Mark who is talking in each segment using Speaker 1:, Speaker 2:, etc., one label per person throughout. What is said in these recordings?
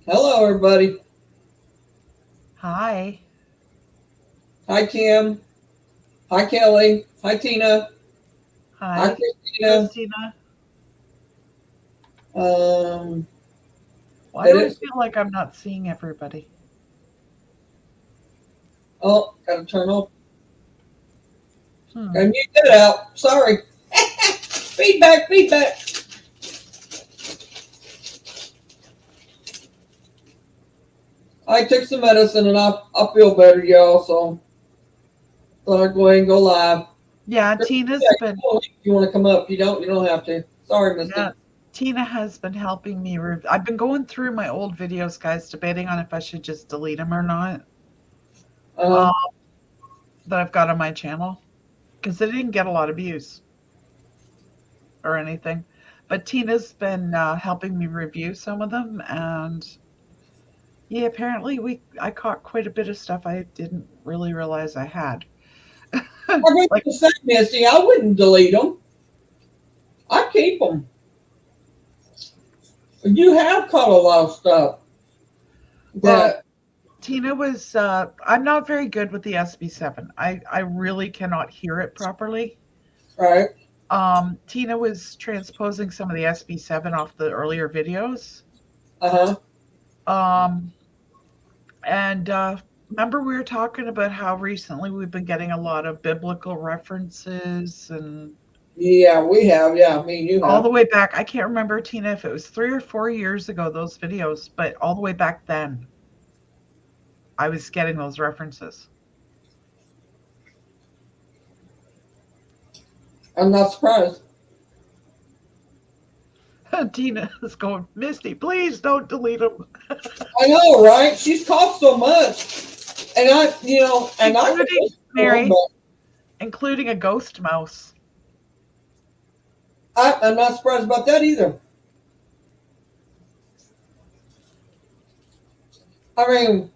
Speaker 1: Hello, everybody.
Speaker 2: Hi.
Speaker 1: Hi, Kim. Hi, Kelly. Hi, Tina. Hi,
Speaker 2: Hi,
Speaker 1: Christina.
Speaker 2: Christina.
Speaker 1: Um,
Speaker 2: Why
Speaker 1: did
Speaker 2: do I
Speaker 1: it?
Speaker 2: feel like I'm not seeing everybody?
Speaker 1: Oh, gotta turn off.
Speaker 2: Hmm.
Speaker 1: Gotta mute that out. Sorry. Feedback, feedback. I took some medicine and I feel better, y'all. So thought I'd go ahead and go live.
Speaker 2: Yeah, Tina's been,
Speaker 1: If you want to come up, you don't have to. Sorry,
Speaker 2: yeah,
Speaker 1: Misty.
Speaker 2: Tina has been helping me. I've been going through my old videos, guys, debating on if I should just delete them or not,
Speaker 1: Uh,
Speaker 2: um, that I've got on my channel, because they didn't get a lot of views or anything. But Tina's been helping me review some of them, and yeah, apparently I caught quite a bit of stuff I didn't really realize I had.
Speaker 1: I was
Speaker 2: Like,
Speaker 1: the same, Misty. I wouldn't delete them. I keep them. You have caught a lot of stuff
Speaker 2: well,
Speaker 1: that,
Speaker 2: Tina was I'm not very good with the SB7. I really cannot hear it properly.
Speaker 1: right?
Speaker 2: Tina was transposing some of the SB7 off the earlier videos.
Speaker 1: Uh huh.
Speaker 2: Um, and remember we were talking about how recently we've been getting a lot of biblical references and
Speaker 1: Yeah, we have. Yeah, me and you
Speaker 2: all the
Speaker 1: have.
Speaker 2: way back. I can't remember, Tina, if it was 3 or 4 years ago, those videos, but all the way back then, I was getting those references.
Speaker 1: I'm not surprised.
Speaker 2: Tina is going, Misty, please don't delete them.
Speaker 1: I know, right? She's caught so much, and I could
Speaker 2: Including
Speaker 1: listen to them,
Speaker 2: Mary,
Speaker 1: but
Speaker 2: including a ghost mouse.
Speaker 1: I'm not surprised about that either. I mean,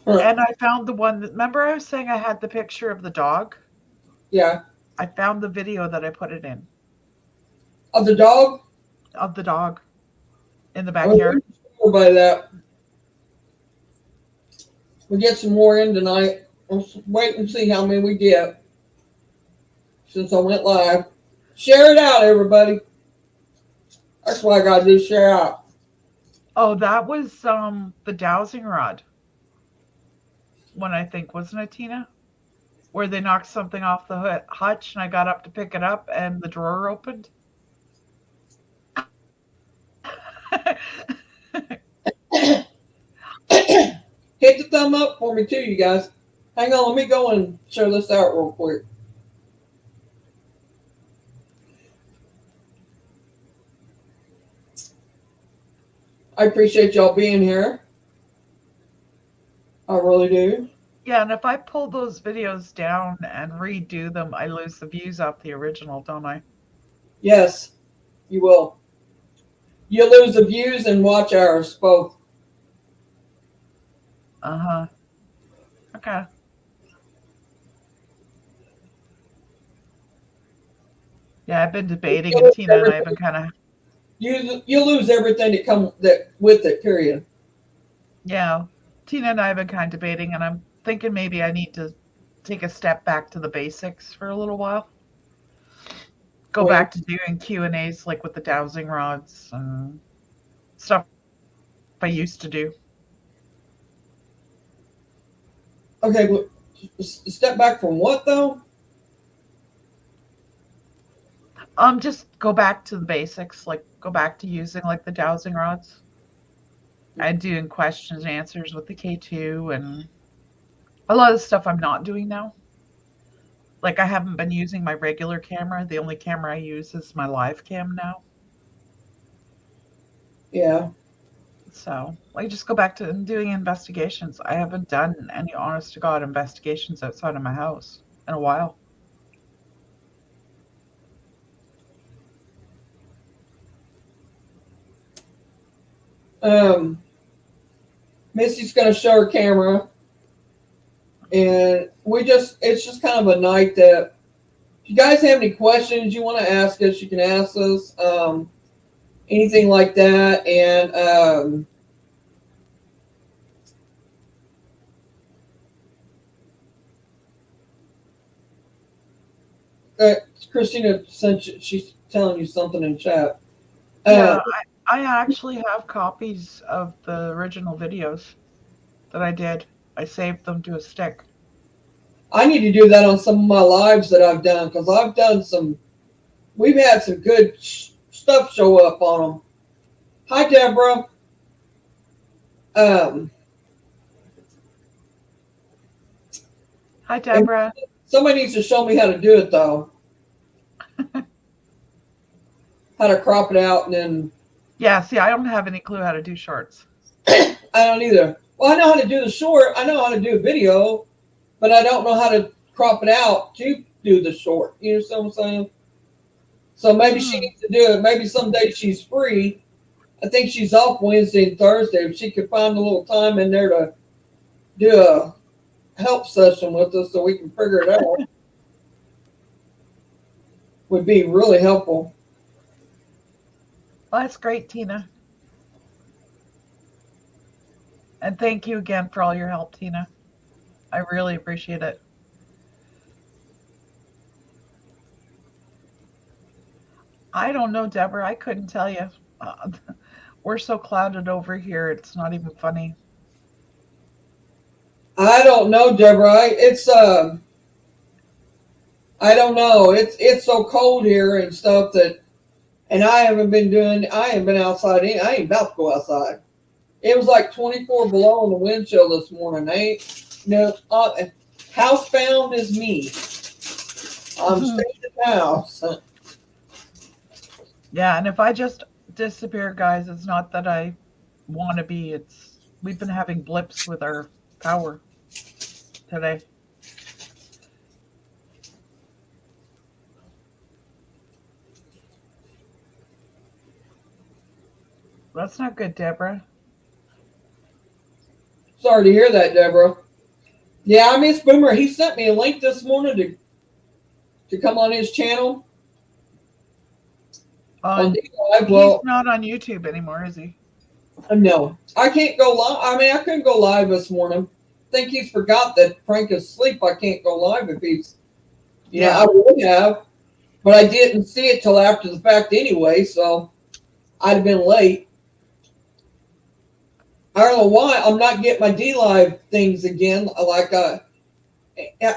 Speaker 1: huh,
Speaker 2: And I found the one that, remember I was saying I had the picture of the dog?
Speaker 1: yeah,
Speaker 2: I found the video that I put it in
Speaker 1: of the dog.
Speaker 2: of the dog in the
Speaker 1: I mean,
Speaker 2: backyard.
Speaker 1: we're by that. We get some more in tonight. Let's wait and see how many we get since I went live. Share it out, everybody. That's what I gotta do. Share out.
Speaker 2: Oh, that was the dowsing rod one, I think, wasn't it, Tina? Where they knocked something off the hutch and I got up to pick it up and the drawer opened.
Speaker 1: Hit the thumb up for me too, you guys. Hang on, let me go and show this out real quick. I appreciate y'all being here. I really do.
Speaker 2: Yeah, and if I pull those videos down and redo them, I lose the views off the original, don't I?
Speaker 1: Yes, you will. You lose the views and watch hours both.
Speaker 2: Uh huh. Okay. Yeah, I've been debating,
Speaker 1: You
Speaker 2: and
Speaker 1: lose
Speaker 2: Tina and I have been
Speaker 1: everything.
Speaker 2: kind of,
Speaker 1: You lose everything that come that with it. Period.
Speaker 2: yeah, Tina and I have been kind of debating, and I'm thinking maybe I need to take a step back to the basics for a little while. Go
Speaker 1: When
Speaker 2: back to doing Q&As like with the dowsing rods and stuff I used to do.
Speaker 1: okay, but step back from what though?
Speaker 2: Just go back to the basics, like go back to using like the dowsing rods and doing questions and answers with the K2 and a lot of stuff I'm not doing now. Like I haven't been using my regular camera. The only camera I use is my live cam now.
Speaker 1: Yeah.
Speaker 2: So I just go back to doing investigations. I haven't done any honest to God investigations outside of my house in a while.
Speaker 1: Um, Missy's gonna show her camera, and it's just kind of a night that if you guys have any questions you want to ask us, you can ask us. anything like that. And uh, Christina sent you, she's telling you something in chat. Uh,
Speaker 2: Yeah, I actually have copies of the original videos that I did. I saved them to a stick.
Speaker 1: I need to do that on some of my lives that I've done because I've done some. We've had some good stuff show up on them. Hi, Deborah. Um,
Speaker 2: Hi,
Speaker 1: and
Speaker 2: Deborah.
Speaker 1: somebody needs to show me how to do it though. How to crop it out and then
Speaker 2: Yeah, see, I don't have any clue how to do shorts.
Speaker 1: I don't either. Well, I know how to do the short. I know how to do a video, but I don't know how to crop it out to do the short. You know what I'm saying? So maybe she
Speaker 2: Hmm.
Speaker 1: needs to do it. Maybe someday she's free. I think she's off Wednesday and Thursday. If she could find a little time in there to do a help session with us so we can figure it out, would be really helpful.
Speaker 2: Well, that's great, Tina. And thank you again for all your help, Tina. I really appreciate it. I don't know, Deborah. I couldn't tell you. Uh, we're so clouded over here. It's not even funny.
Speaker 1: I don't know, Deborah. I don't know. It's so cold here and stuff that, and I haven't been doing. I ain't been outside. I ain't about to go outside. It was like 24 below in the wind chill this morning. Housebound is me. I'm staying in the house.
Speaker 2: Yeah, and if I just disappear, guys, it's not that I want to be. It's we've been having blips with our power today. That's not good, Deborah.
Speaker 1: Sorry to hear that, Deborah. Yeah, I miss Boomer. He sent me a link this morning to come on his channel on
Speaker 2: On
Speaker 1: D Live.
Speaker 2: He's
Speaker 1: Well,
Speaker 2: not on YouTube anymore, is he?
Speaker 1: no, I can't go live. I mean, I couldn't go live this morning. I think he's forgot that Frank is asleep. I can't go live if he's, I
Speaker 2: Yeah,
Speaker 1: would have, but I didn't see it till after the fact anyway, so I'd have been late. I don't know why I'm not getting my D Live things again.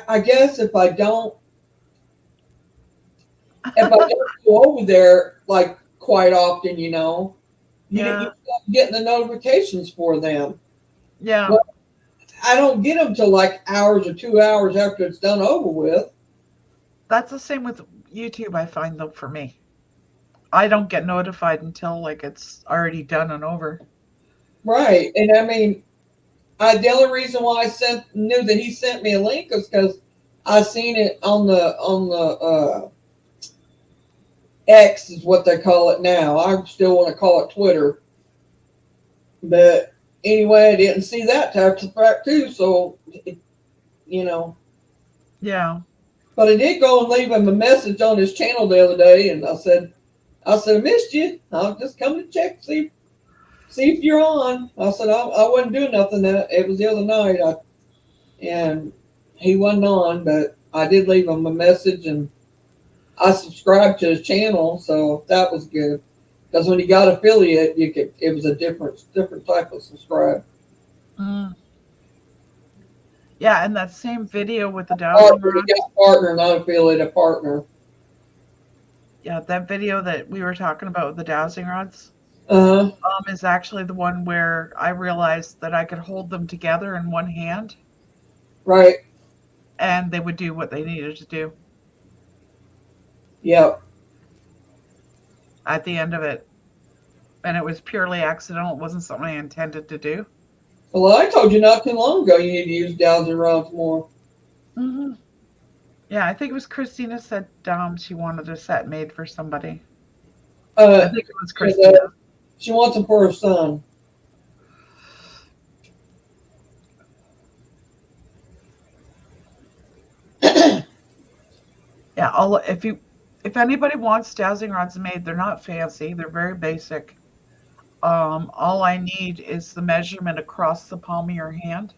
Speaker 1: I guess if I don't go over there like quite often, you
Speaker 2: yeah,
Speaker 1: stop getting the notifications for them.
Speaker 2: yeah.
Speaker 1: Well, I don't get them till like hours or 2 hours after it's done over with.
Speaker 2: That's the same with YouTube, I find though for me. I don't get notified until like it's already done and over.
Speaker 1: Right. And I mean, the only reason why I knew that he sent me a link is because I seen it on the X is what they call it now. I still want to call it Twitter, but anyway, I didn't see that after the fact too. So you know,
Speaker 2: Yeah.
Speaker 1: but I did go and leave him a message on his channel the other day, and I said I missed you. I'll just come to check see if you're on. I said I wasn't doing nothing. It was the other night. And he wasn't on, but I did leave him a message, and I subscribed to his channel, so that was good. Because when you got affiliate, it was a different type of subscribe.
Speaker 2: Mm. Yeah, and that same video with the dowsing
Speaker 1: Partner, you
Speaker 2: rods.
Speaker 1: got partner, not affiliate, a partner.
Speaker 2: Yeah, that video that we were talking about with the dowsing rods
Speaker 1: Uh huh.
Speaker 2: is actually the one where I realized that I could hold them together in one hand
Speaker 1: Right.
Speaker 2: and they would do what they needed to do
Speaker 1: Yep.
Speaker 2: at the end of it. And it was purely accidental. It wasn't something I intended to do.
Speaker 1: Well, I told you not too long ago you need to use dowsing rods more.
Speaker 2: Hmm. Yeah, I think it was Christina said she wanted a set made for somebody. I
Speaker 1: Uh,
Speaker 2: think it was
Speaker 1: and,
Speaker 2: Christina.
Speaker 1: she wants them for her son.
Speaker 2: Yeah, I'll if you. If anybody wants dowsing rods made, they're not fancy. They're very basic. All I need is the measurement across the palm of your hand.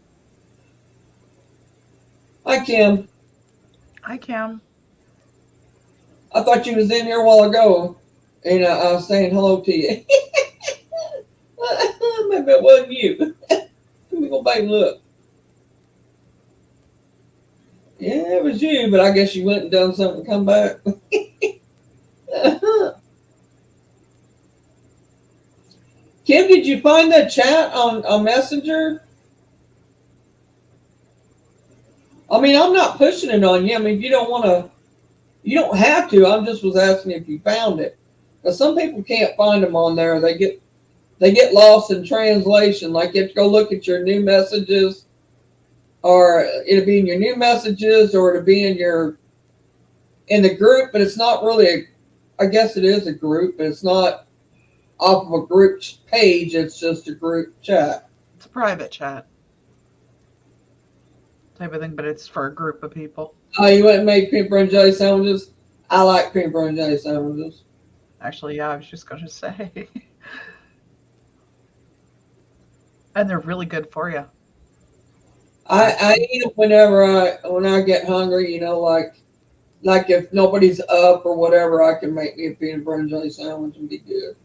Speaker 1: Hi, Kim.
Speaker 2: I can.
Speaker 1: I thought you was in here a while ago, and I was saying hello to you. Maybe it wasn't you. Let me go back and look. Yeah, it was you, but I guess you went and done something and come back. Kim, did you find that chat on Messenger? I mean, I'm not pushing it on you. I mean, if you don't want to, you don't have to. I just was asking if you found it. Because some people can't find them on there. They get lost in translation. Like you have to go look at your new messages, or it'll be in your new messages, or it'll be in the group. But it's not really I guess it is a group, but it's not off of a group page. It's just a group chat.
Speaker 2: It's a private chat type of thing, but it's for a group of people.
Speaker 1: Oh, you went and made peanut butter and jelly sandwiches? I like peanut butter and jelly sandwiches.
Speaker 2: Actually, yeah, I was just going to say. And they're really good for you.
Speaker 1: I eat them whenever when I get hungry. Like if nobody's up or whatever, I can make me a peanut butter and jelly sandwich and be good.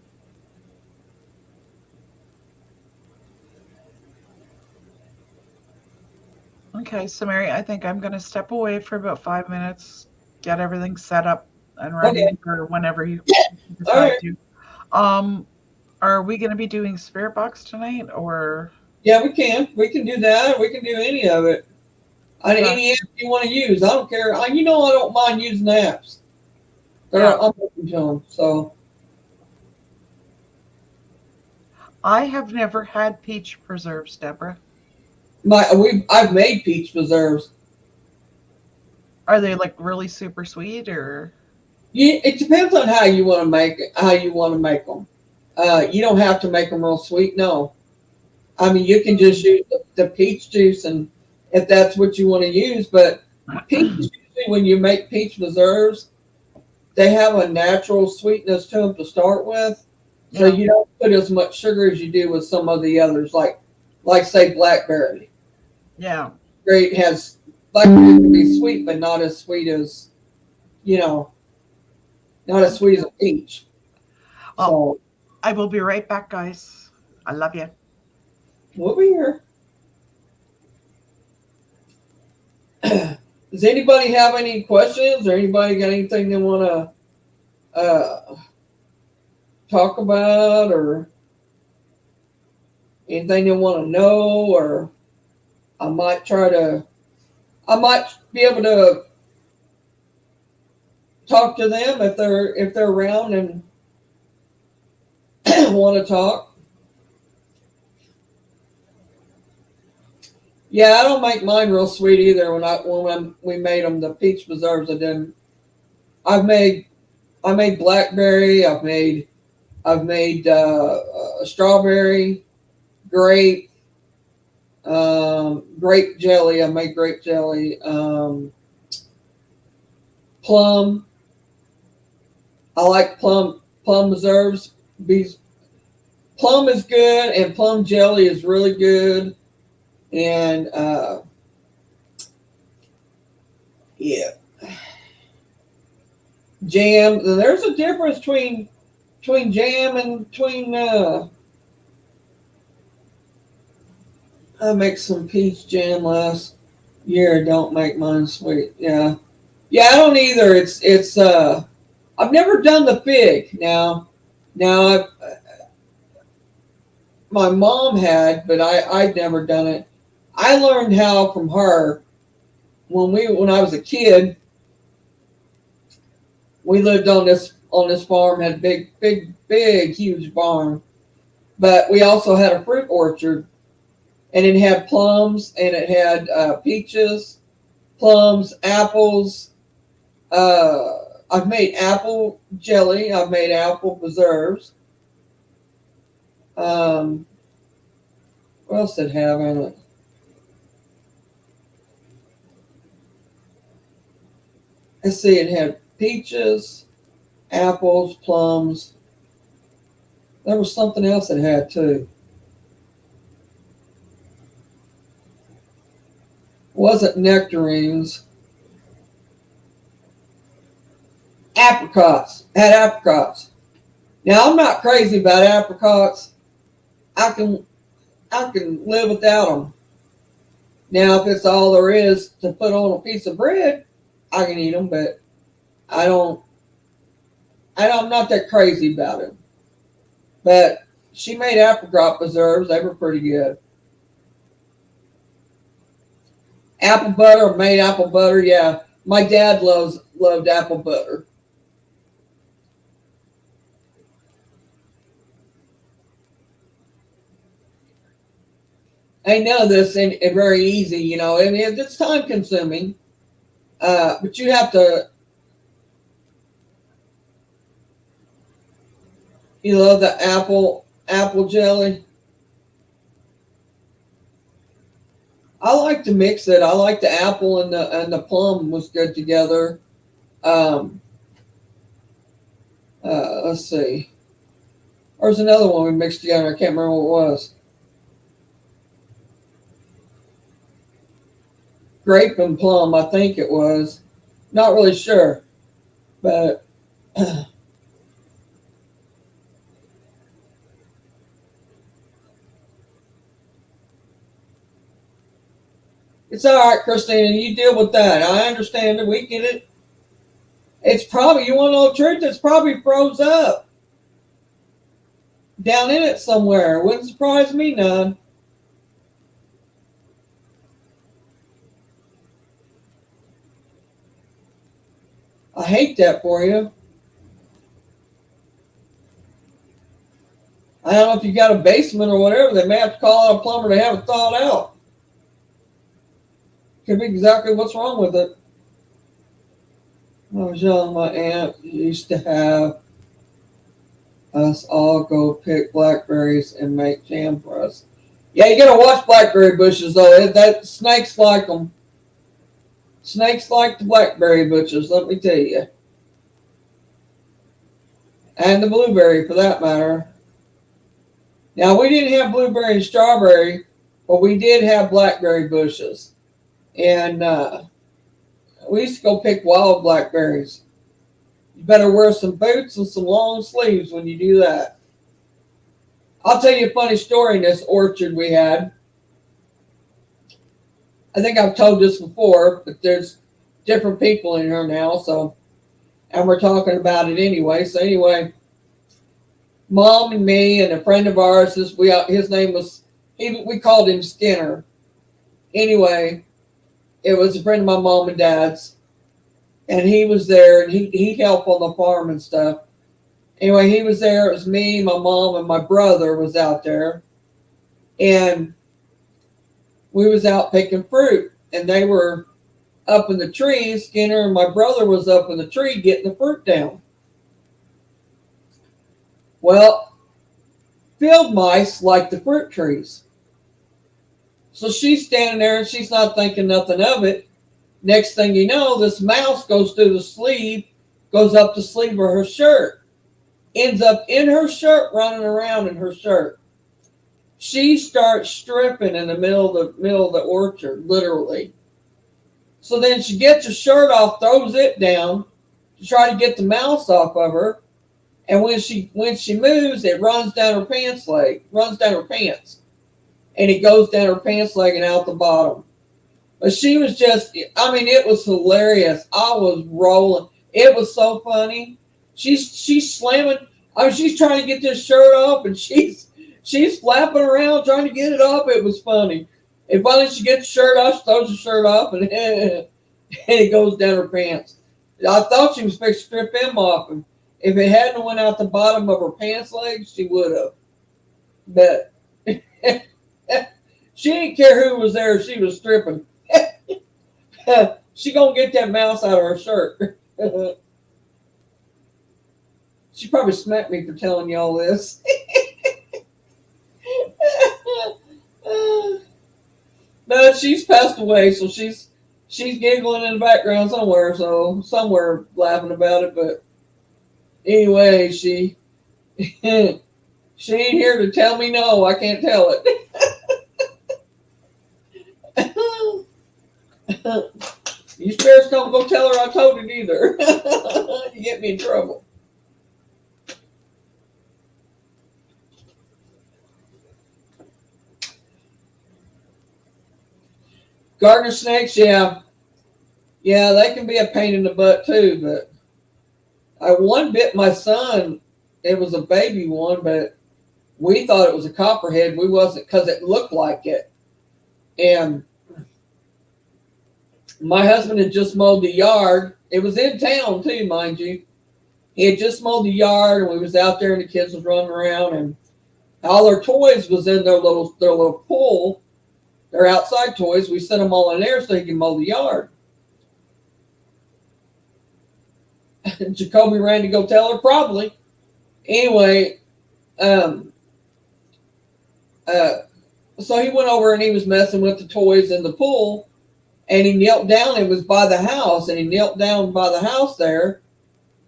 Speaker 2: Okay, so Mary, I think I'm going to step away for about 5 minutes, get everything set up and ready
Speaker 1: Okay.
Speaker 2: for whenever you
Speaker 1: All
Speaker 2: decide
Speaker 1: right.
Speaker 2: to. Um, are we going to be doing Spirit Box tonight, or
Speaker 1: Yeah, we can. We can do that. We can do any of it. Any app you want to use. I don't care. I don't mind using apps.
Speaker 2: Yeah.
Speaker 1: I'm open to them. So
Speaker 2: I have never had peach preserves, Deborah.
Speaker 1: I've made peach preserves.
Speaker 2: Are they like really super sweet, or
Speaker 1: Yeah, it depends on how you want to make it. How you want to make them. You don't have to make them real sweet. No, I mean you can just use the peach juice, and if that's what you want to use. But peach usually when you make peach preserves, they have a natural sweetness to them to start with, so
Speaker 2: yeah,
Speaker 1: you don't put as much sugar as you do with some of the others, like say blackberry.
Speaker 2: yeah.
Speaker 1: Great has blackberry can be sweet, but not as sweet as you know, not as sweet as a peach.
Speaker 2: Well,
Speaker 1: So
Speaker 2: I will be right back, guys. I love you.
Speaker 1: we'll be here. Does anybody have any questions or anybody got anything they want to talk about or anything they want to know? Or I might try to, I might be able to talk to them if they're around and want to talk. Yeah, I don't make mine real sweet either. We made them the peach preserves, I didn't. I've made I made blackberry. I've made strawberry, grape, grape jelly. I made grape jelly. Plum. I like plum preserves. Plum is good, and plum jelly is really good. And yeah, jam. There's a difference between jam and between. I make some peach jam last year. Don't make mine sweet. Yeah, yeah. I don't either. It's. I've never done the fig. Now my mom had, but I'd never done it. I learned how from her when I was a kid. We lived on this farm, had a big huge barn, but we also had a fruit orchard, and it had plums and it had peaches, plums, apples. I've made apple jelly. I've made apple preserves. Um, what else did it have in it? Let's see. It had peaches. apples, plums. There was something else it had too. It wasn't nectarines. Apricots. It had apricots. Now I'm not crazy about apricots. I can live without them. Now if it's all there is to put on a piece of bread, I can eat them, but I don't. I'm not that crazy about it. But she made apricot preserves. They were pretty good. Apple butter, made apple butter. Yeah, my dad loved apple butter. I know this ain't very easy, you know. I mean, it's time consuming, but you have to, you know, the apple jelly. I like to mix it. I like the apple and the plum was good together. Um, let's see. There's another one we mixed together. I can't remember what it was. Grape and plum, I think it was. Not really sure, but it's all right, Christina. You deal with that. I understand it. We get it. It's probably, you want to know the truth? It's probably froze up down in it somewhere. Wouldn't surprise me none. I hate that for you. I don't know if you got a basement or whatever. They may have to call out a plumber to have it thawed out. Could be exactly what's wrong with it. When I was young, my aunt used to have us all go pick blackberries and make jam for us. Yeah, you gotta watch blackberry bushes though. That snakes like them. Snakes like the blackberry bushes. Let me tell you, and the blueberry for that matter. Now we didn't have blueberry and strawberry, but we did have blackberry bushes, and we used to go pick wild blackberries. You better wear some boots and some long sleeves when you do that. I'll tell you a funny story in this orchard we had. I think I've told this before, but there's different people in here now, so and we're talking about it anyway. So anyway, Mom and me and a friend of ours, his name was we called him Skinner. Anyway, it was a friend of my mom and dad's, and he was there, and he'd help on the farm and stuff. Anyway, he was there. It was me, my mom, and my brother was out there, and we was out picking fruit, and they were up in the trees. Skinner and my brother was up in the tree getting the fruit down. Well, field mice like the fruit trees. So she's standing there and she's not thinking nothing of it. Next thing you know, this mouse goes through the sleeve, goes up the sleeve of her shirt, ends up in her shirt, running around in her shirt. She starts stripping in the middle of the orchard, literally. So then she gets her shirt off, throws it down to try to get the mouse off of her. And when she moves, it runs down her pants leg, runs down her pants, and it goes down her pants leg and out the bottom. But she was just, I mean, it was hilarious. I was rolling. It was so funny. She's slamming. I mean, she's trying to get this shirt off, and she's flapping around trying to get it off. It was funny. And finally, she gets the shirt off, she throws the shirt off, and it goes down her pants. I thought she was fixing to strip him off, and if it hadn't went out the bottom of her pants legs, she would have. But she didn't care who was there. She was stripping. She gonna get that mouse out of her shirt. She probably smacked me for telling you all this. No, she's passed away, so she's giggling in the background somewhere. So somewhere laughing about it, but Anyway, she she ain't here to tell me no. I can't tell it. You spirits don't go tell her I told it either. You get me in trouble. Garter snakes, yeah. Yeah, they can be a pain in the butt too, but one bit my son. It was a baby one, but we thought it was a copperhead. We wasn't because it looked like it. And my husband had just mowed the yard. It was in town too, mind you. He had just mowed the yard, and we was out there, and the kids was running around, and all their toys was in their little pool. Their outside toys. We set them all in there so he can mow the yard. Jacoby ran to go tell her, probably. Anyway, so he went over and he was messing with the toys in the pool, and he knelt down. It was by the house, and he knelt down by the house there,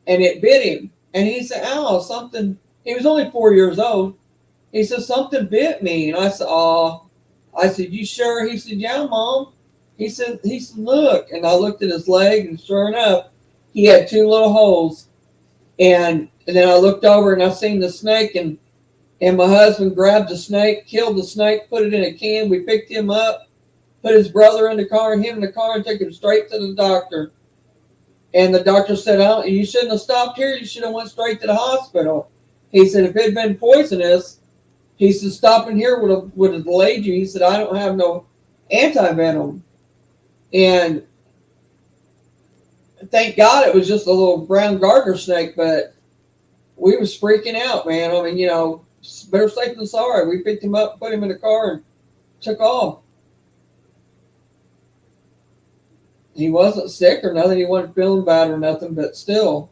Speaker 1: and it bit him. And he said, "Ow, something." He was only 4 years old. He said, "Something bit me." And I said, "Oh." I said, "You sure?" He said, "Yeah, Mom." He said, "Look." And I looked at his leg, and sure enough, he had two little holes. And then I looked over, and I seen the snake, and my husband grabbed the snake, killed the snake, put it in a can. We picked him up, put his brother in the car, and him in the car, and took him straight to the doctor. And the doctor said, "Oh, you shouldn't have stopped here. You should have went straight to the hospital." He said, "If it had been poisonous," he said, "stopping here would have delayed you." He said, "I don't have no anti-venom." And thank God it was just a little brown garter snake, but we was freaking out, man. I mean, better safe than sorry. We picked him up, put him in the car, and took off. He wasn't sick or nothing. He wasn't feeling bad or nothing, but still.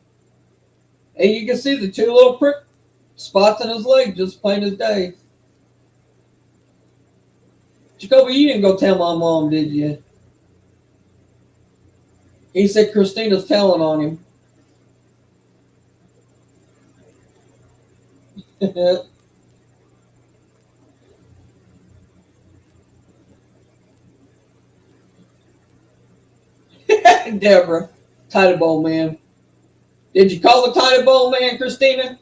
Speaker 1: And you can see the two little prick spots on his leg, just plain as day. Jacoby, you didn't go tell my mom, did you? He said Christina's telling on him. Deborah, tidy bowl man. Did you call the tidy bowl man, Christina?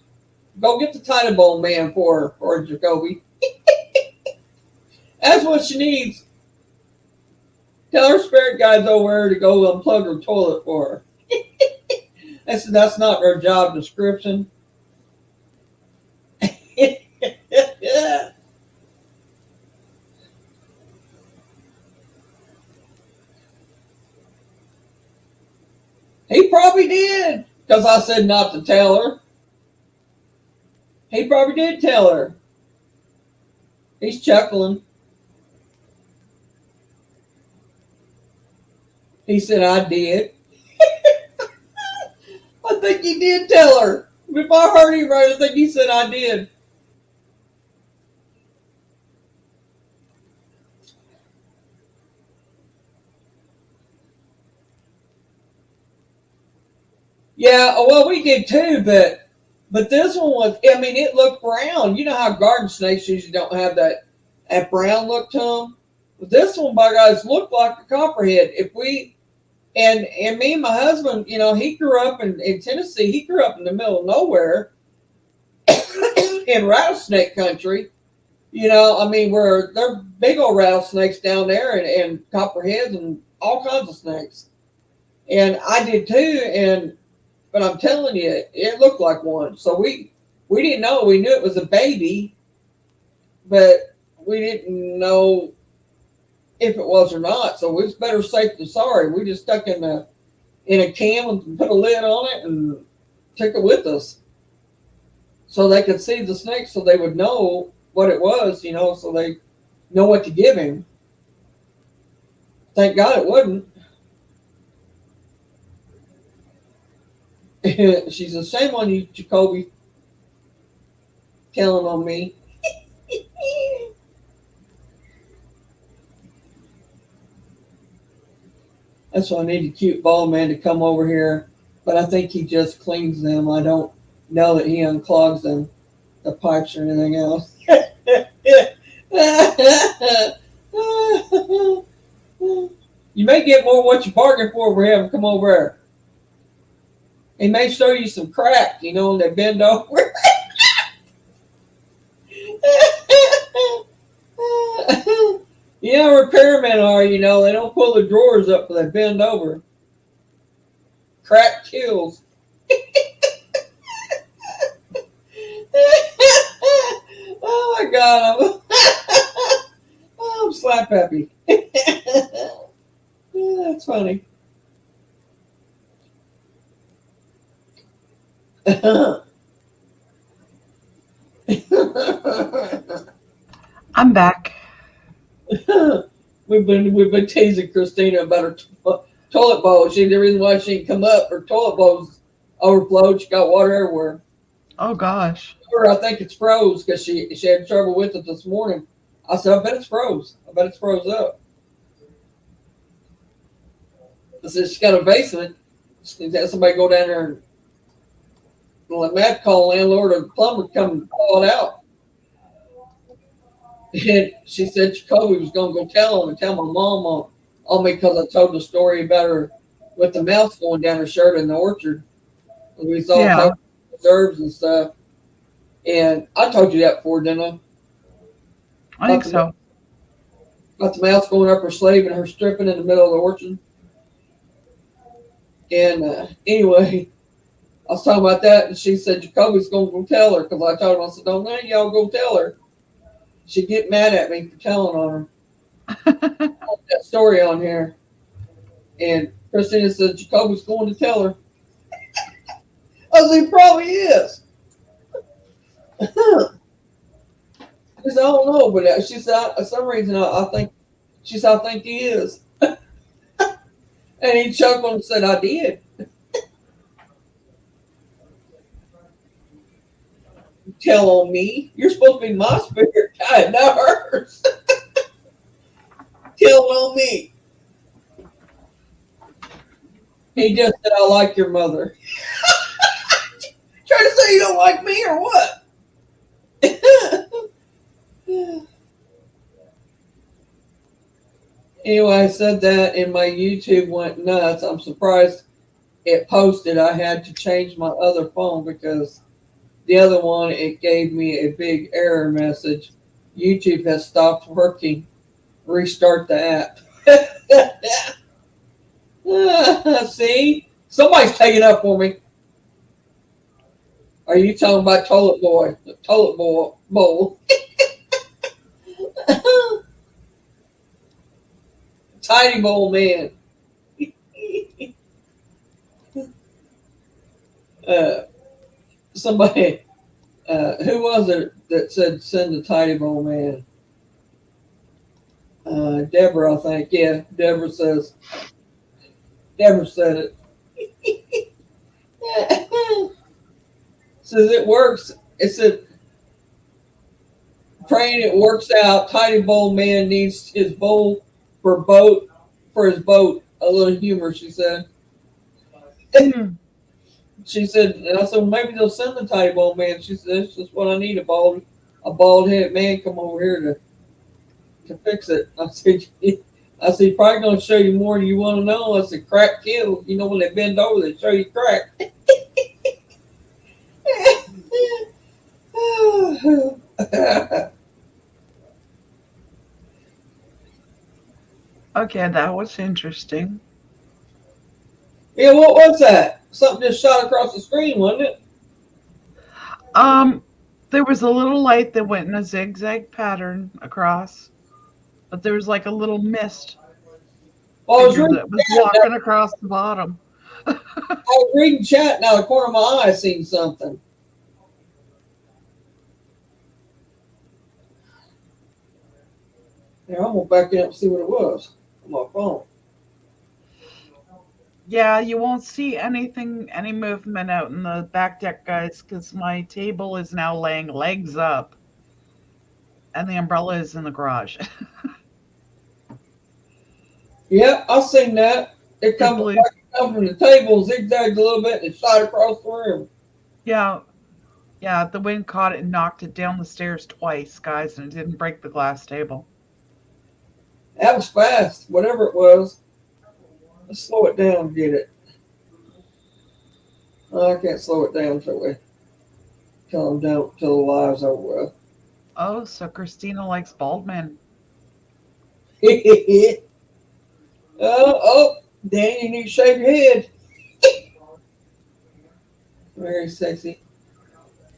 Speaker 1: Go get the tidy bowl man for Jacoby. That's what she needs. Tell her spirit guide's over there to go unplug her toilet for her. That's not her job description. He probably did, because I said not to tell her. He probably did tell her. He's chuckling. He said, "I did." I think he did tell her. If I heard him right, I think he said, "I did." Yeah, well, we did too, but this one was, I mean, it looked brown. You know how garden snakes usually don't have that brown look to them? But this one, by guys, looked like a copperhead. And me and my husband, he grew up in Tennessee. He grew up in the middle of nowhere in rattlesnake country. I mean, where there are big old rattlesnakes down there and copperheads and all kinds of snakes. And I did too, but I'm telling you, it looked like one. So we didn't know. We knew it was a baby, but we didn't know if it was or not. So it was better safe than sorry. We just stuck in a can and put a lid on it and took it with us, so they could see the snake, so they would know what it was. So they know what to give him. Thank God it wasn't. She's a shame on you, Jacoby, telling on me. That's why I need a cute bald man to come over here, but I think he just cleans them. I don't know that he unclogs them, the pipes or anything else. You may get more what you bargained for if we have him come over there. He may show you some crack, and they bend over. Repairmen are, they don't pull the drawers up, but they bend over. Crack kills. Oh my God, I'm slap happy. That's funny.
Speaker 2: I'm back.
Speaker 1: we've been teasing Christina about her toilet bowl. The reason why she didn't come up, her toilet bowl's overflowed. She got water everywhere.
Speaker 2: Oh gosh.
Speaker 1: I think it's froze because she had trouble with it this morning. I said, I bet it's froze. I bet it's froze up. I said, she's got a basement. She needs to have somebody go down there and let Matt call the landlord or the plumber come and haul it out. And she said Jacoby was going to go tell him and tell my mom on me because I told the story about her with the mouse going down her shirt in the orchard. We saw preserves and stuff. And I told you that before, didn't I?
Speaker 2: I think so.
Speaker 1: About the mouse going up her sleeve and her stripping in the middle of the orchard. And anyway, I was talking about that, and she said Jacoby's going to go tell her because I told him, I said, don't let y'all go tell her. She'd get mad at me for telling on her. That story on here. And Christina said Jacoby's going to tell her. I said, he probably is. She said, I don't know, but she said, for some reason, I think he is. And he chuckled and said, I did. Tell on me. You're supposed to be my spirit guide, not hers. Tell on me. He just said, I like your mother. Trying to say you don't like me or what? Anyway, I said that and my YouTube went nuts. I'm surprised it posted. I had to change my other phone because the other one, it gave me a big error message. YouTube has stopped working. Restart the app. See? Somebody's taking up for me. Are you talking about Toilet Boy? The Toilet Bowl. Tidy Bowl Man. Somebody, who was it that said send the Tidy Bowl Man? Deborah, I think. Yeah, Deborah said it. Says it works. It said, praying it works out. Tidy Bowl Man needs his bowl for his boat. A little humor, she said. She said, and I said, maybe they'll send the Tidy Bowl Man. She said, it's just what I need, a bald-headed man come over here to fix it. I said, he's probably going to show you more than you want to know. I said, crack kills. When they bend over, they show you crack.
Speaker 2: Okay, that was interesting.
Speaker 1: Yeah, what was that? Something just shot across the screen, wasn't it?
Speaker 2: There was a little light that went in a zigzag pattern across, but there was like a little mist that was walking across the bottom.
Speaker 1: I was reading chat, and out of the corner of my eye, I seen something. Yeah, I'm gonna back up and see what it was on my phone.
Speaker 2: Yeah, you won't see any movement out in the back deck, guys, because my table is now laying legs up, and the umbrella is in the garage.
Speaker 1: Yeah, I've seen that. It comes from the table, zigzagged a little bit, and shot across the room.
Speaker 2: Yeah, Yeah, the wind caught it and knocked it down the stairs twice, guys, and it didn't break the glass table.
Speaker 1: That was fast. Whatever it was, let's slow it down and get it. I can't slow it down till I'm done, till the live's over
Speaker 2: Oh, so Christina likes bald men.
Speaker 1: with. Oh, Dan, you need to shave your head. Very sexy.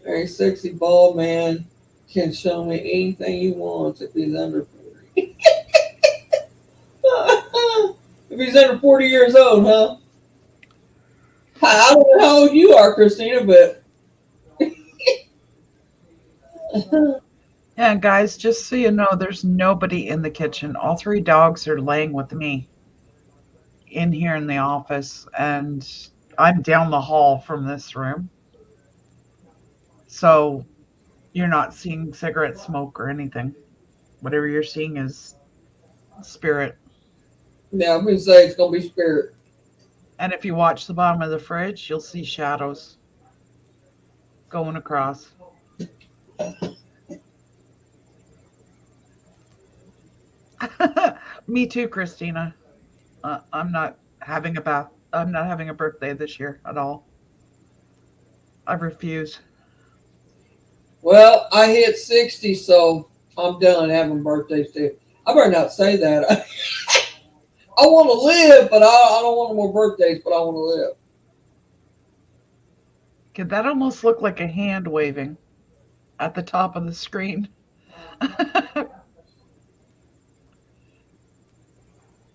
Speaker 1: Very sexy bald man can show me anything he wants if he's under 40. If he's under 40 years old, huh? I don't know how old you are, Christina, but
Speaker 2: Yeah, guys, just so you know, there's nobody in the kitchen. All three dogs are laying with me in here in the office, and I'm down the hall from this room. So you're not seeing cigarette smoke or anything. Whatever you're seeing is spirit.
Speaker 1: yeah, I'm going to say it's going to be spirit.
Speaker 2: And if you watch the bottom of the fridge, you'll see shadows going across. Me too, Christina. I'm not having a bath. I'm not having a birthday this year at all. I refuse.
Speaker 1: Well, I hit 60, so I'm done having birthdays too. I better not say that. I want to live, but I don't want no more birthdays, but I want to live.
Speaker 2: Could that almost look like a hand waving at the top of the screen?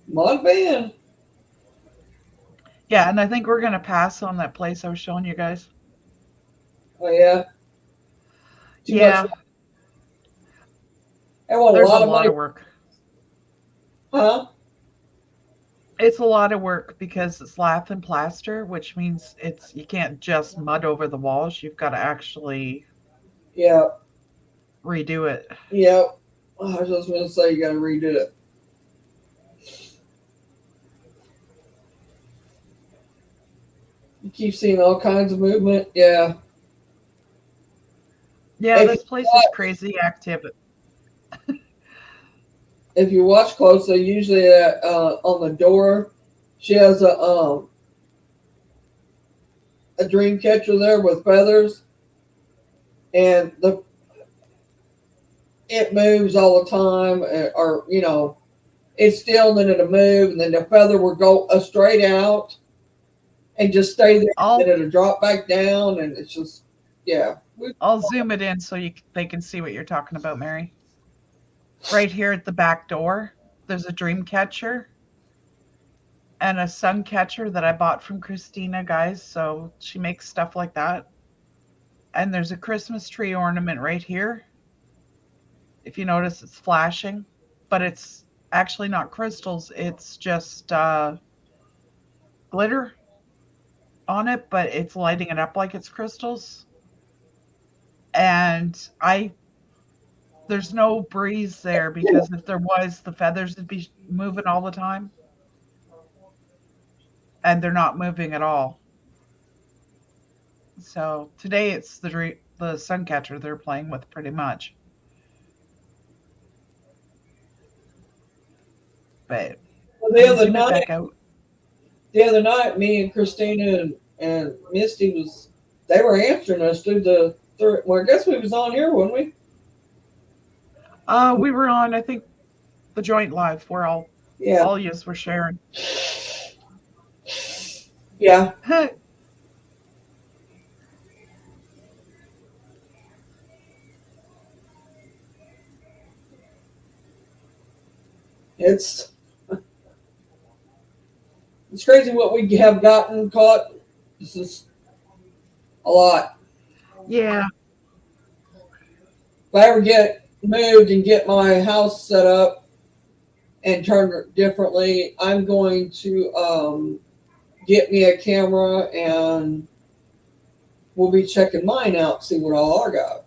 Speaker 1: Mod band.
Speaker 2: Yeah, and I think we're going to pass on that place I was showing you guys.
Speaker 1: Oh, yeah. Too much.
Speaker 2: Yeah,
Speaker 1: I want a
Speaker 2: there's a
Speaker 1: lot of
Speaker 2: lot
Speaker 1: money.
Speaker 2: of work.
Speaker 1: Huh?
Speaker 2: It's a lot of work because it's lath and plaster, which means it's you can't just mud over the walls. You've got to actually
Speaker 1: Yeah.
Speaker 2: redo it.
Speaker 1: Yeah. I was just going to say you got to redo it. You keep seeing all kinds of movement. Yeah.
Speaker 2: Yeah,
Speaker 1: If you
Speaker 2: this place is
Speaker 1: watch,
Speaker 2: crazy active.
Speaker 1: if you watch closely, usually on the door, she has a dream catcher there with feathers, and the it moves all the time, or it's still, and then it'll move, and then the feather will go straight out and just stay there, and
Speaker 2: I'll
Speaker 1: then it'll drop back down, and it's just, yeah.
Speaker 2: I'll zoom it in so they can see what you're talking about, Mary. Right here at the back door, there's a dream catcher and a sun catcher that I bought from Christina, guys. So she makes stuff like that. And there's a Christmas tree ornament right here. If you notice, it's flashing, but it's actually not crystals. It's just glitter on it, but it's lighting it up like it's crystals. And I there's no breeze there because if there was, the feathers would be moving all the time, and they're not moving at all. So today it's the sun catcher they're playing with pretty much. But
Speaker 1: Well,
Speaker 2: let me zoom it back out.
Speaker 1: the other night, me and Christina and Misty they were answering us through. Well, I guess we was on here, wasn't we?
Speaker 2: We were on, I think, the joint live where
Speaker 1: Yeah,
Speaker 2: all yous were sharing.
Speaker 1: yeah. It's it's crazy what we have gotten caught. This is a lot.
Speaker 2: Yeah,
Speaker 1: If I ever get moved and get my house set up and turned differently, I'm going to get me a camera, and we'll be checking mine out, see what all I got.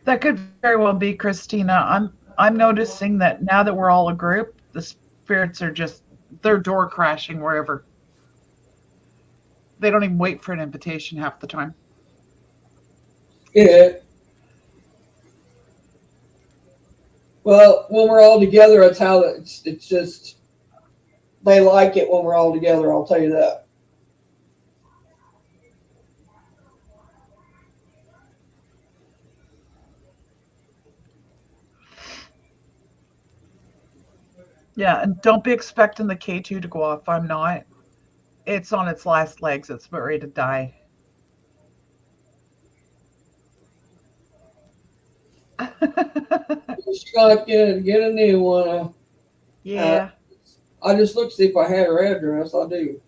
Speaker 2: that could very well be Christina. I'm noticing that now that we're all a group, the spirits are just they're door crashing wherever. They don't even wait for an invitation half the time.
Speaker 1: Yeah. Well, when we're all together, it's how it's just they like it when we're all together. I'll tell you that.
Speaker 2: Yeah, and don't be expecting the K2 to go off. I'm not. It's on its last legs. It's about ready to die.
Speaker 1: She's gonna have to get a new one. Uh,
Speaker 2: Yeah.
Speaker 1: I just looked to see if I had her address. I do.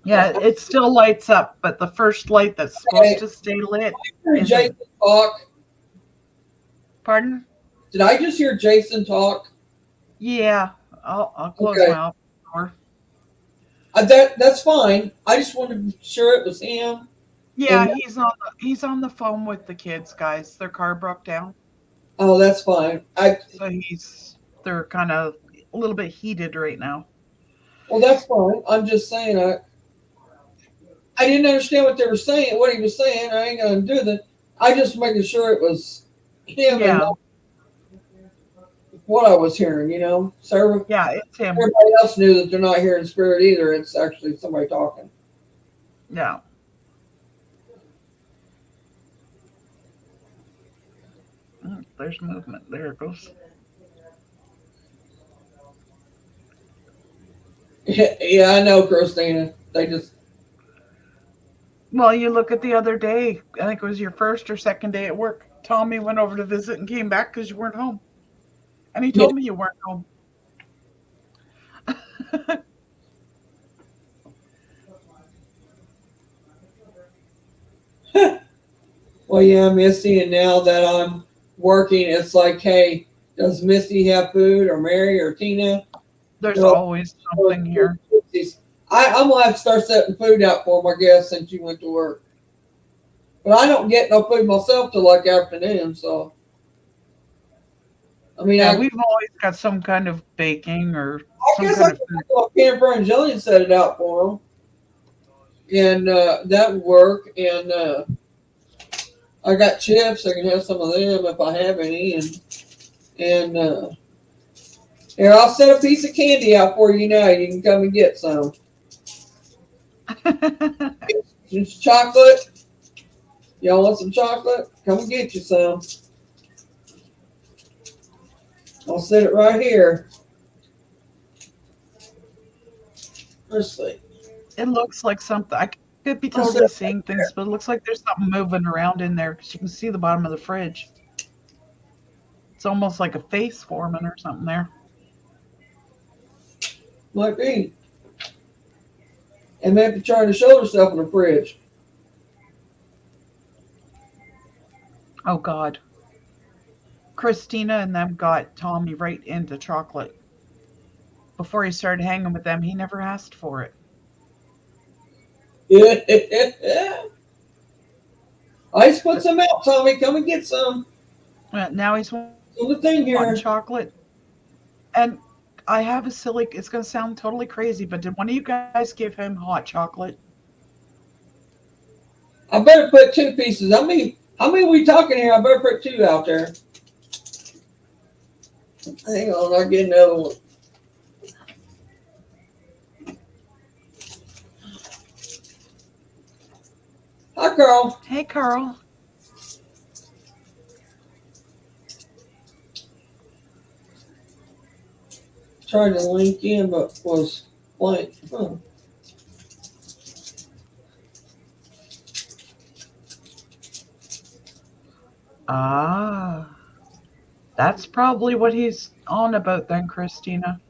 Speaker 2: Yeah, it still lights up, but the first light that's supposed
Speaker 1: Hey,
Speaker 2: to stay lit
Speaker 1: heard
Speaker 2: isn't.
Speaker 1: Jason talk.
Speaker 2: Pardon?
Speaker 1: Did I just hear Jason talk?
Speaker 2: Yeah, I'll close
Speaker 1: Okay,
Speaker 2: my office door.
Speaker 1: that's fine. I just wanted to be sure it was him.
Speaker 2: Yeah,
Speaker 1: And
Speaker 2: he's on the phone with the kids, guys. Their car broke down,
Speaker 1: oh, that's fine.
Speaker 2: so they're kind of a little bit heated right now.
Speaker 1: Well, that's fine. I'm just saying I didn't understand what they were saying, what he was saying. I ain't gonna do that. I just making sure it was him and
Speaker 2: Yeah,
Speaker 1: not what I was hearing. So
Speaker 2: yeah, it's him.
Speaker 1: everybody else knew that they're not hearing spirit either. It's actually somebody talking.
Speaker 2: Yeah. There's movement. There it goes.
Speaker 1: Yeah, I know, Christina. They just
Speaker 2: Well, you look at the other day. I think it was your first or second day at work. Tommy went over to visit and came back because you weren't home, and he
Speaker 1: yeah.
Speaker 2: told me you weren't home.
Speaker 1: Well, yeah, Misty, and now that I'm working, it's like, hey, does Misty have food or Mary or Tina?
Speaker 2: There's
Speaker 1: No,
Speaker 2: always something here.
Speaker 1: I'm gonna have to start setting food out for them, I guess, since you went to work. But I don't get no food myself till like afternoon, so I mean,
Speaker 2: Yeah,
Speaker 1: I
Speaker 2: we've always got some kind of baking or
Speaker 1: I
Speaker 2: some
Speaker 1: guess I
Speaker 2: kind
Speaker 1: could
Speaker 2: of food.
Speaker 1: go camper and jelly and set it out for them, and that would work. And I got chips; I can have some of them if I have any, and here I'll set a piece of candy out for you now. You can come and get some. It's chocolate. Y'all want some chocolate? Come and get you some. I'll set it right here. Let's see.
Speaker 2: It looks like something. I could be
Speaker 1: I'll set
Speaker 2: totally
Speaker 1: it right
Speaker 2: seeing things, but it looks like there's something moving around in there because you can see the bottom of the fridge. It's almost like a face forming or something there.
Speaker 1: might be. And maybe trying to show herself in the fridge.
Speaker 2: Oh God, Christina and them got Tommy right into chocolate. Before he started hanging with them, he never asked for it.
Speaker 1: Ice put some out, Tommy. Come and get some.
Speaker 2: Now he's
Speaker 1: On the thing
Speaker 2: wanting
Speaker 1: here.
Speaker 2: chocolate. And I have a silly. It's going to sound totally crazy, but did one of you guys give him hot chocolate?
Speaker 1: I better put two pieces. How many we talking here? I better put two out there. Hang on, I'll get another one. Hi, Carl.
Speaker 2: Hey, Carl.
Speaker 1: Trying to link in, but was blank. Huh.
Speaker 2: Ah, that's probably what he's on about then, Christina.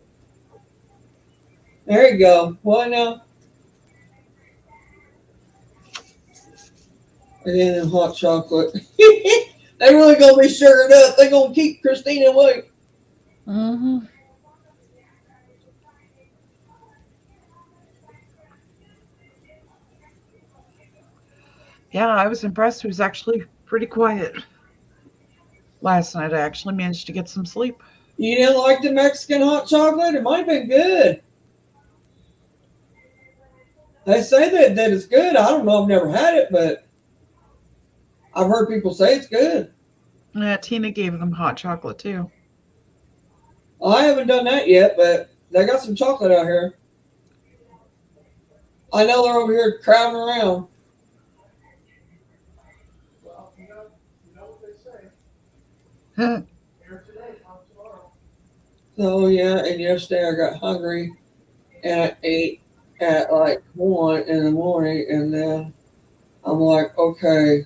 Speaker 1: There you go. What now? Again, in hot chocolate. They really gonna be sugared up. They gonna keep Christina away.
Speaker 2: Hmm. Yeah, I was impressed. He was actually pretty quiet last night. I actually managed to get some sleep.
Speaker 1: You didn't like the Mexican hot chocolate? It might have been good. They say that it's good. I don't know. I've never had it, but I've heard people say it's good.
Speaker 2: Yeah, Tina gave them hot chocolate too.
Speaker 1: I haven't done that yet, but they got some chocolate out here. I know they're over here crowding around.
Speaker 3: Well, you know what they say.
Speaker 2: Huh.
Speaker 3: Here today, not tomorrow.
Speaker 1: So yeah, and yesterday I got hungry and I ate at like 1 in the morning, and then I'm like, okay,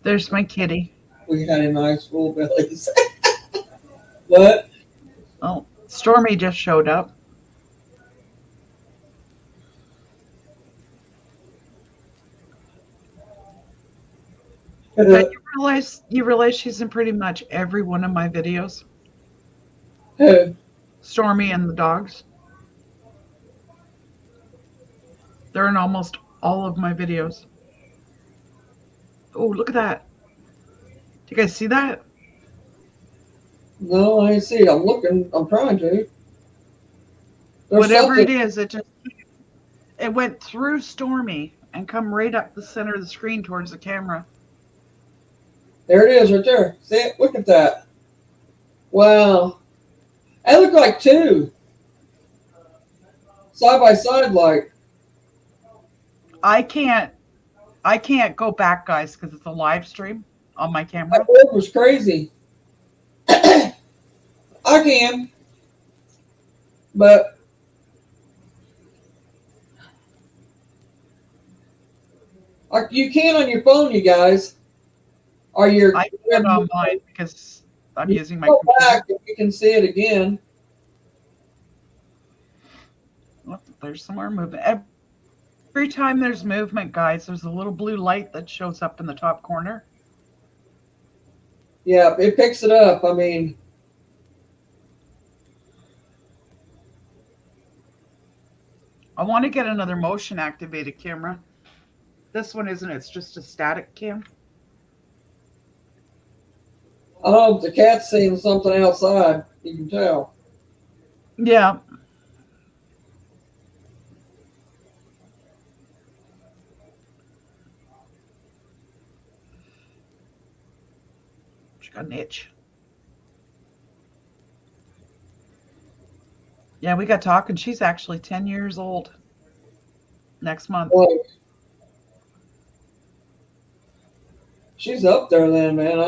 Speaker 2: There's my kitty.
Speaker 1: we had a nice full bellies. What?
Speaker 2: Oh, Stormy just showed up. But you realize she's in pretty much every one of my videos.
Speaker 1: Who?
Speaker 2: Stormy and the dogs. They're in almost all of my videos. Oh, look at that. Do you guys see that?
Speaker 1: No, I ain't see it. I'm looking. I'm trying to. There's
Speaker 2: Whatever
Speaker 1: something.
Speaker 2: it is, it went through Stormy and come right up the center of the screen towards the camera.
Speaker 1: There it is, right there. See it? Look at that. Wow. They look like two side by side, like.
Speaker 2: I can't go back, guys, because it's a live stream on my
Speaker 1: That
Speaker 2: camera.
Speaker 1: bird was crazy. I can, but you can on your phone, you guys. Or your.
Speaker 2: I can't on mine because I'm
Speaker 1: You
Speaker 2: using my
Speaker 1: go
Speaker 2: computer.
Speaker 1: back if you can see it again.
Speaker 2: Oh, there's some more movement. Every time there's movement, guys, there's a little blue light that shows up in the top corner.
Speaker 1: Yeah, it picks it up. I mean,
Speaker 2: I want to get another motion activated camera. This one isn't, it's just a static cam.
Speaker 1: I don't know if the cat's seeing something outside. You can tell.
Speaker 2: Yeah. She got an itch. Yeah, we got talking. She's actually 10 years old next month.
Speaker 1: Like, she's up there then, man.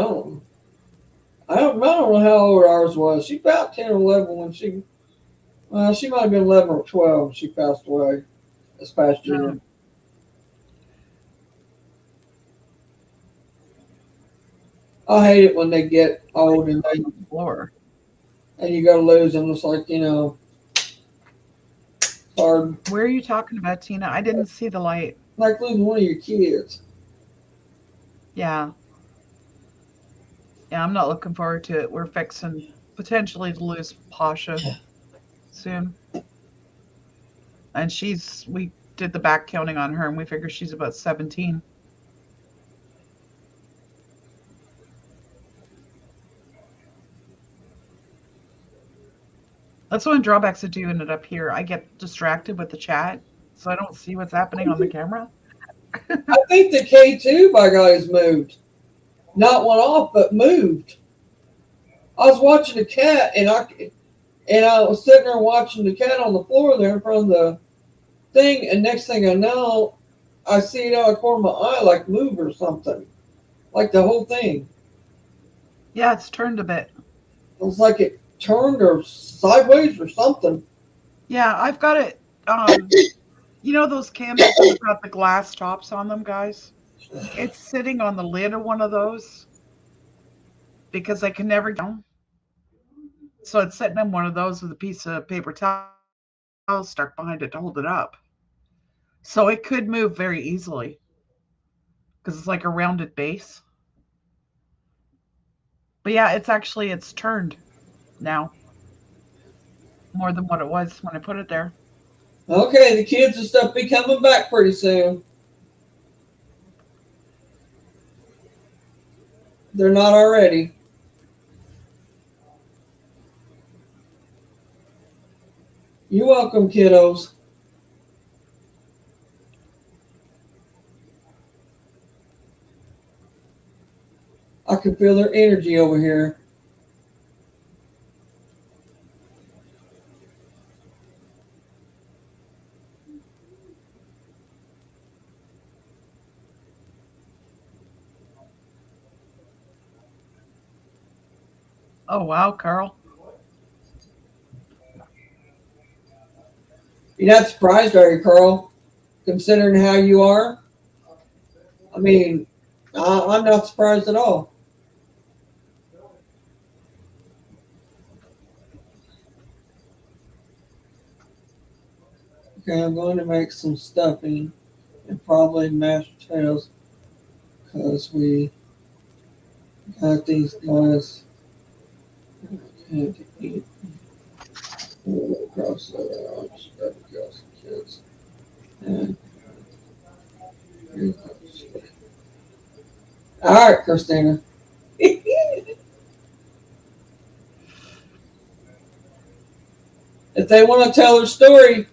Speaker 1: I don't know how old ours was. She about 10 or 11 when she. Well, she might have been 11 or 12 when she passed away this past year.
Speaker 2: Um,
Speaker 1: I hate it when they get old and
Speaker 2: floor.
Speaker 1: you go to lose them. It's like, hard.
Speaker 2: Where are you talking about, Tina? I didn't see the light.
Speaker 1: Like losing one of your kids.
Speaker 2: Yeah. Yeah, I'm not looking forward to it. We're fixing potentially to lose Pasha soon. And we did the back counting on her and we figure she's about 17. That's one drawbacks of doing it up here. I get distracted with the chat, so I don't see what's happening on the camera.
Speaker 1: I think the K2 by guys moved. Not went off, but moved. I was watching the cat and I was sitting there watching the cat on the floor there in front of the thing, and next thing I know, I see it out of the corner of my eye like move or something. Like the whole thing.
Speaker 2: Yeah, it's turned a bit.
Speaker 1: It was like it turned or sideways or something.
Speaker 2: Yeah, I've got it. You know those candles that have got the glass tops on them, guys? It's sitting on the lid of one of those because I can never get them. So it's sitting on one of those with a piece of paper towel stuck behind it to hold it up. So it could move very easily because it's like a rounded base. But yeah, it's turned now more than what it was when I put it there.
Speaker 1: Okay, the kids and stuff be coming back pretty soon. They're not already. You're welcome, kiddos. I can feel their energy over here.
Speaker 2: Oh wow, Carl.
Speaker 1: You're not surprised, are you, Carl? Considering how you are? I mean, I'm not surprised at all. Okay, I'm going to make some stuffing and probably mashed potatoes because we got these guys had to eat across the arms, across the kids. And all right, Christina. If they want to tell their story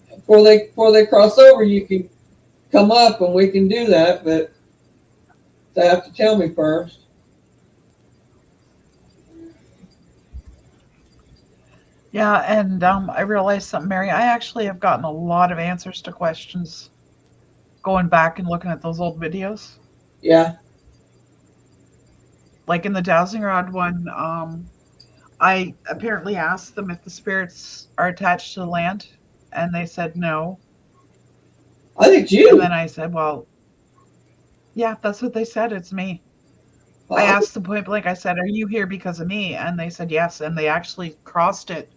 Speaker 1: before they cross over, you can come up and we can do that, but they have to tell me first.
Speaker 2: Yeah, and I realized something, Mary. I actually have gotten a lot of answers to questions going back and looking at those old videos.
Speaker 1: Yeah.
Speaker 2: Like in the dowsing rod one, I apparently asked them if the spirits are attached to the land, and they said no.
Speaker 1: I think
Speaker 2: And then
Speaker 1: you.
Speaker 2: I said, well, yeah, that's what they said. It's me. I
Speaker 1: I,
Speaker 2: asked them point blank, I said, are you here because of me? And they said yes. And they actually crossed it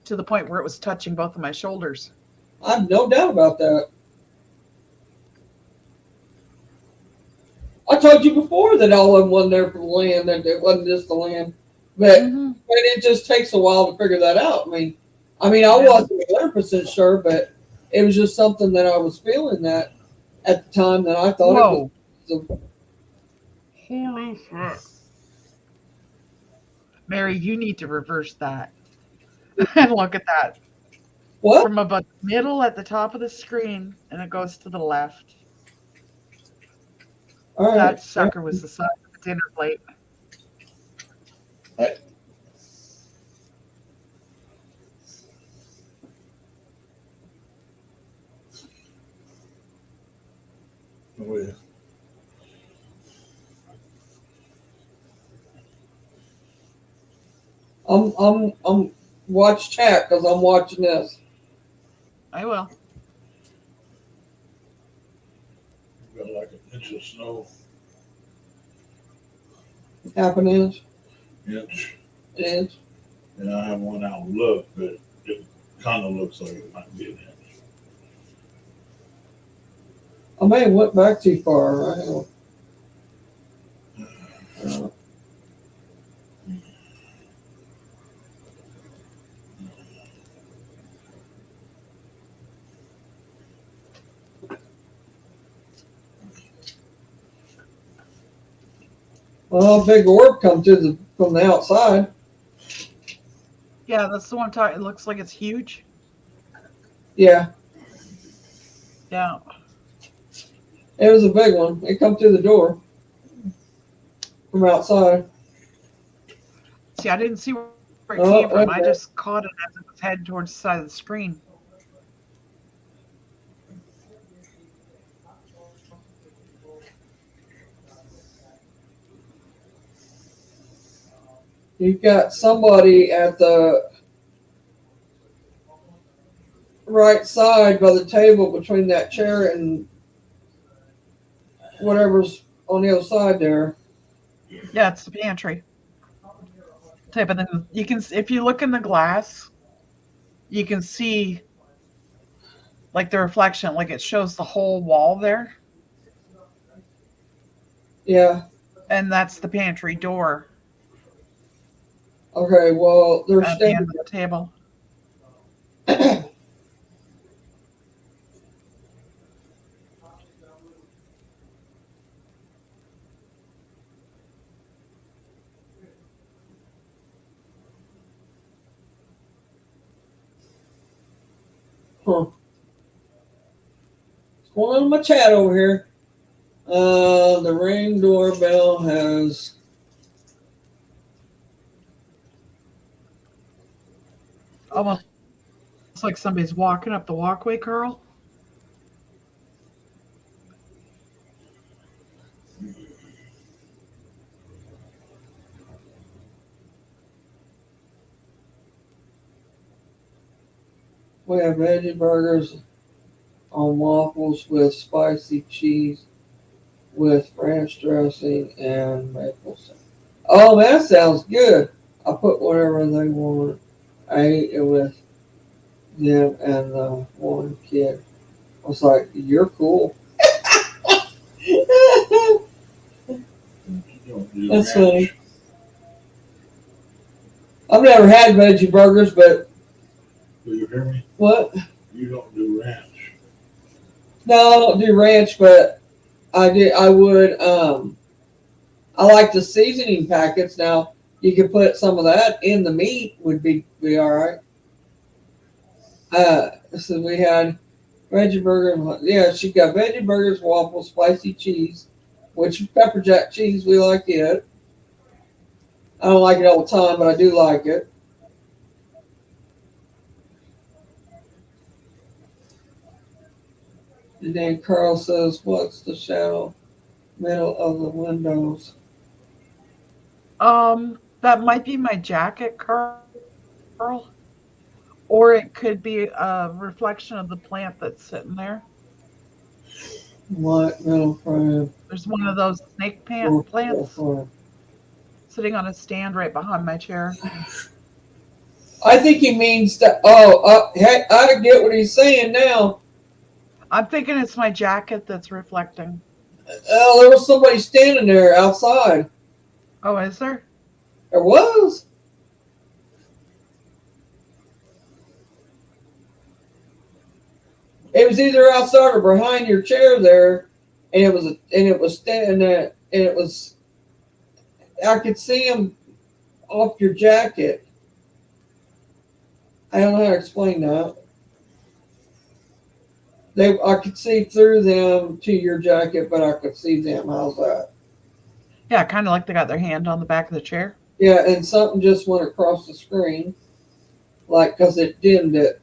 Speaker 2: to the point where it was touching both of my shoulders.
Speaker 1: I have no doubt about that. I told you before that all of them wasn't there for the land, that it wasn't just the land.
Speaker 2: Mm-hmm.
Speaker 1: But it just takes a while to figure that out. I
Speaker 2: Yeah.
Speaker 1: wasn't 100% sure, but it was just something that I was feeling that at the time that I thought it was.
Speaker 2: Whoa. Holy shit. Mary, you need to reverse that and look at that
Speaker 1: What?
Speaker 2: from about the middle at the top of the screen and it goes to the left.
Speaker 1: All right.
Speaker 2: That sucker was the size of a dinner plate.
Speaker 4: Oh, yeah.
Speaker 1: I'm watch chat because I'm watching this.
Speaker 2: I will.
Speaker 4: We got like an inch of snow,
Speaker 1: Half an inch.
Speaker 4: inch,
Speaker 1: Inch.
Speaker 4: and I have one out look, but it kind of looks like it might be an inch.
Speaker 1: I may have went back too far. I don't. Well, a big orb come from the outside.
Speaker 2: Yeah, that's the one I'm talking. It looks like it's huge.
Speaker 1: Yeah,
Speaker 2: Yeah.
Speaker 1: it was a big one. It come through the door from outside.
Speaker 2: See, I didn't see where it
Speaker 1: Oh,
Speaker 2: came from. I
Speaker 1: okay.
Speaker 2: just caught it as it was heading towards the side of the screen.
Speaker 1: You've got somebody at the right side by the table between that chair and whatever's on the other side there.
Speaker 2: Yeah, it's the pantry type of thing. You can, if you look in the glass, you can see like the reflection, like it shows the whole wall there,
Speaker 1: Yeah.
Speaker 2: and that's the pantry door
Speaker 1: Okay. Well, they're
Speaker 2: at the
Speaker 1: standing.
Speaker 2: end of the table.
Speaker 1: Huh. What's going on in my chat over here? The Ring doorbell has
Speaker 2: Almost like somebody's walking up the walkway, Carl.
Speaker 1: we have veggie burgers on waffles with spicy cheese with ranch dressing and maple syrup. Oh, that sounds good. I put whatever they want. I ate it with them and the one kid. I was like, "You're cool."
Speaker 4: You don't do
Speaker 1: That's
Speaker 4: ranch.
Speaker 1: funny. I've never had veggie burgers, but
Speaker 4: Do you hear me?
Speaker 1: what?
Speaker 4: You don't do ranch.
Speaker 1: No, I don't do ranch, but I do. I would. I like the seasoning packets. Now you could put some of that in the meat. Would be all right. So we had veggie burger. Yeah, she got veggie burgers, waffles, spicy cheese, which pepper jack cheese. We like it. I don't like it all the time, but I do like it. And then Carl says, "What's the shadow middle of the windows?"
Speaker 2: That might be my jacket, Carl. Or it could be a reflection of the plant that's sitting there.
Speaker 1: White middle frame.
Speaker 2: There's one of those snake plants sitting on a stand right behind my chair.
Speaker 1: I think he means that. Oh, hey, I get what he's saying now.
Speaker 2: I'm thinking it's my jacket that's reflecting.
Speaker 1: Oh, there was somebody standing there outside.
Speaker 2: Oh, is there?
Speaker 1: There was. It was either outside or behind your chair there, and it was standing there, and it was. I could see him off your jacket. I don't know how to explain that. I could see through them to your jacket, but I could see them. How's that?
Speaker 2: Yeah, kind of like they got their hand on the back of the chair.
Speaker 1: Yeah, and something just went across the screen, like because it dimmed it,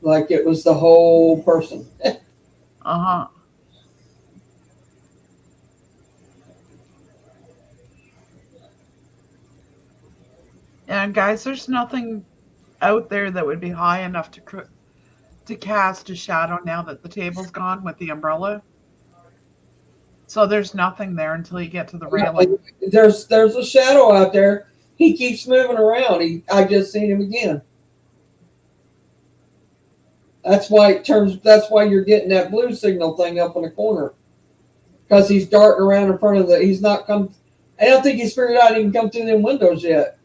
Speaker 1: like it was the whole person.
Speaker 2: Uh-huh. And guys, there's nothing out there that would be high enough to cast a shadow now that the table's gone with the umbrella. So there's nothing there until you get to the railing.
Speaker 1: There's a shadow out there. He keeps moving around. I just seen him again. That's why it turns. That's why you're getting that blue signal thing up in the corner, because he's darting around in front of the. He's not come. I don't think he's figured out he can come through them windows yet.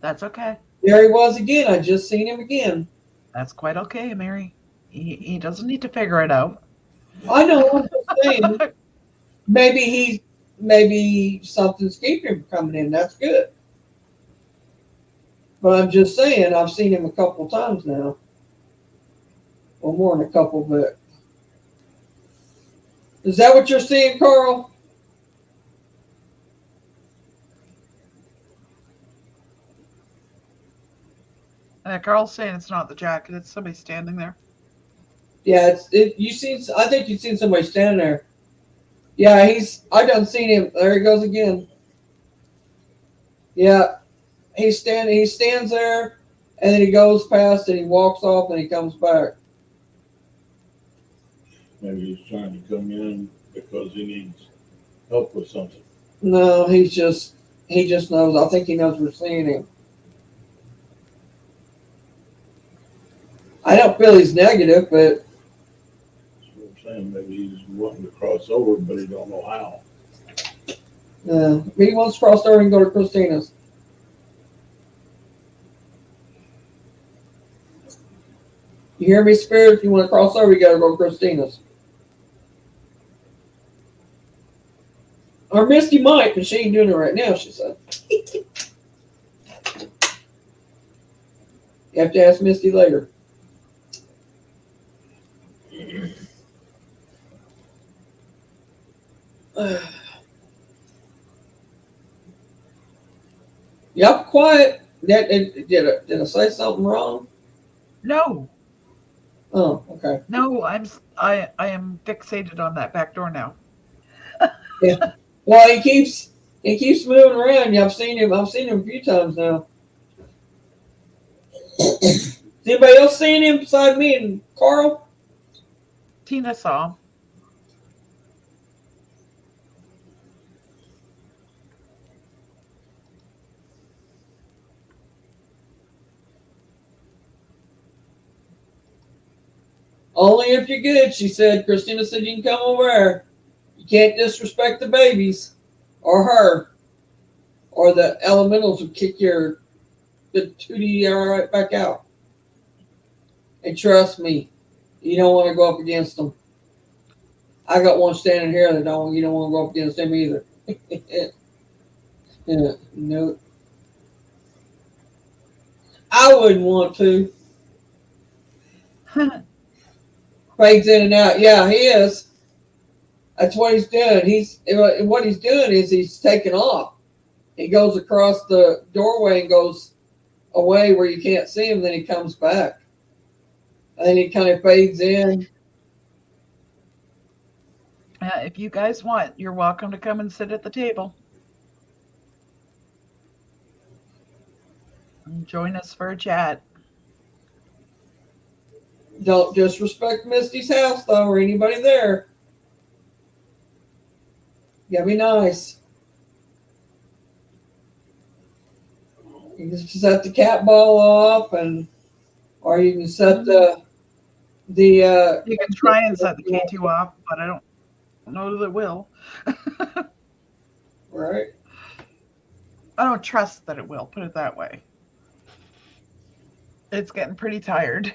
Speaker 2: That's okay.
Speaker 1: There he was again. I just seen him again.
Speaker 2: That's quite okay, Mary. He doesn't need to figure it out.
Speaker 1: I know. I'm just saying. Maybe something's keeping him from coming in. That's good. But I'm just saying. I've seen him a couple times now. Well, more than a couple, but is that what you're seeing, Carl?
Speaker 2: Carl's saying it's not the jacket; it's somebody standing there.
Speaker 1: Yeah, you seen. I think you've seen somebody standing there. Yeah, I done seen him. There he goes again. Yeah, he's standing. He stands there, and then he goes past, and he walks off, and he comes back.
Speaker 4: Maybe he's trying to come in because he needs help with something.
Speaker 1: No, he just knows. I think he knows we're seeing him. I don't feel he's negative, but
Speaker 4: That's what I'm saying. Maybe he's wanting to cross over, but he don't know how.
Speaker 1: he wants to cross over and go to Christina's. You hear me, Spirit? If you want to cross over, you got to go to Christina's. Or Misty might, but she ain't doing it right now, she said. You have to ask Misty later. Yep, quiet. Did I say something wrong?
Speaker 2: No,
Speaker 1: Oh, okay.
Speaker 2: no, I am fixated on that back door now.
Speaker 1: Yeah. Well, he keeps moving around. Yeah, I've seen him a few times now. Is anybody else seeing him beside me and Carl?
Speaker 2: Tina saw.
Speaker 1: Only if you're good, she said. Christina said you can come over there. You can't disrespect the babies, or her, or the elementals will kick your the 2D right back out. And trust me, you don't want to go up against them. I got one standing here that don't. You don't want to go up against him either. Yeah, no, I wouldn't want to. Fades in and out. Yeah, he is. That's what he's doing. What he's doing is he's taking off. He goes across the doorway and goes away where you can't see him. Then he comes back, and then he kind of fades in.
Speaker 2: If you guys want, you're welcome to come and sit at the table and join us for a chat.
Speaker 1: Don't disrespect Misty's house though, or anybody there. You gotta be nice. You can set the cat ball off, or you can set the
Speaker 2: You can try and set the K2 off, but I don't know that it will.
Speaker 1: right.
Speaker 2: I don't trust that it will, put it that way. It's getting pretty tired.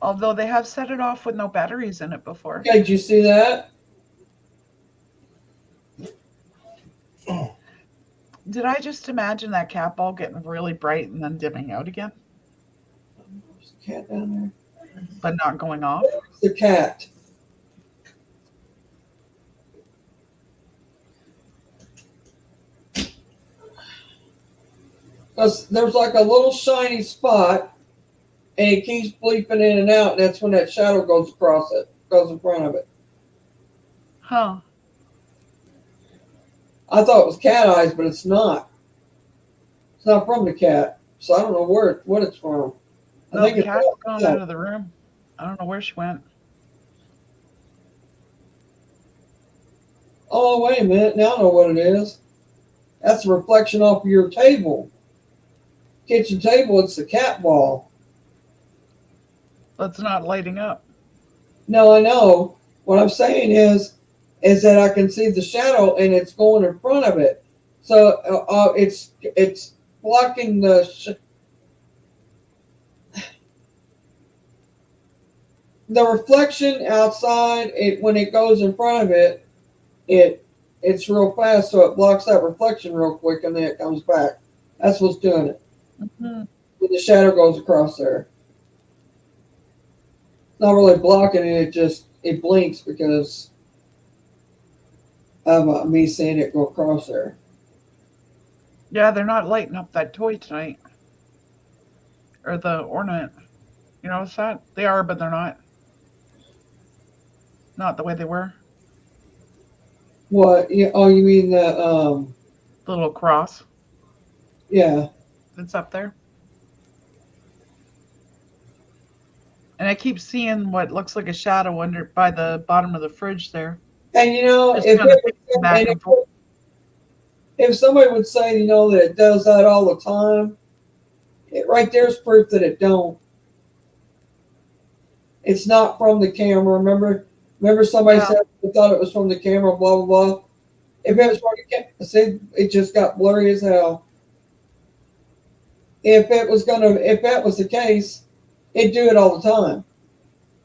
Speaker 2: Although they have set it off with no batteries in it before.
Speaker 1: Okay, did you see that?
Speaker 2: Did I just imagine that cat ball getting really bright and then dimming out again,
Speaker 1: There's the cat down
Speaker 2: but not going off?
Speaker 1: there. It's the cat. There's like a little shiny spot, and it keeps bleeping in and out, and that's when that shadow goes across it, goes in front of it.
Speaker 2: Huh.
Speaker 1: I thought it was cat eyes, but it's not. It's not from the cat, so I don't know what it's from. I
Speaker 2: No,
Speaker 1: think
Speaker 2: the
Speaker 1: it's
Speaker 2: cat's gone out of the room. I don't know where she went.
Speaker 1: Oh, wait a minute. Now I know what it is. That's a reflection off of your table. Kitchen table, it's the cat ball.
Speaker 2: It's not lighting up.
Speaker 1: No, I know. What I'm saying is that I can see the shadow and it's going in front of it. So it's blocking the reflection outside. When it goes in front of it, it's real fast, so it blocks that reflection real quick, and then it comes back. That's what's doing it.
Speaker 2: Mm-hmm.
Speaker 1: When the shadow goes across there, it's not really blocking it. It blinks because of me seeing it go across there.
Speaker 2: Yeah, they're not lighting up that toy tonight. Or the ornament. You notice that? They are, but they're not. Not the way they were.
Speaker 1: What? Oh, you mean the
Speaker 2: The little cross
Speaker 1: yeah.
Speaker 2: that's up there. And I keep seeing what looks like a shadow under by the bottom of the fridge there.
Speaker 1: And
Speaker 2: Just kind of picking back and forth.
Speaker 1: if somebody would say that it does that all the time, right there's proof that it don't. It's not from the camera. Remember somebody
Speaker 2: Yeah.
Speaker 1: said they thought it was from the camera. Blah blah blah. If it was from the camera, I said it just got blurry as hell. If that was the case, it'd do it all the time.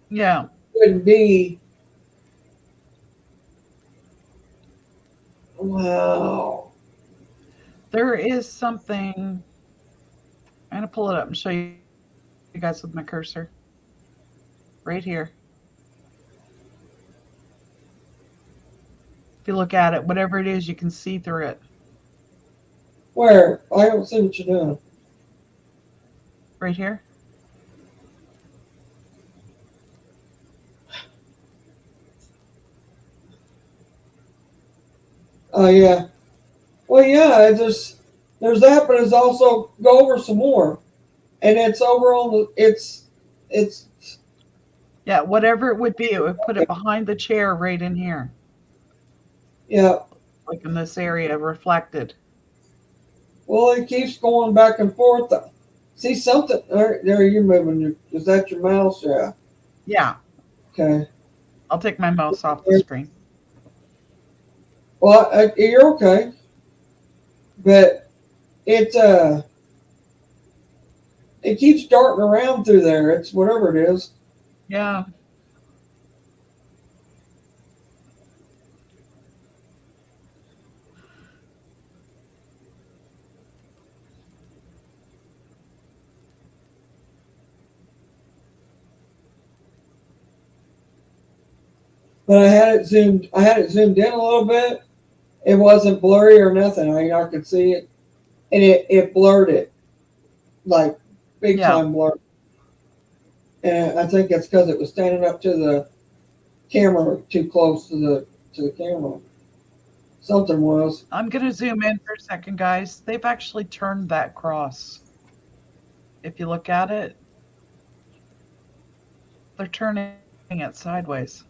Speaker 2: Yeah.
Speaker 1: It wouldn't be. Wow.
Speaker 2: There is something. I'm going to pull it up and show you guys with my cursor. Right here. If you look at it, whatever it is, you can see through it.
Speaker 1: Where? I don't see what you're doing.
Speaker 2: Right here.
Speaker 1: Oh yeah. Well, yeah. There's that, but it's also go over some more, and it's over on the. It's
Speaker 2: Yeah, whatever it would be, it would put it behind the chair right in here,
Speaker 1: yeah.
Speaker 2: like in this area, reflected.
Speaker 1: Well, it keeps going back and forth. See something? There you're moving. Is that your mouse? Yeah.
Speaker 2: Yeah,
Speaker 1: Okay.
Speaker 2: I'll take my mouse off the screen.
Speaker 1: Well, you're okay, but it it keeps darting around through there. It's whatever it is.
Speaker 2: Yeah.
Speaker 1: But I had it zoomed. I had it zoomed in a little bit. It wasn't blurry or nothing. I mean, I could see it, and it blurred it like big
Speaker 2: Yeah.
Speaker 1: time blur. And I think it's because it was standing up to the camera too close to the camera. Something was.
Speaker 2: I'm going to zoom in for a second, guys. They've actually turned that cross. If you look at it, they're turning it sideways.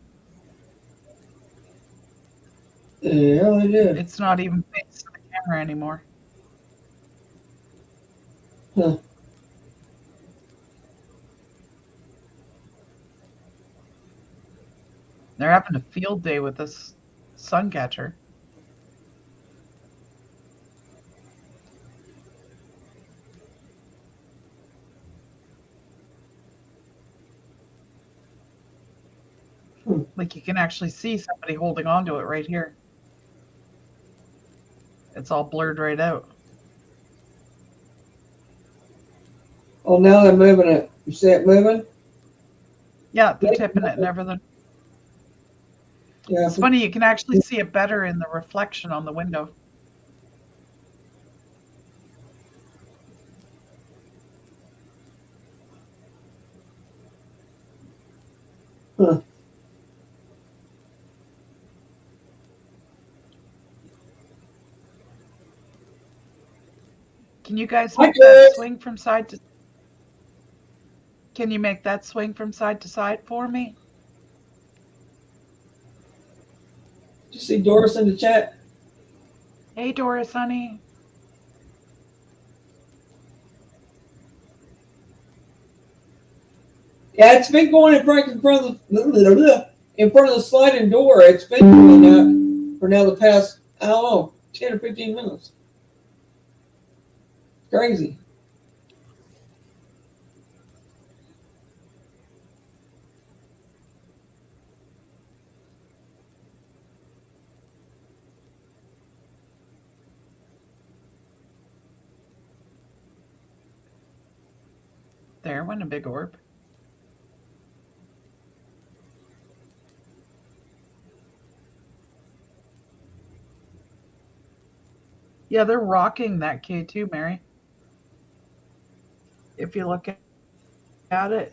Speaker 1: Yeah, they did.
Speaker 2: It's not even facing the camera anymore.
Speaker 1: Huh.
Speaker 2: They're having a field day with this sun catcher. Like you can actually see somebody holding onto it right here. It's all blurred right out.
Speaker 1: Oh, now they're moving it. You see it moving?
Speaker 2: Yeah, they're tipping it and everything.
Speaker 1: Yeah.
Speaker 2: It's funny, you can actually see it better in the reflection on the window.
Speaker 1: Huh.
Speaker 2: Can you guys
Speaker 1: Hi,
Speaker 2: make that
Speaker 1: Chris.
Speaker 2: swing from side to? Can you make that swing from side to side for me?
Speaker 1: Did you see Doris in the chat?
Speaker 2: Hey, Doris, honey.
Speaker 1: Yeah, it's been going in front of the sliding door. It's been doing that for now the past, I don't know, 10 or 15 minutes. Crazy.
Speaker 2: There went a big orb. Yeah, they're rocking that K2, Mary. If you look at it,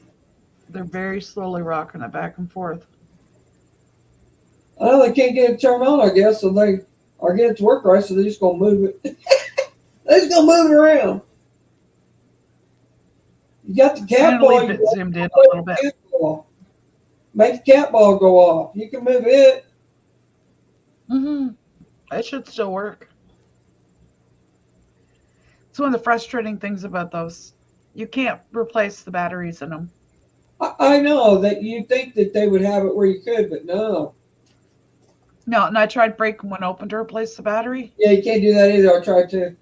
Speaker 2: they're very slowly rocking it back and forth.
Speaker 1: Well, they can't get it turned on, I guess, so they are get it to work right, so they're just gonna move it. They're just gonna move it around. You got the
Speaker 2: I'm
Speaker 1: cat
Speaker 2: going to
Speaker 1: ball.
Speaker 2: leave
Speaker 1: You
Speaker 2: it zoomed in a little bit.
Speaker 1: make the cat ball go off. You can move it.
Speaker 2: Mm-hmm. It should still work. It's one of the frustrating things about those. You can't replace the batteries in them.
Speaker 1: I know that you think that they would have it where you could, but no.
Speaker 2: No, and I tried breaking one open to replace the battery.
Speaker 1: Yeah, you can't do that either. I tried to.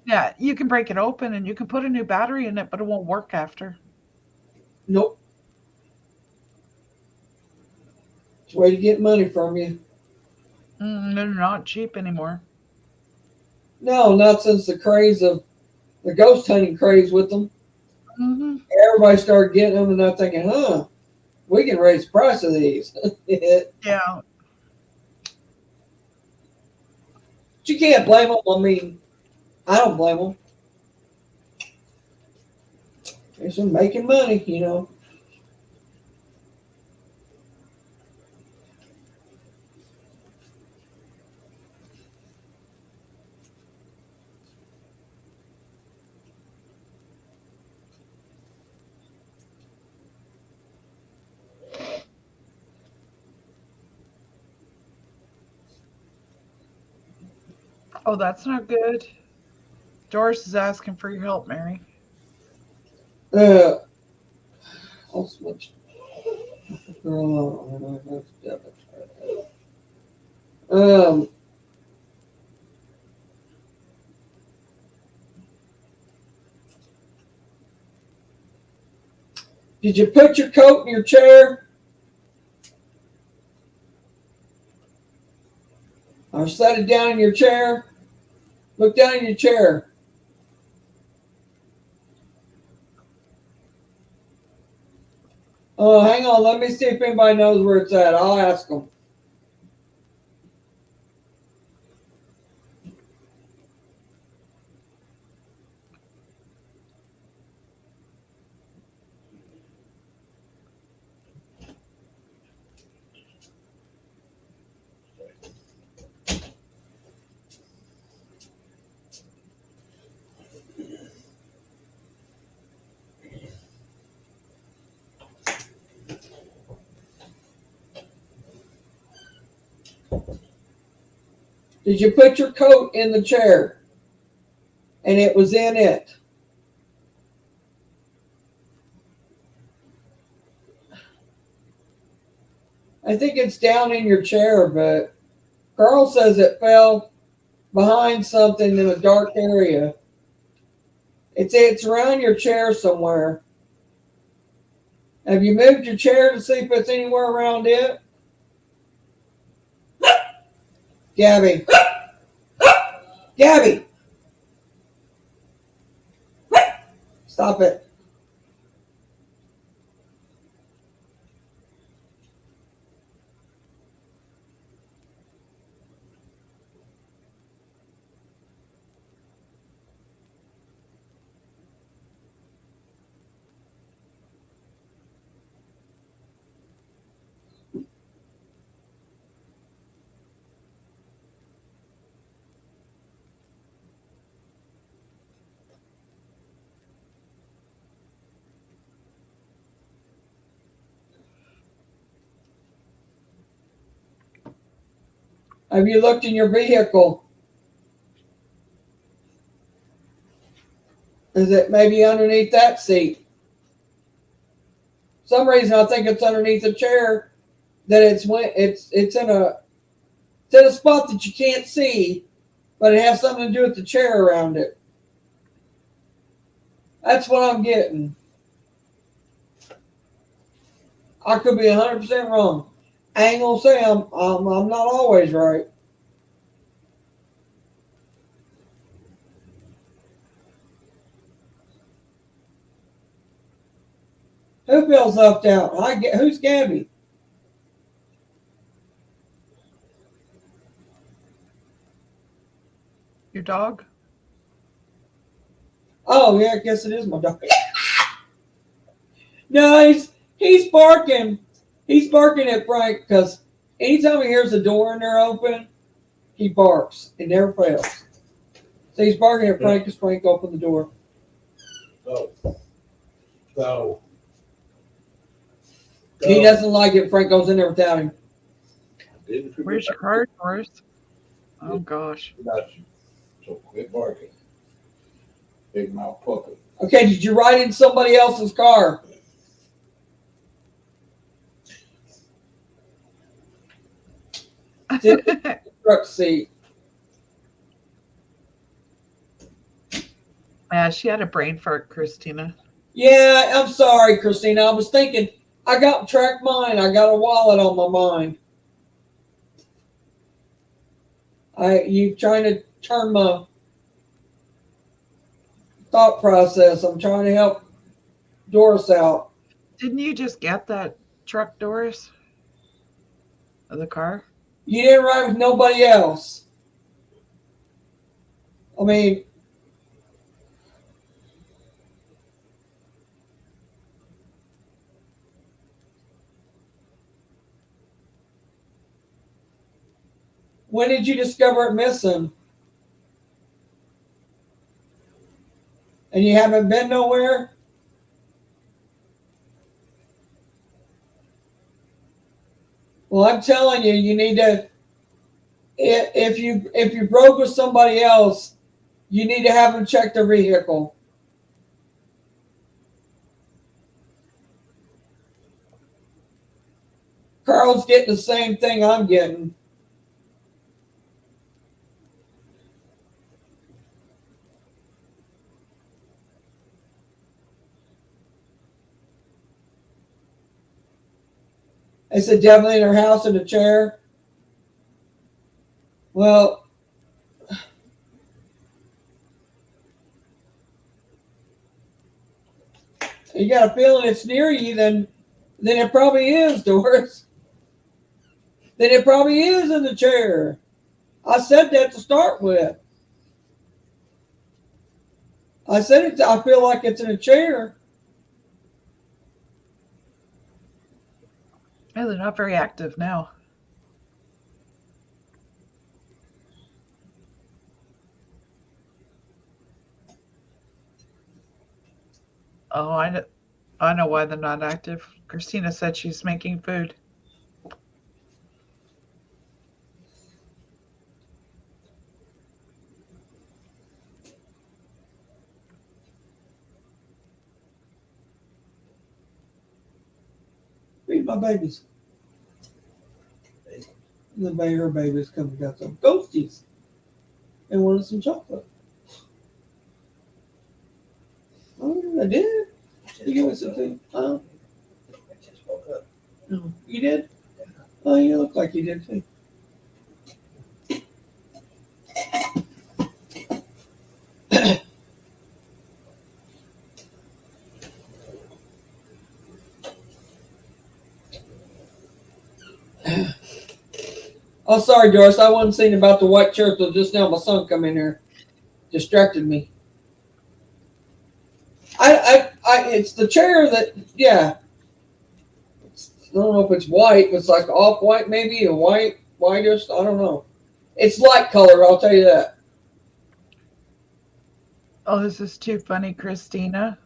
Speaker 2: Yeah, you can break it open and you can put a new battery in it, but it won't work after.
Speaker 1: Nope. It's a way to get money from you.
Speaker 2: They're not cheap anymore.
Speaker 1: No, not since the craze of the ghost hunting craze with them.
Speaker 2: Mm-hmm.
Speaker 1: Everybody started getting them, and they're thinking, "Huh, we can raise the price of these."
Speaker 2: Yeah.
Speaker 1: You can't blame them. I mean, I don't blame them. They're just making money, you know.
Speaker 2: Oh, that's not good. Doris is asking for your help, Mary.
Speaker 1: I'll switch. Um, did you put your coat in your chair? Or set it down in your chair? Look down in your chair. Oh, hang on. Let me see if anybody knows where it's at. I'll ask them. Did you put your coat in the chair? And it was in it. I think it's down in your chair, but Carl says it fell behind something in a dark area. It's around your chair somewhere. Have you moved your chair to see if it's anywhere around it? Gabby. Gabby. Stop it. Have you looked in your vehicle? Is it maybe underneath that seat? For some reason I think it's underneath the chair. That it's in a spot that you can't see, but it has something to do with the chair around it. That's what I'm getting. I could be 100% wrong. I ain't gonna say I'm not always right. Who feels left out? Who's Gabby?
Speaker 2: Your dog?
Speaker 1: Oh yeah, I guess it is my dog. No, he's barking. He's barking at Frank because anytime he hears the door in there open, he barks. It never fails. So he's barking at Frank because Frank opened the door.
Speaker 4: So
Speaker 1: He doesn't like it. Frank goes in there without him.
Speaker 2: Where's your card, Doris? Oh, gosh.
Speaker 5: Got you. So quit barking. Big mouth puppet.
Speaker 1: Okay, did you ride in somebody else's car? Truck seat.
Speaker 2: Yeah, she had a brain fart, Christina.
Speaker 1: Yeah, I'm sorry, Christina. I was thinking, I got track mine. I got a wallet on my mind. You trying to turn my thought process. I'm trying to help Doris out.
Speaker 2: Didn't you just get that truck, Doris? Of the car?
Speaker 1: You didn't ride with nobody else. I mean, when did you discover it missing? And you haven't been nowhere? Well, I'm telling you, you need to. If you broke with somebody else, you need to have them check their vehicle. Carl's getting the same thing I'm getting. They said definitely in her house in a chair. Well, you got a feeling it's near you, then it probably is, Doris. Then it probably is in the chair. I said that to start with. I said it. I feel like it's in a chair.
Speaker 2: Yeah, they're not very active now. Oh, I know why they're not active. Christina said she's making food.
Speaker 1: Feed my babies. And the her babies come and got some ghosties and wanted some chocolate. Oh, I did. You give me something? Huh?
Speaker 6: I just woke up.
Speaker 1: No, you did. Oh, you look like you did too. Oh, sorry, Doris. I wasn't saying about the white shirt till just now. My son come in here, distracted me. It's the chair that, yeah. I don't know if it's white. It's like off white, maybe a whitish. I don't know. It's light color. I'll tell you that.
Speaker 2: Oh, this is too funny, Christina.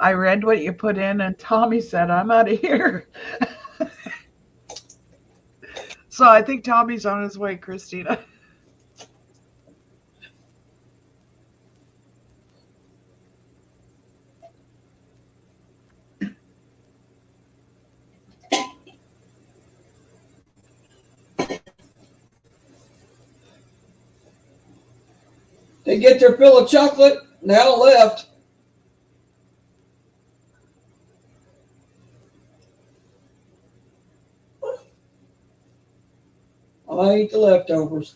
Speaker 2: I read what you put in, and Tommy said, I'm out of here. So I think Tommy's on his way, Christina.
Speaker 1: They get their fill of chocolate. Now left. I eat the leftovers.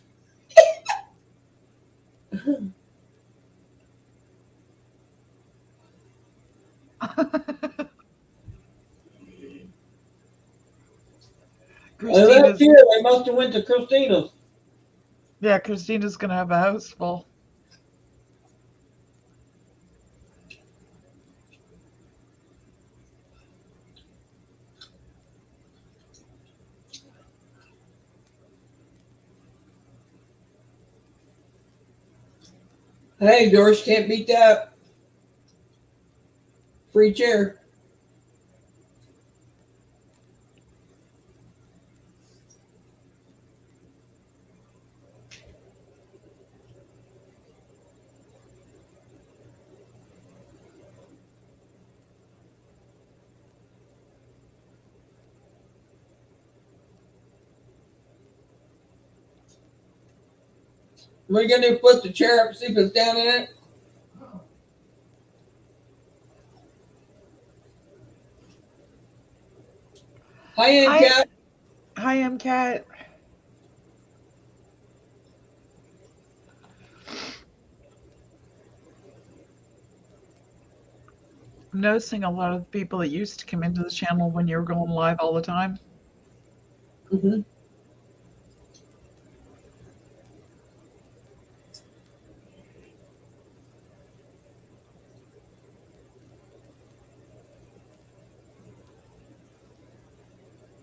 Speaker 1: They left
Speaker 2: Christina's,
Speaker 1: here. They must have went to Christina's.
Speaker 2: yeah, Christina's going to have a house full.
Speaker 1: Hey, Doris, can't beat that. Free chair. What are you gonna do? Flip the chair up, see if it's down in it? Hi, Aunt
Speaker 2: Hi,
Speaker 1: Cat.
Speaker 2: hi, MCAT. I'm noticing a lot of people that used to come into the channel when you were going live all the time.
Speaker 1: Mm-hmm.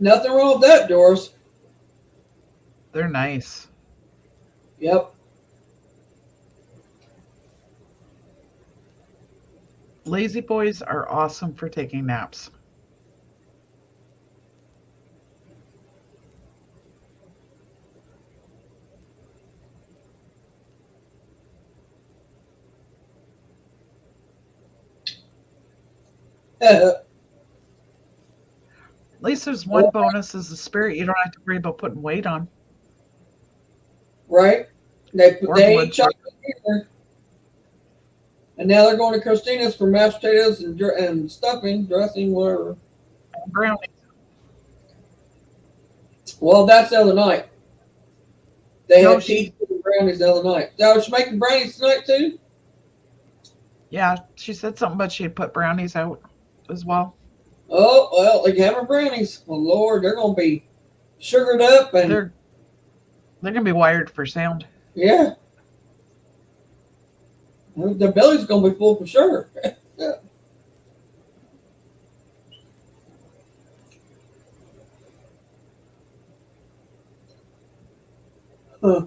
Speaker 1: Nothing wrong with that, Doris.
Speaker 2: They're nice.
Speaker 1: Yep.
Speaker 2: Lazy boys are awesome for taking naps. At least there's one bonus as a spirit you don't have to worry about putting weight on.
Speaker 1: Right?
Speaker 2: Or
Speaker 1: They
Speaker 2: blood
Speaker 1: ain't chocolate either. And now they're going to Christina's for mashed potatoes and stuffing, dressing, whatever.
Speaker 2: brownies.
Speaker 1: Well, that's the other night. They
Speaker 2: No,
Speaker 1: had pizza and brownies the other night. Now, she's making brownies tonight, too?
Speaker 2: Yeah, she said something about she'd put brownies out as well.
Speaker 1: Oh, well, they have her brownies. Well, Lord, they're going to be sugared up and,
Speaker 2: They're gonna be wired for sound.
Speaker 1: yeah. The belly's going to be full for sure. Huh.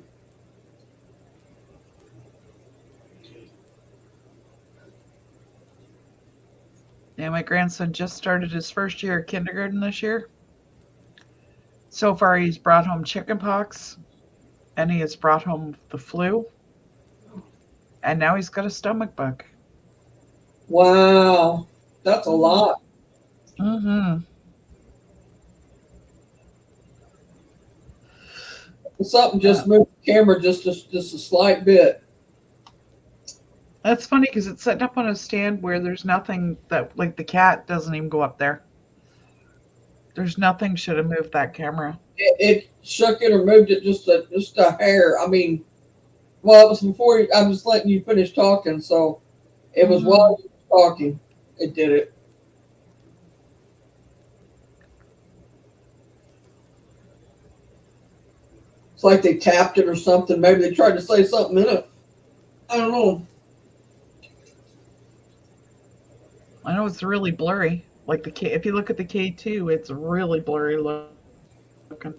Speaker 2: Yeah, my grandson just started his first year of kindergarten this year. So far, he's brought home chickenpox, and he has brought home the flu, and now he's got a stomach bug.
Speaker 1: Wow. That's a lot.
Speaker 2: Mm-hmm.
Speaker 1: Something just moved the camera just a slight bit.
Speaker 2: That's funny because it's setting up on a stand where there's nothing that, like the cat doesn't even go up there. There's nothing should have moved that camera.
Speaker 1: It shook it or moved it just a hair. I mean, well, it was before I was letting you finish talking, so it was while you were talking. It did it. It's like they tapped it or something. Maybe they tried to say something in it. I don't know.
Speaker 2: I know it's really blurry. Like the K, if you look at the K2, it's really blurry looking.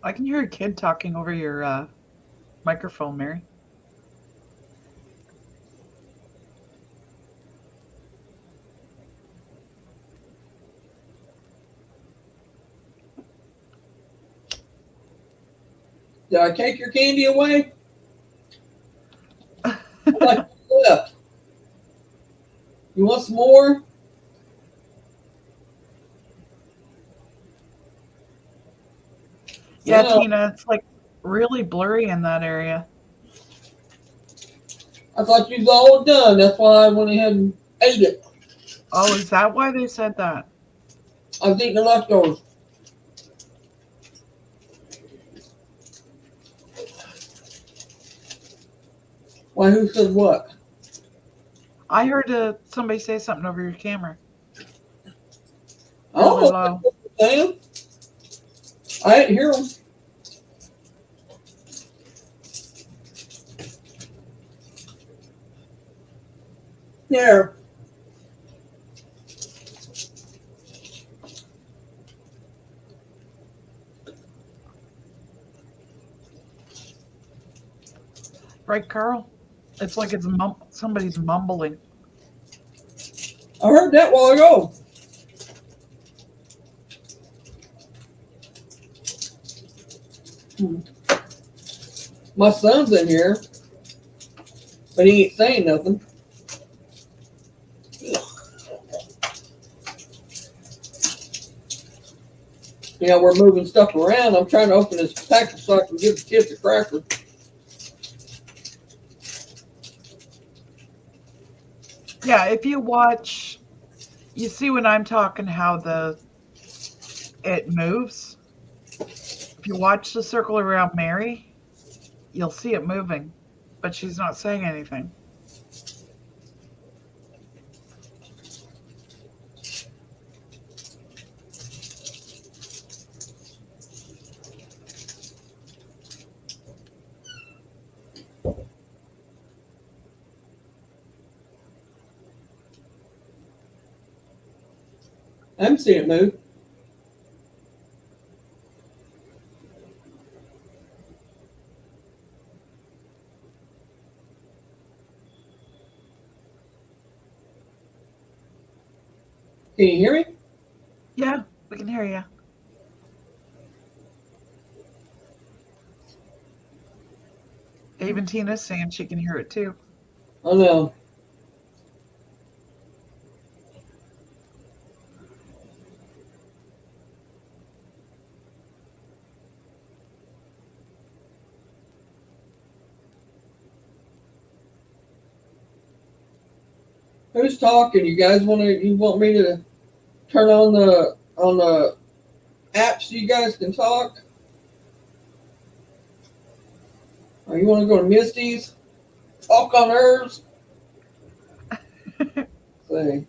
Speaker 2: I can hear a kid talking over your microphone, Mary.
Speaker 1: Did I take your candy away? Like left. You want some more?
Speaker 2: Yeah,
Speaker 1: No.
Speaker 2: Tina, it's like really blurry in that area.
Speaker 1: I thought you was all done. That's why I went ahead and ate it.
Speaker 2: Oh, is that why they said that?
Speaker 1: I was eating the leftovers. Why, who said what?
Speaker 2: I heard somebody say something over your camera.
Speaker 1: Oh,
Speaker 2: Really low.
Speaker 1: Sam. I didn't hear them. There.
Speaker 2: Right, Carl? It's like it's somebody's mumbling.
Speaker 1: I heard that while ago. My son's in here, but he ain't saying nothing. You know, we're moving stuff around. I'm trying to open this package so I can give the kids a cracker.
Speaker 2: Yeah, if you watch, you see when I'm talking how it moves. If If you watch the circle around Mary, you'll see it moving, but she's not saying anything.
Speaker 1: I'm seeing it move. Can you hear me?
Speaker 2: Yeah, we can hear you. Even Tina's saying she can hear it too.
Speaker 1: Oh no. Who's talking? You guys you want me to turn on the app so you guys can talk? Or you want to go to Misty's? Talk on hers? See.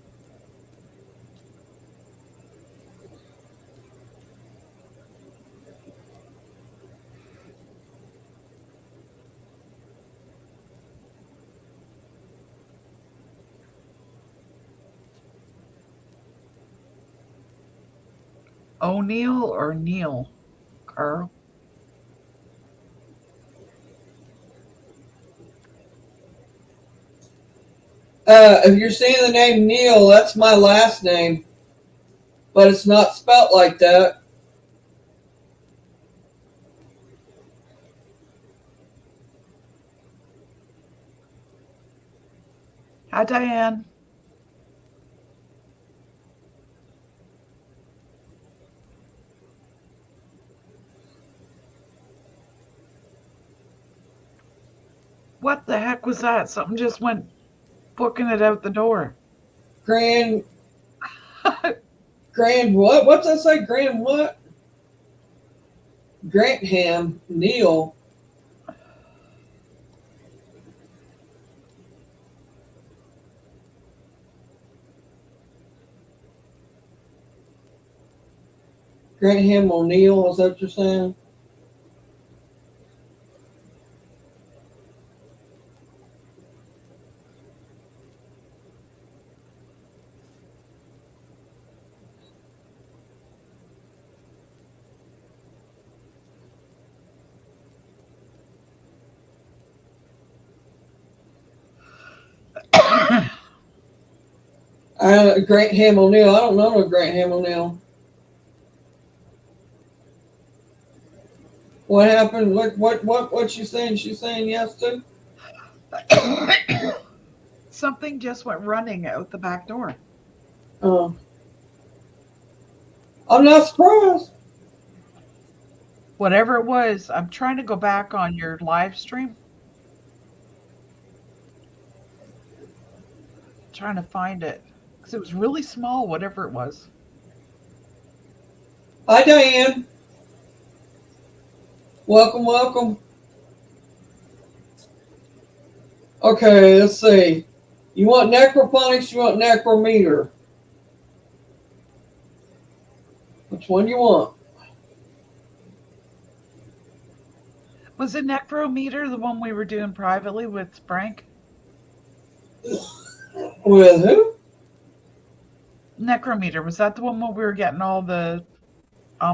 Speaker 2: O'Neill or Neil, Carl?
Speaker 1: If you're seeing the name Neil, that's my last name. But it's not spelt like that.
Speaker 2: Hi, Diane. What the heck was that? Something just went booking it out the door.
Speaker 1: Grand what? What's that say? Grand what? Grantham Neil. Grantham O'Neill, is that what you're saying? Grantham O'Neill. I don't know no Grantham O'Neill. What happened? What's she saying? She's saying yes to?
Speaker 2: Something just went running out the back door.
Speaker 1: Oh. I'm not surprised.
Speaker 2: Whatever it was, I'm trying to go back on your live stream. Trying to find it. Because it was really small, whatever it was.
Speaker 1: Hi, Diane. Welcome, welcome. Okay, let's see. You want necroponics? You want necrometer? Which one you want?
Speaker 2: Was it Necrometer the one we were doing privately with Frank?
Speaker 1: With who?
Speaker 2: Necrometer. Was that the one where we were getting all the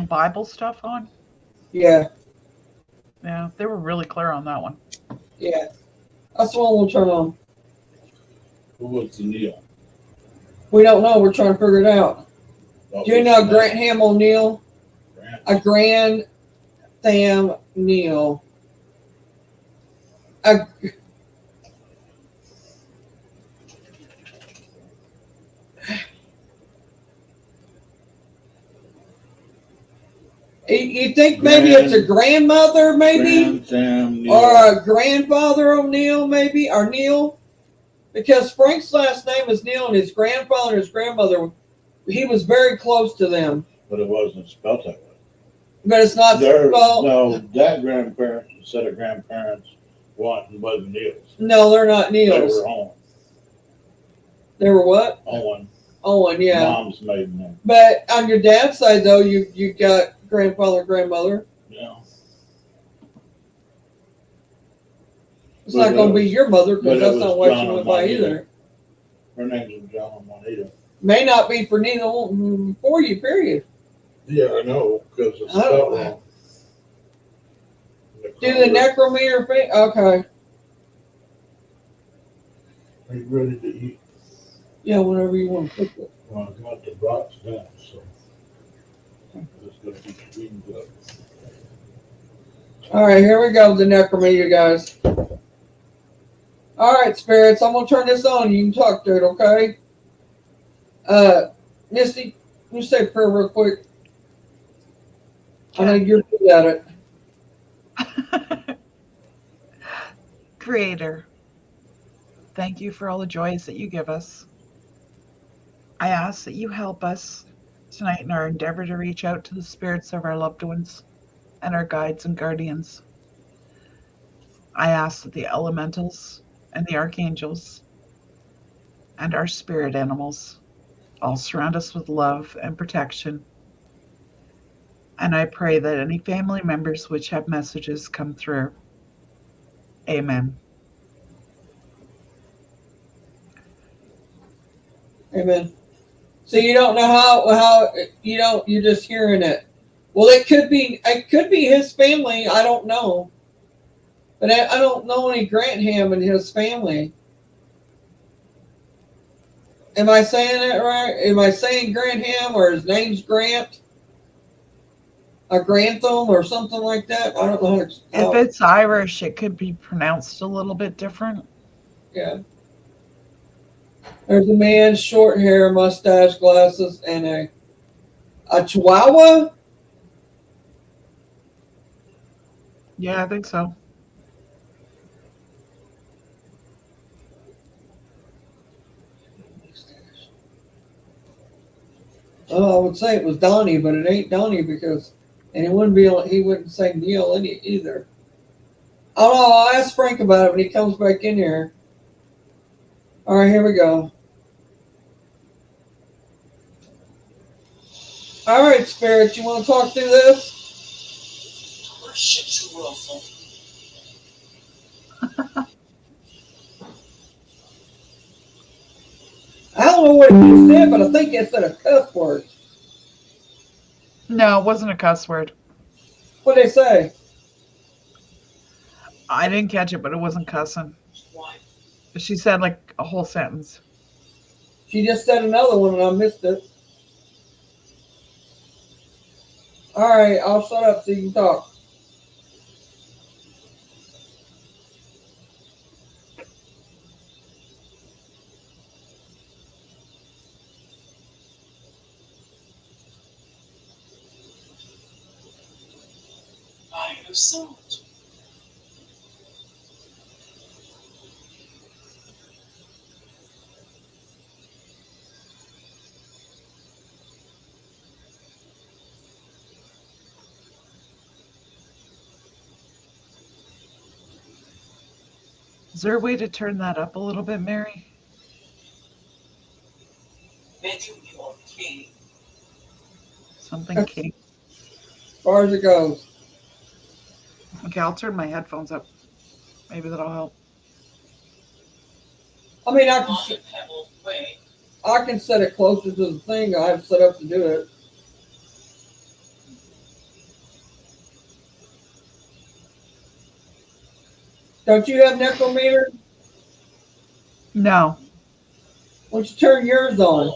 Speaker 2: Bible stuff on?
Speaker 1: Yeah,
Speaker 2: Yeah, they were really clear on that one.
Speaker 1: yeah. That's the one we'll turn on.
Speaker 4: Who was the Neil?
Speaker 1: We don't know. We're trying to figure it out.
Speaker 4: What
Speaker 1: Do you
Speaker 4: was
Speaker 1: know
Speaker 4: the
Speaker 1: Grantham O'Neill?
Speaker 4: Grant?
Speaker 1: A Grantham Neil. A, you think maybe it's a grandmother, maybe?
Speaker 4: Grantham Neil.
Speaker 1: Or a grandfather O'Neill, maybe? Or Neil? Because Frank's last name is Neil, and his grandfather and his grandmother, he was very close to them.
Speaker 4: But it wasn't spelled that way.
Speaker 1: But it's not.
Speaker 4: There,
Speaker 1: Well,
Speaker 4: no, that grandparents, set of grandparents wasn't Neil's.
Speaker 1: no, they're not
Speaker 4: They
Speaker 1: Neil's.
Speaker 4: were on.
Speaker 1: They were what?
Speaker 4: On.
Speaker 1: Owen, yeah.
Speaker 4: Mom's maiden name.
Speaker 1: But on your dad's side, though, you got grandfather and grandmother.
Speaker 4: Yeah.
Speaker 1: It's not going to be your mother
Speaker 4: but
Speaker 1: because
Speaker 4: it
Speaker 1: that's
Speaker 4: was
Speaker 1: not why she
Speaker 4: John
Speaker 1: went by
Speaker 4: Juanita.
Speaker 1: either.
Speaker 4: Her name's John Juanita.
Speaker 1: May not be for neither one for you, period.
Speaker 4: Yeah, I know, because it's
Speaker 1: I don't-
Speaker 4: spelled wrong.
Speaker 1: Do the necrometer thing? Okay.
Speaker 4: Are you ready to eat?
Speaker 1: Yeah, whenever you want to cook it.
Speaker 4: Well, I got the rocks down, so just gotta keep the beans up.
Speaker 1: All right, here we go, the necrometer, guys. All right, spirits, I'm going to turn this on. You can talk to it, okay? Misty, you say a prayer real quick. I know you're good at it.
Speaker 2: Creator, thank you for all the joys that you give us. I ask that you help us tonight in our endeavor to reach out to the spirits of our loved ones and our guides and guardians. I ask that the elementals and the archangels and our spirit animals all surround us with love and protection. And I pray that any family members which have messages come through. Amen.
Speaker 1: Amen. So you don't know how you're just hearing it. Well, it could be his family. I don't know, but I don't know any Grantham and his family. Am I saying it right? Am I saying Grantham or his name's Grant? A Grantham or something like that? I don't know how to.
Speaker 2: If it's Irish, it could be pronounced a little bit different.
Speaker 1: Yeah. There's a man, short hair, mustache, glasses, and a Chihuahua.
Speaker 2: Yeah, I think so.
Speaker 1: Oh, I would say it was Donnie, but it ain't Donnie because, and he wouldn't say Neil either. Oh, I'll ask Frank about it when he comes back in here. All right, here we go. All right, Spirit, you want to talk through this? I don't know what he said, but I think it said a cuss word.
Speaker 2: No, it wasn't a cuss word.
Speaker 1: What did they say?
Speaker 2: I didn't catch it, but it wasn't cussing. She said like a whole sentence.
Speaker 1: She just said another one and I missed it. All right, I'll shut up so you can talk.
Speaker 6: I have sold.
Speaker 2: Is there a way to turn that up a little bit, Mary? Something king.
Speaker 1: As far as it goes.
Speaker 2: Okay, I'll turn my headphones up. Maybe that'll help.
Speaker 1: I mean, I can set it closer to the thing I have set up to do it. Don't you have necrometer?
Speaker 2: No.
Speaker 1: Why don't you turn yours on?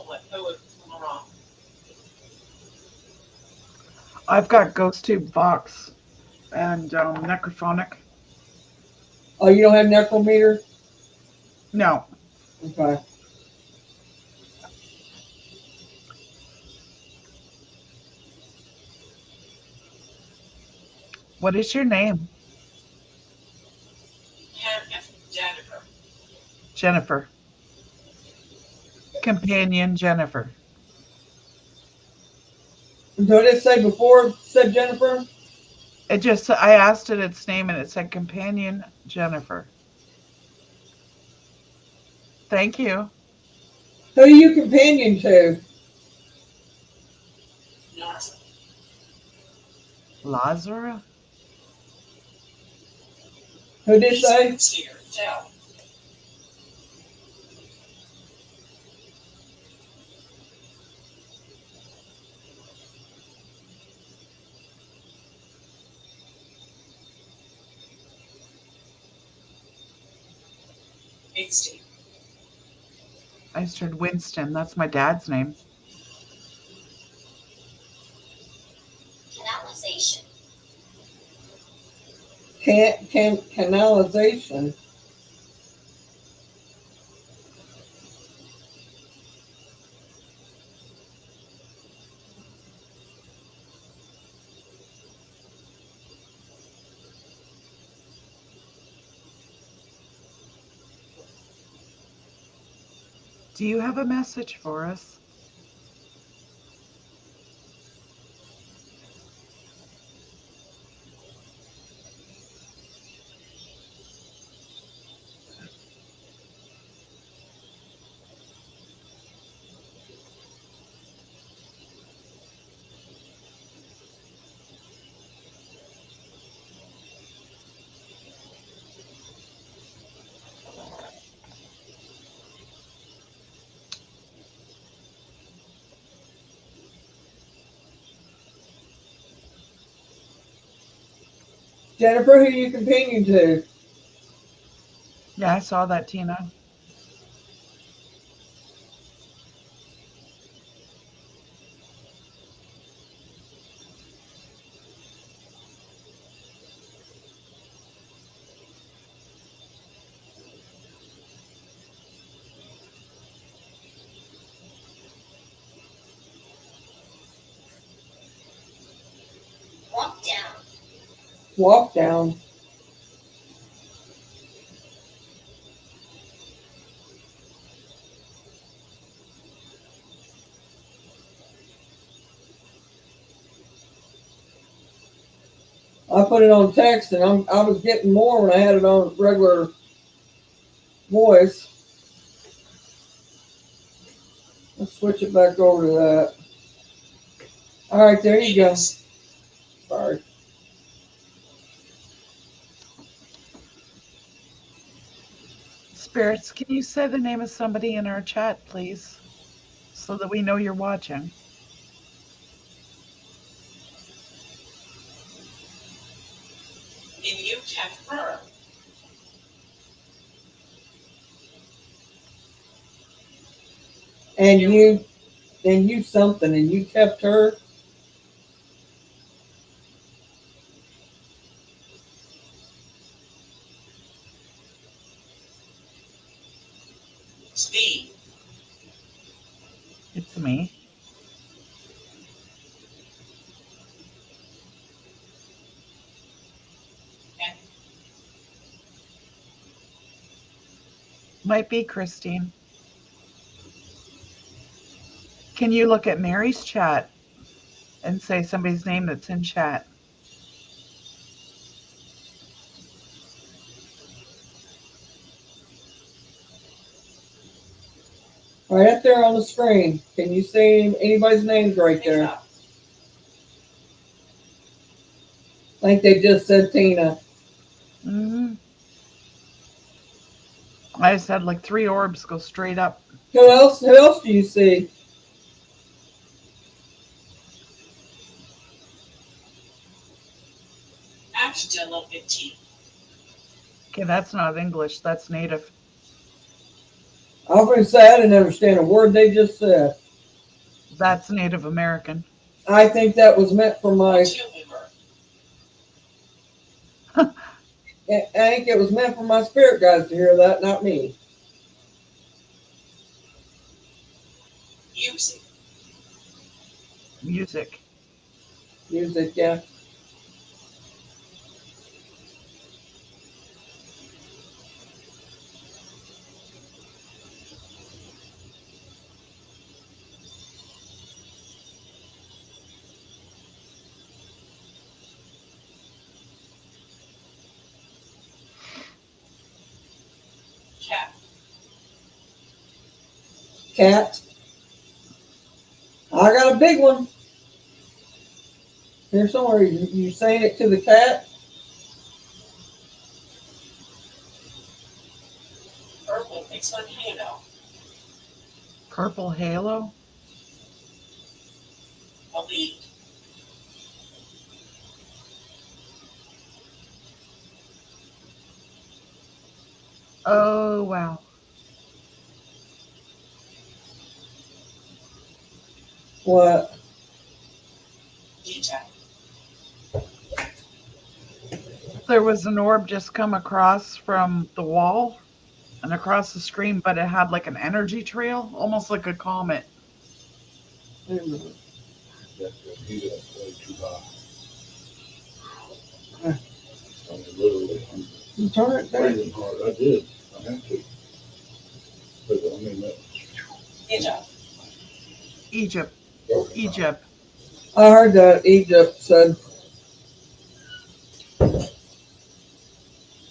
Speaker 2: I've got Ghost Tube Vox and Necrophonic.
Speaker 1: Oh, you don't have necrometer?
Speaker 2: No.
Speaker 1: Okay.
Speaker 2: What is your name?
Speaker 6: Jennifer.
Speaker 2: Jennifer. Companion Jennifer.
Speaker 1: What did it say before? Said Jennifer.
Speaker 2: It just, I asked it its name and it said Companion Jennifer. Thank you.
Speaker 1: Who are you companion to?
Speaker 6: Not
Speaker 2: Lazara?
Speaker 1: Who did it say?
Speaker 6: He's here. Tell. Steve.
Speaker 2: I just heard Winston. That's my dad's name.
Speaker 7: Canalization.
Speaker 1: Canalization.
Speaker 2: Do you have a message for us?
Speaker 1: Jennifer, who are you companion to?
Speaker 2: Yeah, I saw that, Tina.
Speaker 7: Walk down.
Speaker 1: Walk down. I put it on text, and I was getting more when I had it on regular voice. Let's switch it back over to that. All right, there you go. Sorry.
Speaker 2: Spirits, can you say the name of somebody in our chat, please? So that we know you're watching.
Speaker 6: And you kept her.
Speaker 1: And you something, and you kept her.
Speaker 6: Steve.
Speaker 2: It's me.
Speaker 6: And
Speaker 2: Might be Christine. Can you look at Mary's chat and say somebody's name that's in chat?
Speaker 1: Right up there on the screen. Can you see anybody's names right
Speaker 6: pick it
Speaker 1: there?
Speaker 6: up.
Speaker 1: I think they just said Tina.
Speaker 2: Mm-hmm. I just had like 3 orbs go straight up.
Speaker 1: Who else? Who else do you see?
Speaker 6: Accidental 15.
Speaker 2: Okay, that's not English. That's native.
Speaker 1: I was going to say I didn't understand a word they just said.
Speaker 2: That's Native American.
Speaker 1: I think that was meant for my.
Speaker 6: What's your liver?
Speaker 1: I think it was meant for my spirit guides to hear that, not me.
Speaker 6: Music.
Speaker 2: Music.
Speaker 1: Music, yeah.
Speaker 6: Cat.
Speaker 1: Cat. I got a big one. Here somewhere. You saying it to the cat?
Speaker 6: Purple makes one halo.
Speaker 2: Purple halo?
Speaker 6: A lead.
Speaker 2: Oh, wow.
Speaker 1: What?
Speaker 6: Detail.
Speaker 2: There was an orb just come across from the wall and across the screen, but it had like an energy trail, almost like a comet.
Speaker 5: That's the heat up way too high. I mean, literally,
Speaker 1: You turn it
Speaker 5: I'm
Speaker 1: down.
Speaker 5: breathing hard. I did. I had to. But I mean,
Speaker 6: Detail.
Speaker 2: Egypt.
Speaker 5: that,
Speaker 2: Egypt.
Speaker 1: I heard that Egypt said.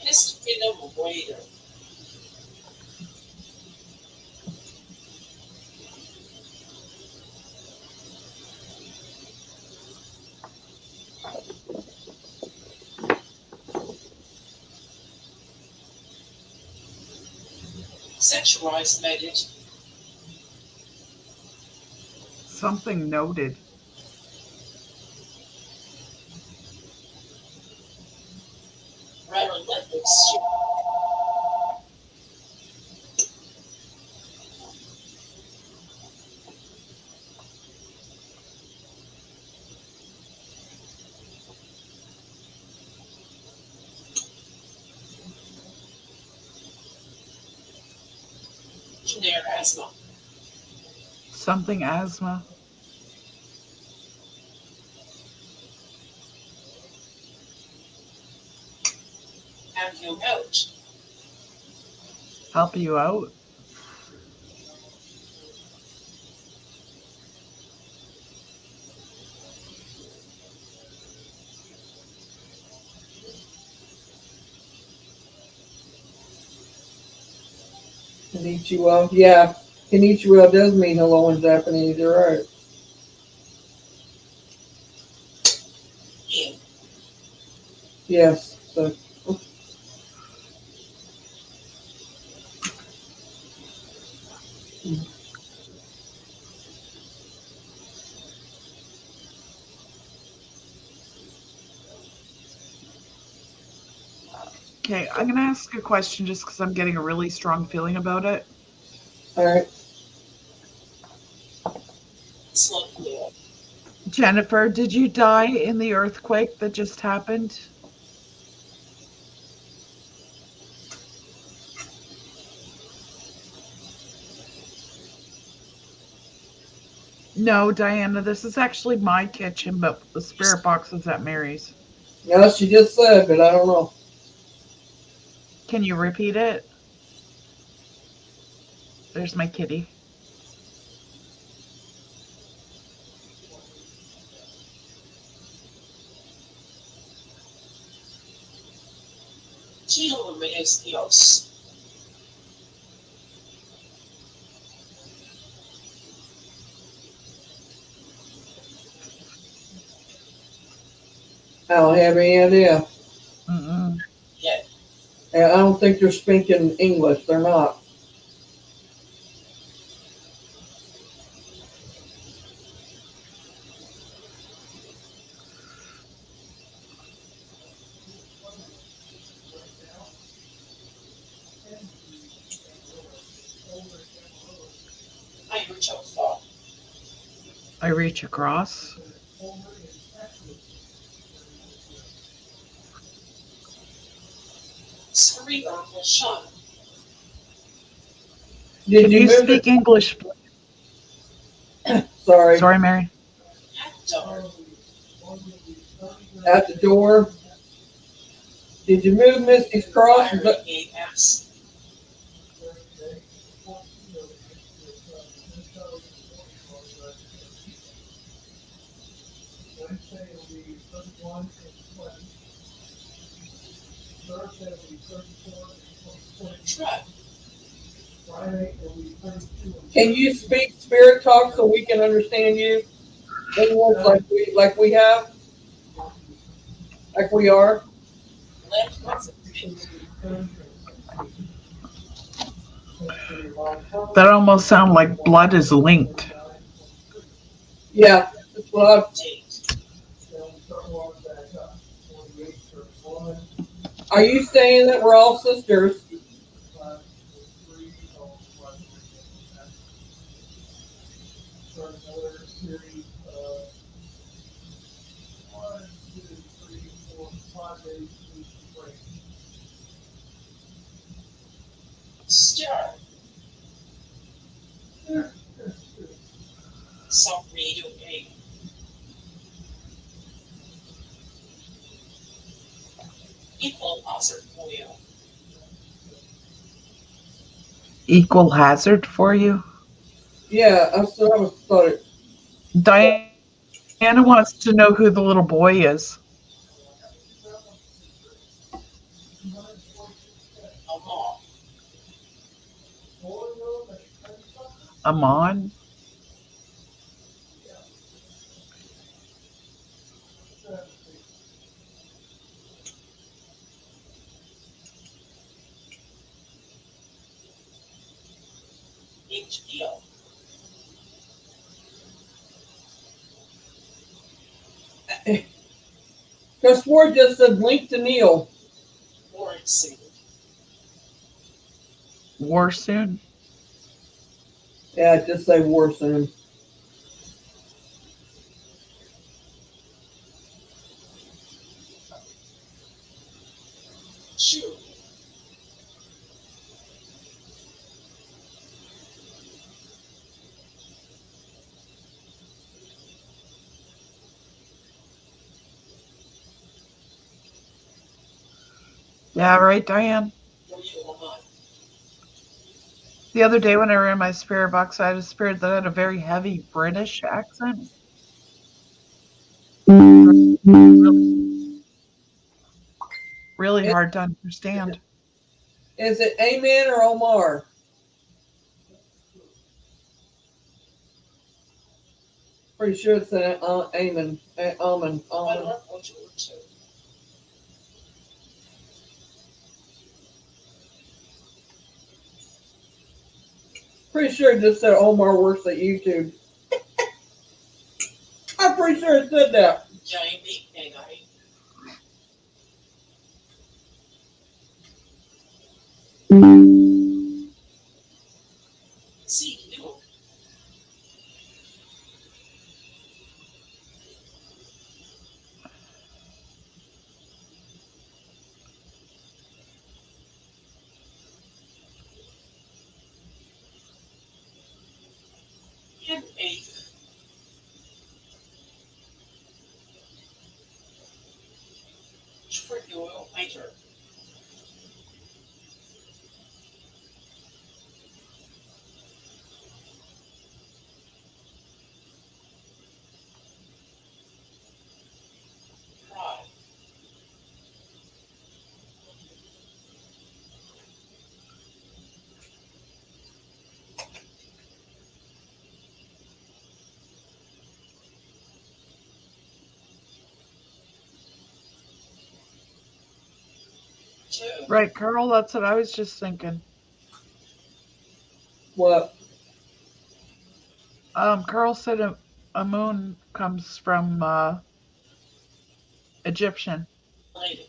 Speaker 6: Pissed venom waiter. Sexualized mated.
Speaker 2: Something noted.
Speaker 6: Relentless. Generic asthma.
Speaker 2: Something asthma.
Speaker 6: Have you out?
Speaker 2: Help you out.
Speaker 1: Konnichiwa. Yeah. Konnichiwa does mean hello in Japanese. You're right.
Speaker 6: You.
Speaker 1: Yes. So.
Speaker 2: Okay, I'm going to ask a question just because I'm getting a really strong feeling about it.
Speaker 1: All right.
Speaker 6: Slow fluid.
Speaker 2: Jennifer, did you die in the earthquake that just happened? No, Diana, this is actually my kitchen, but the spirit box is at Mary's.
Speaker 1: No, she just said, but I don't know.
Speaker 2: Can you repeat it? There's my kitty.
Speaker 6: Telomeres Dios.
Speaker 1: I don't have any idea.
Speaker 2: Mm-mm.
Speaker 6: Yet.
Speaker 1: And I don't think they're speaking English. They're not.
Speaker 6: I reach out far.
Speaker 2: I reach across.
Speaker 6: Cerebral Sean.
Speaker 1: Did
Speaker 2: Can
Speaker 1: you
Speaker 2: you
Speaker 1: move
Speaker 2: speak English?
Speaker 1: Sorry.
Speaker 2: Sorry, Mary.
Speaker 6: Hector.
Speaker 1: At the door. Did you move Misty's cross?
Speaker 6: Irrigate S.
Speaker 3: Wednesday will be 31 and 20. Thursday will be 34 and 20.
Speaker 6: Truck.
Speaker 3: Friday, and we turned to.
Speaker 1: Can you speak spirit talk so we can understand you? English like we have, like we are.
Speaker 6: Left was a bit.
Speaker 2: That almost sounds like blood is linked.
Speaker 1: Yeah, that's what
Speaker 6: Date.
Speaker 1: Are you saying that we're all sisters?
Speaker 3: Another series of 1, 2, 3, 4, 5 days to break.
Speaker 6: Stir. Some radio egg. Equal hazard oil.
Speaker 2: Equal hazard for you?
Speaker 1: Yeah, that's what I was thought.
Speaker 2: Diana wants to know who the little boy is.
Speaker 6: A mom.
Speaker 2: Amon?
Speaker 6: HBO.
Speaker 1: Because Ford just said link to Neil.
Speaker 6: Warrant suit.
Speaker 2: War soon?
Speaker 1: Yeah, just say war soon.
Speaker 6: Shoe.
Speaker 2: Yeah, right, Diane?
Speaker 6: For you, Lamont.
Speaker 2: The other day when I ran my spirit box, I had a spirit that had a very heavy British accent. Really
Speaker 1: Is,
Speaker 2: hard to understand.
Speaker 1: is it Amen or Omar? Pretty sure it's Amen. Amen.
Speaker 6: I love what you were too.
Speaker 1: Pretty sure it just said Omar works at YouTube. I'm pretty sure it said that.
Speaker 6: Giant meat egg eye. See you. Him egg. For you, later. Pride. Two.
Speaker 2: Right, Carl, that's what I was just thinking.
Speaker 1: What?
Speaker 2: Carl said a moon comes from Egyptian.
Speaker 6: Later.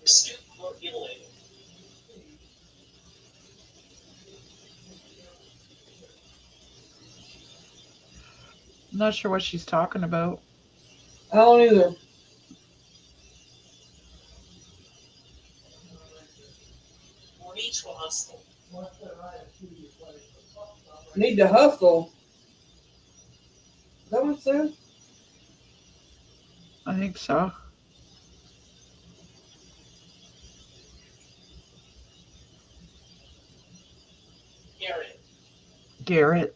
Speaker 6: Scoop or elated.
Speaker 2: I'm not sure what she's talking about.
Speaker 1: I don't either.
Speaker 6: Or each will hustle.
Speaker 1: Need to hustle. Is that what it said?
Speaker 2: I think so.
Speaker 6: Garrett.
Speaker 2: Garrett.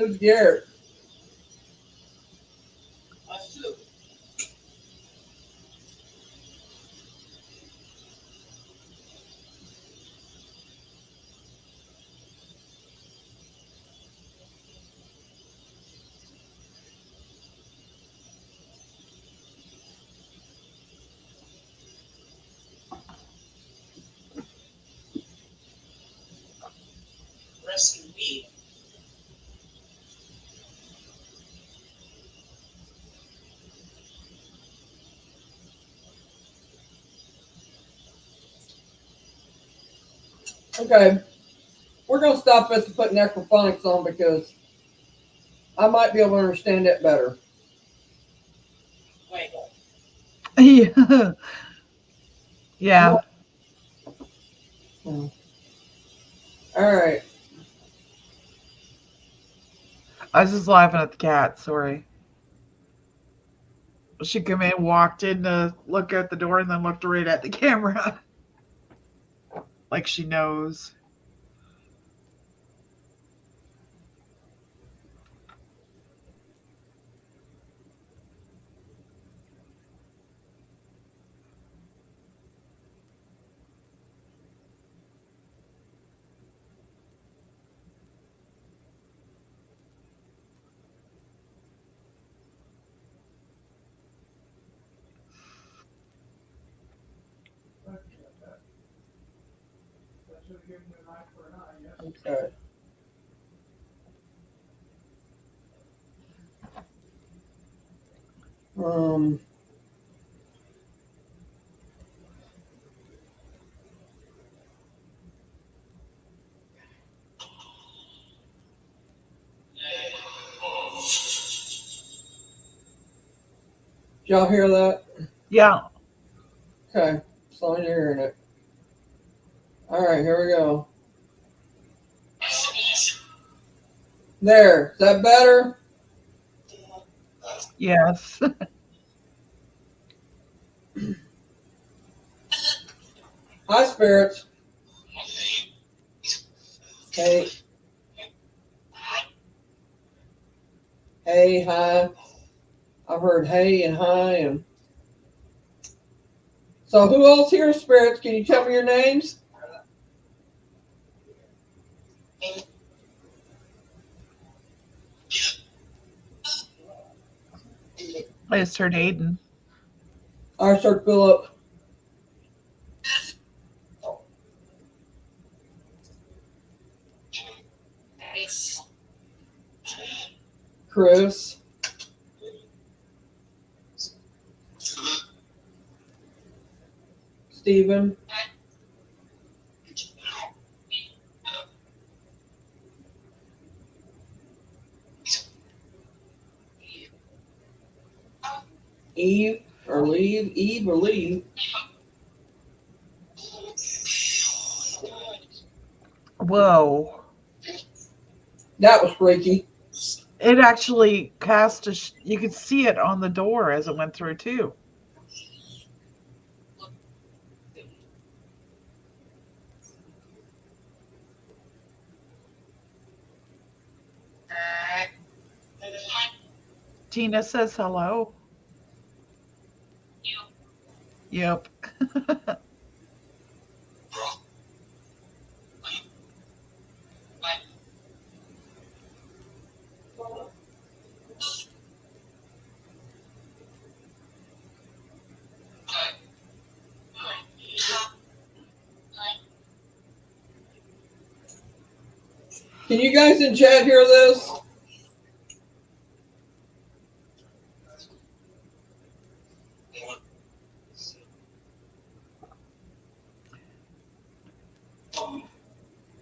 Speaker 1: Who's Garrett?
Speaker 6: Us too. Rescue me.
Speaker 1: Okay. We're going to stop this and put necrophonics on because I might be able to understand it better.
Speaker 6: Wait.
Speaker 2: Yeah. Yeah.
Speaker 1: All right.
Speaker 2: I was just laughing at the cat. Sorry. She came in, walked in to look at the door, and then looked right at the camera. Like she knows.
Speaker 3: That should have given you an eye for an eye, yes?
Speaker 1: Okay. Um, did y'all hear that?
Speaker 2: Yeah.
Speaker 1: Okay. So I'm hearing it. All right, here we go. There. Is that better?
Speaker 2: Yes.
Speaker 1: Hi, spirits. Hey. Hey, hi. I've heard hey and hi and so who else here, spirits? Can you tell me your names?
Speaker 2: I just heard Aiden.
Speaker 1: I start Philip. Chris. Stephen. Eve or leave. Eve or leave.
Speaker 2: Whoa.
Speaker 1: That was freaky.
Speaker 2: It actually cast you could see it on the door as it went through, too. Tina says hello. Yep.
Speaker 1: Can you guys in chat hear this?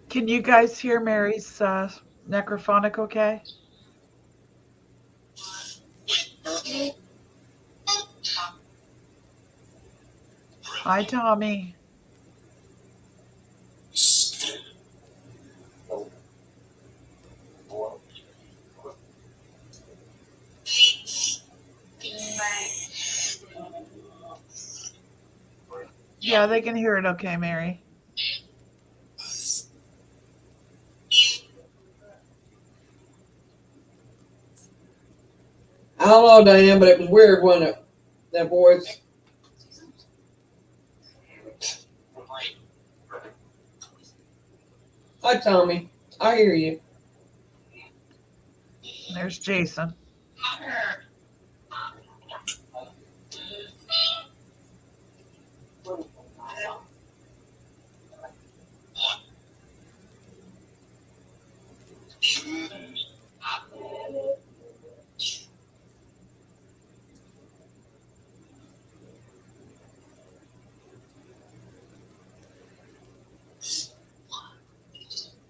Speaker 2: Can you guys hear Mary's necrophonic okay? Hi, Tommy. Yeah, they can hear it okay, Mary.
Speaker 1: don't know, Diane, but it was weird, wasn't it? That voice. Hi, Tommy. I hear you.
Speaker 2: There's Jason.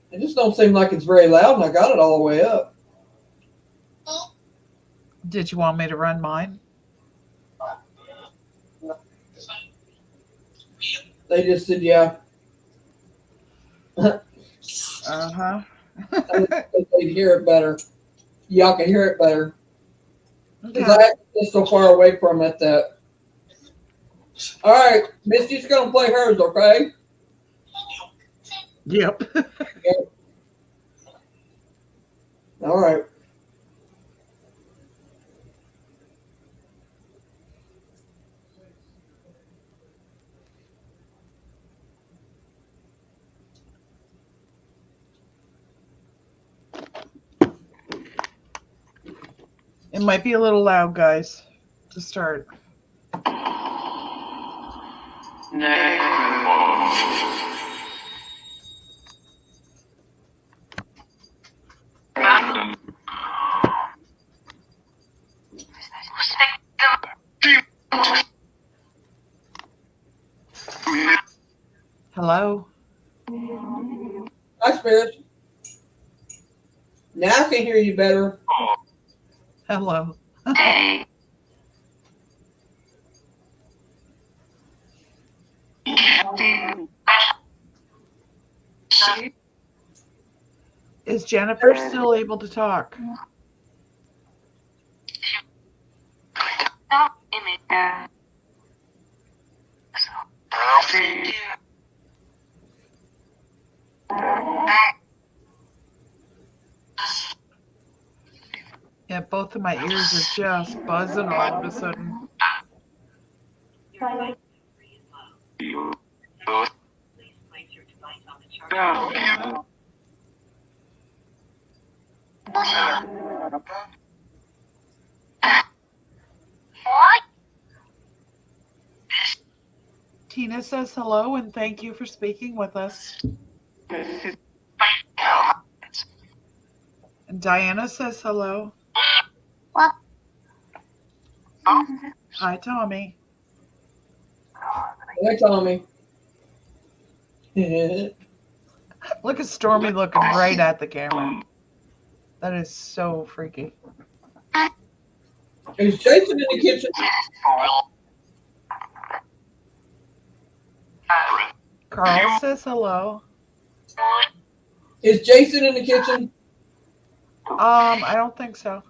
Speaker 1: It just don't seem like it's very loud, and I got it all the way up.
Speaker 2: Did you want me to run mine?
Speaker 1: They just said, yeah.
Speaker 2: Uh-huh.
Speaker 1: They'd hear it better. Y'all can hear it better. Because
Speaker 2: Okay.
Speaker 1: I am so far away from it that. All right, Misty's going to play hers, okay?
Speaker 2: Yep.
Speaker 1: All right.
Speaker 2: It might be a little loud, guys, to start. Hello?
Speaker 1: Hi, Spirit. Now I can hear you better.
Speaker 2: Hello. Is Jennifer still able to talk? Yeah, both of my ears are just buzzing all of a sudden. Tina says hello and thank you for speaking with us. And Diana says hello.
Speaker 7: What?
Speaker 2: Hi, Tommy.
Speaker 1: Hi, Tommy. Is
Speaker 2: Look at Stormy looking right at the camera. That is so freaky.
Speaker 1: Jason in the kitchen?
Speaker 2: Carl says hello.
Speaker 1: Is Jason in the kitchen?
Speaker 2: I don't think so.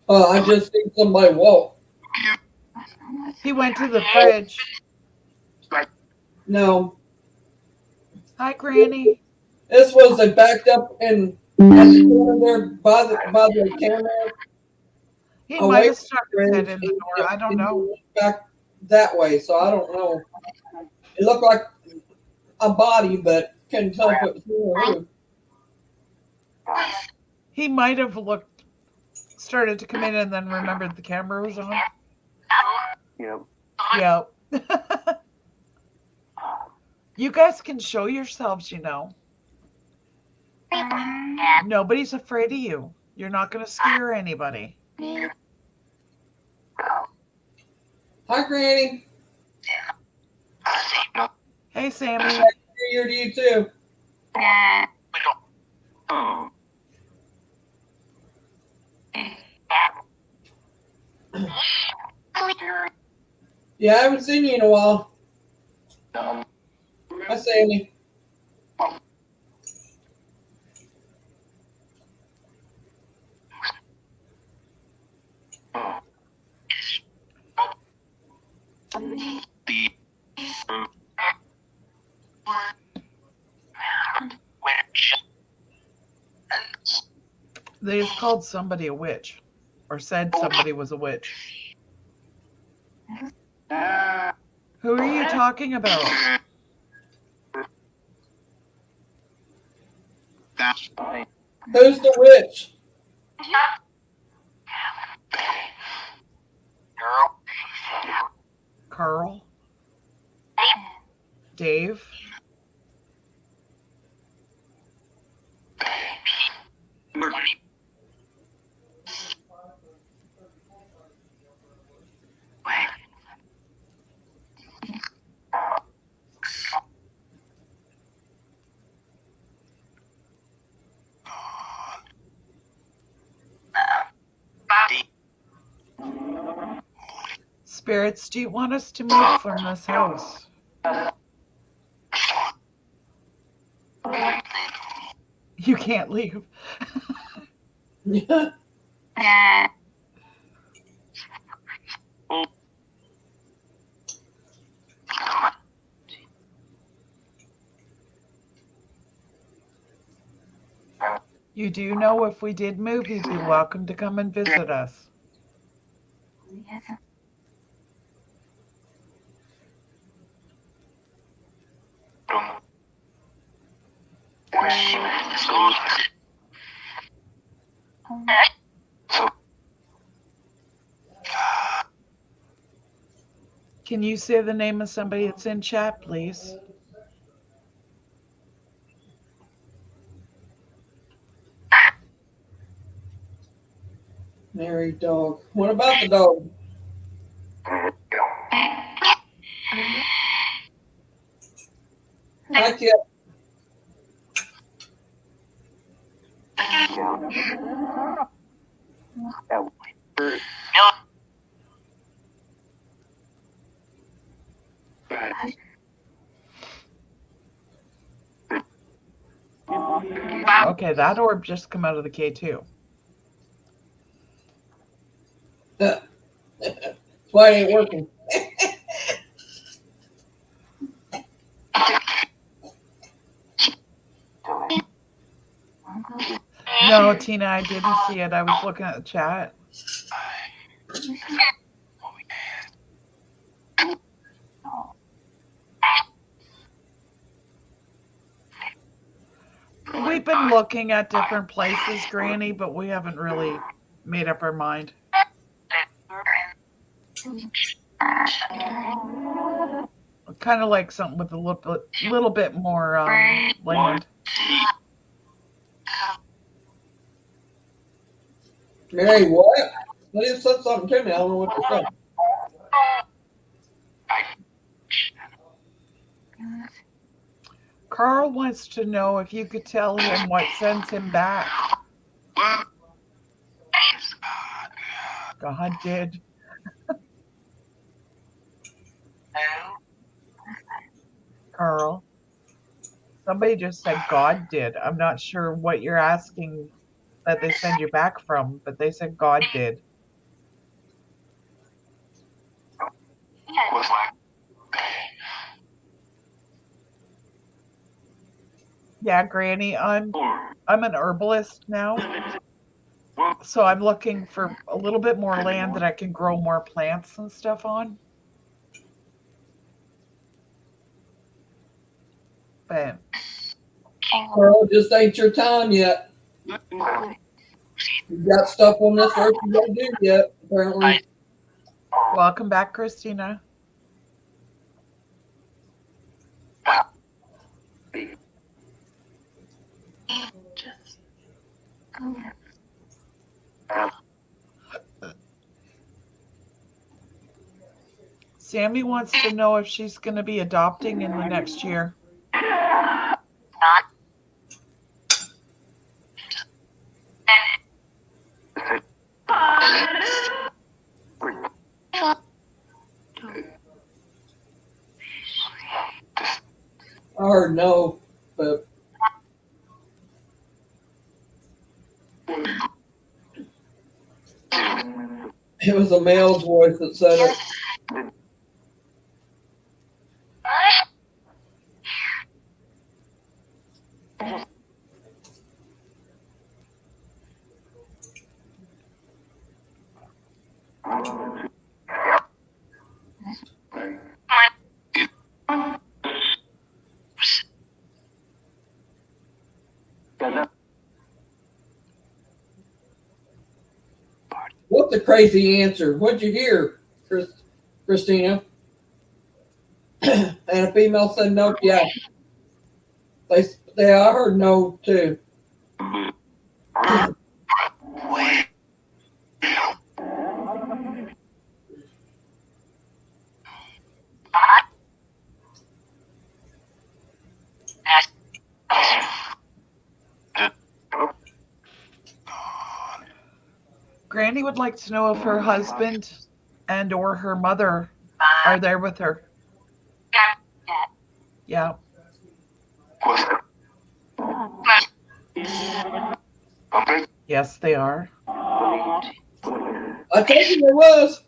Speaker 1: I just seen somebody walk.
Speaker 2: He went to the fridge.
Speaker 1: No.
Speaker 2: Hi, Granny.
Speaker 1: This was they backed up in at the corner there by the camera.
Speaker 2: He
Speaker 1: away
Speaker 2: might have
Speaker 1: from
Speaker 2: stuck
Speaker 1: the
Speaker 2: his head
Speaker 1: fridge,
Speaker 2: in the door. I don't know.
Speaker 1: Back that way, so I don't know. It looked like a body, but couldn't tell if it was him or who.
Speaker 2: He might have started to come in and then remembered the camera was on. Yep. You guys can show yourselves, you know. Nobody's afraid of you. You're not going to scare anybody.
Speaker 1: Hi, Granny.
Speaker 2: Hey, Sammy.
Speaker 1: Happy New Year to you too. Yeah, I haven't seen you in a while. Hi, Sammy.
Speaker 2: They just called somebody a witch or said somebody was a witch. Who are you talking about?
Speaker 1: Who's the witch?
Speaker 2: Carl? Dave? Spirits, do you want us to move from this house? You can't leave. You do know if we did move, you'd be welcome to come and visit us. Can you say the name of somebody that's in chat, please?
Speaker 1: Married dog. What about the dog? Hi, Kip.
Speaker 2: Okay, that orb just come out of the K2.
Speaker 1: That's why it ain't working.
Speaker 2: No, Tina, I didn't see it. I was looking at the chat. We've been looking at different places, Granny, but we haven't really made up our mind. Kind of like something with a little bit more land.
Speaker 1: Mary, what? They just said something to me. I don't know what to say.
Speaker 2: Carl wants to know if you could tell him what sends him back. God did. Carl. Somebody just said God did. I'm not sure what you're asking that they send you back from, but they said God did. Yeah, Granny, I'm an herbalist now. So I'm looking for a little bit more land that I can grow more plants and stuff on. But
Speaker 1: Carl, just ain't your time yet. You got stuff on this earth you gotta do yet, apparently.
Speaker 2: welcome back, Christina. Sammy wants to know if she's going to be adopting in the next year.
Speaker 1: I heard no, but it was a male's voice that said it. the crazy answer? What'd you hear, Christina? And a female said no. Yeah, I heard no too.
Speaker 2: Granny would like to know if her husband and or her mother are there with her. Yeah. Yes, they are.
Speaker 1: I told you there was.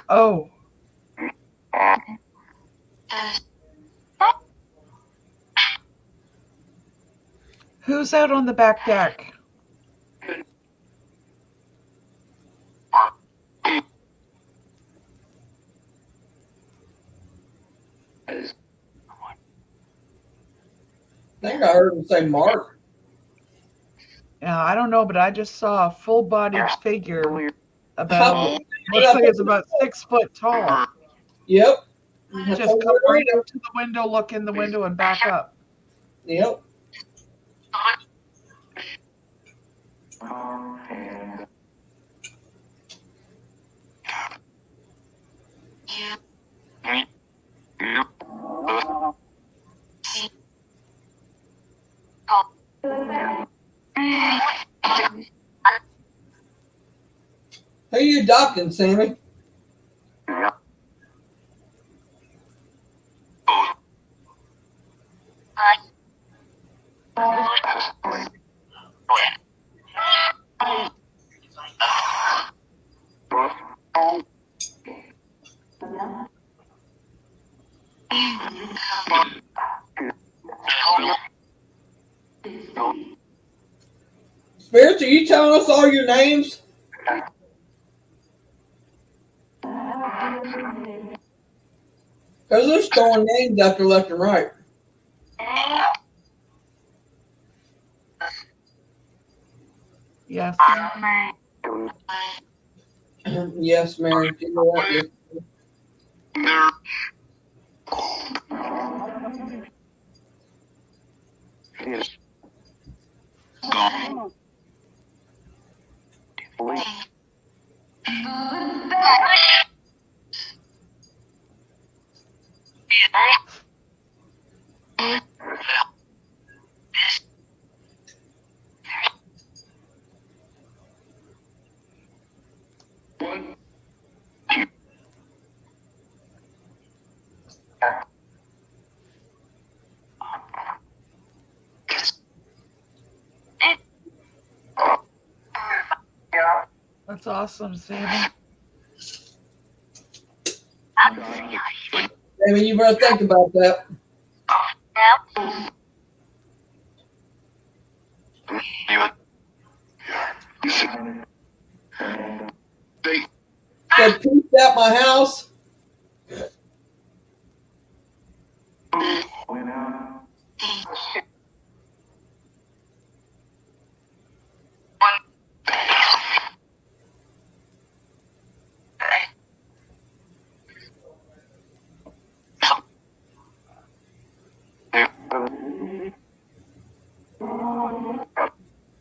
Speaker 2: Oh. Who's out on the back deck?
Speaker 1: I think I heard him say Mark.
Speaker 2: Yeah, I don't know, but I just saw a full-bodied figure about,
Speaker 1: How-
Speaker 2: looks like it's about 6 foot tall.
Speaker 1: Yep.
Speaker 2: Just come right up to the window, look in the window, and back up.
Speaker 1: Yep. Who you adopting, Sammy? Spirits, are you telling us all your names? Because they're throwing names out there left and right.
Speaker 2: Yes.
Speaker 1: Yes, Mary. You know what?
Speaker 2: That's awesome, Sammy.
Speaker 1: Sammy, you better think about that. Said peace at my house.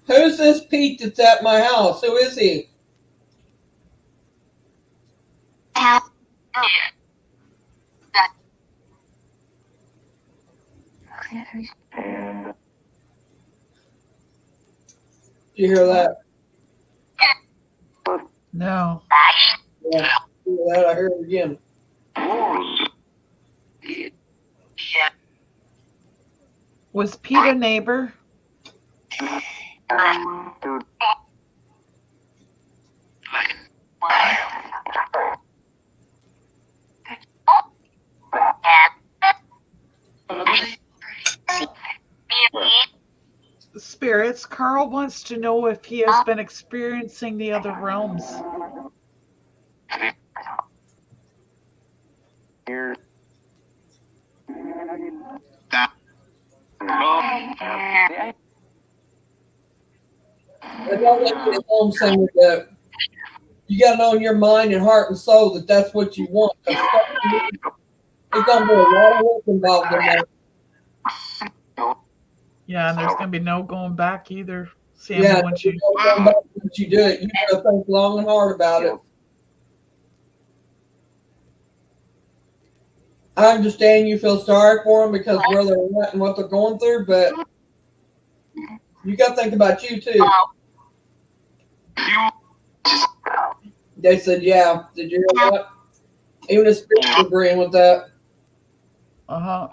Speaker 1: Who's this Pete that's at my house? Who is he? Did you hear that?
Speaker 2: No.
Speaker 1: Yeah. Hear that? I heard it again.
Speaker 2: Was Pete a neighbor? Spirits, Carl wants to know if he has been experiencing the other realms.
Speaker 1: I don't let you at home saying that you got to know in your mind and heart and soul that that's what you want. There's going to be a lot of work involved in that.
Speaker 2: Yeah, and there's going to be no going back either, Sammy,
Speaker 1: Yeah,
Speaker 2: once you...
Speaker 1: once you do it, you got to think long and hard about it. I understand you feel sorry for them because where they're at and what they're going through, but you got to think about you too. They said, yeah. Did you hear that? Even the spirits agreeing with that.
Speaker 2: Uh-huh.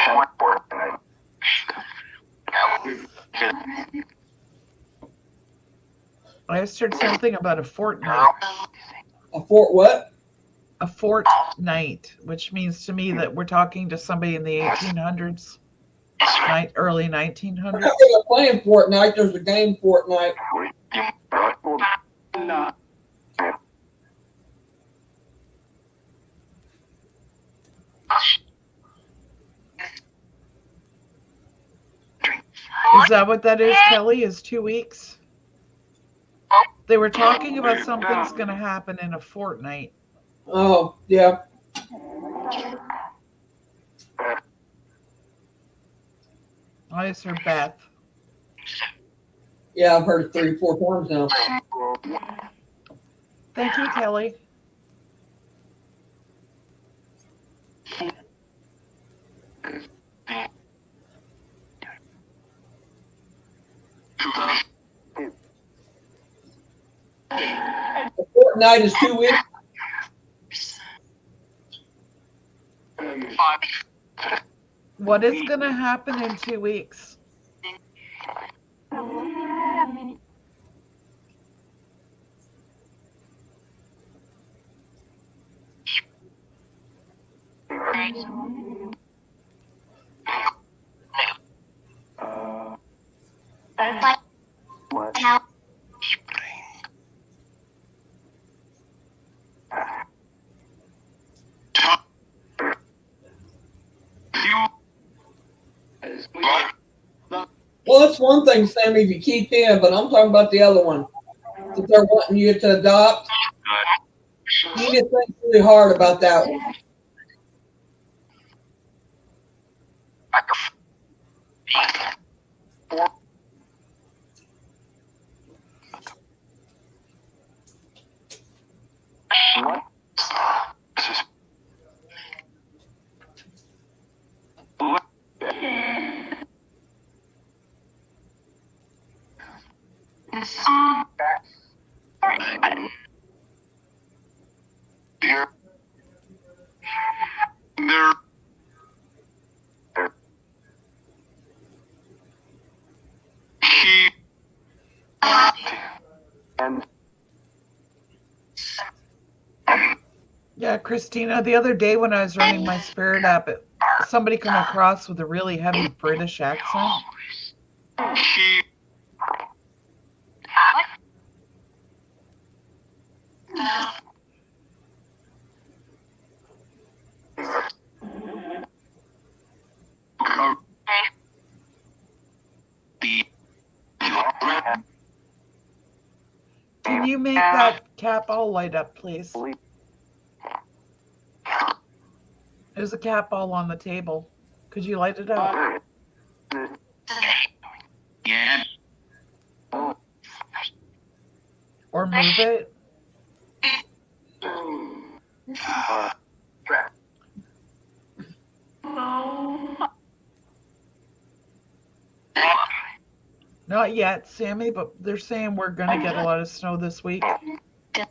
Speaker 2: I just heard something about a fortnight.
Speaker 1: A fort what?
Speaker 2: A fortnight, which means to me that we're talking to somebody in the 1800s, early 1900s.
Speaker 1: I thought they were playing Fortnite. There's a game Fortnite.
Speaker 2: Is that what that is, Kelly? Is 2 weeks? They were talking about something's going to happen in a fortnight.
Speaker 1: Oh, yeah.
Speaker 2: I just heard Beth.
Speaker 1: Yeah, I've heard it 3 or 4 times now.
Speaker 2: Thank you, Kelly.
Speaker 1: A fortnight is 2 weeks.
Speaker 2: What is going to happen in 2 weeks?
Speaker 1: Well, that's one thing, Sammy, if you keep in, but I'm talking about the other one. That they're wanting you to adopt. You need to think really hard about that one.
Speaker 2: Yeah, Christina, the other day when I was running my spirit app, somebody come across with a really heavy British accent. Can you make that cap all light up, please? There's a cat ball on the table. Could you light it up?
Speaker 8: Yeah.
Speaker 2: Or move it? Not yet, Sammy, but they're saying we're going to get a lot of snow this week.
Speaker 8: Go.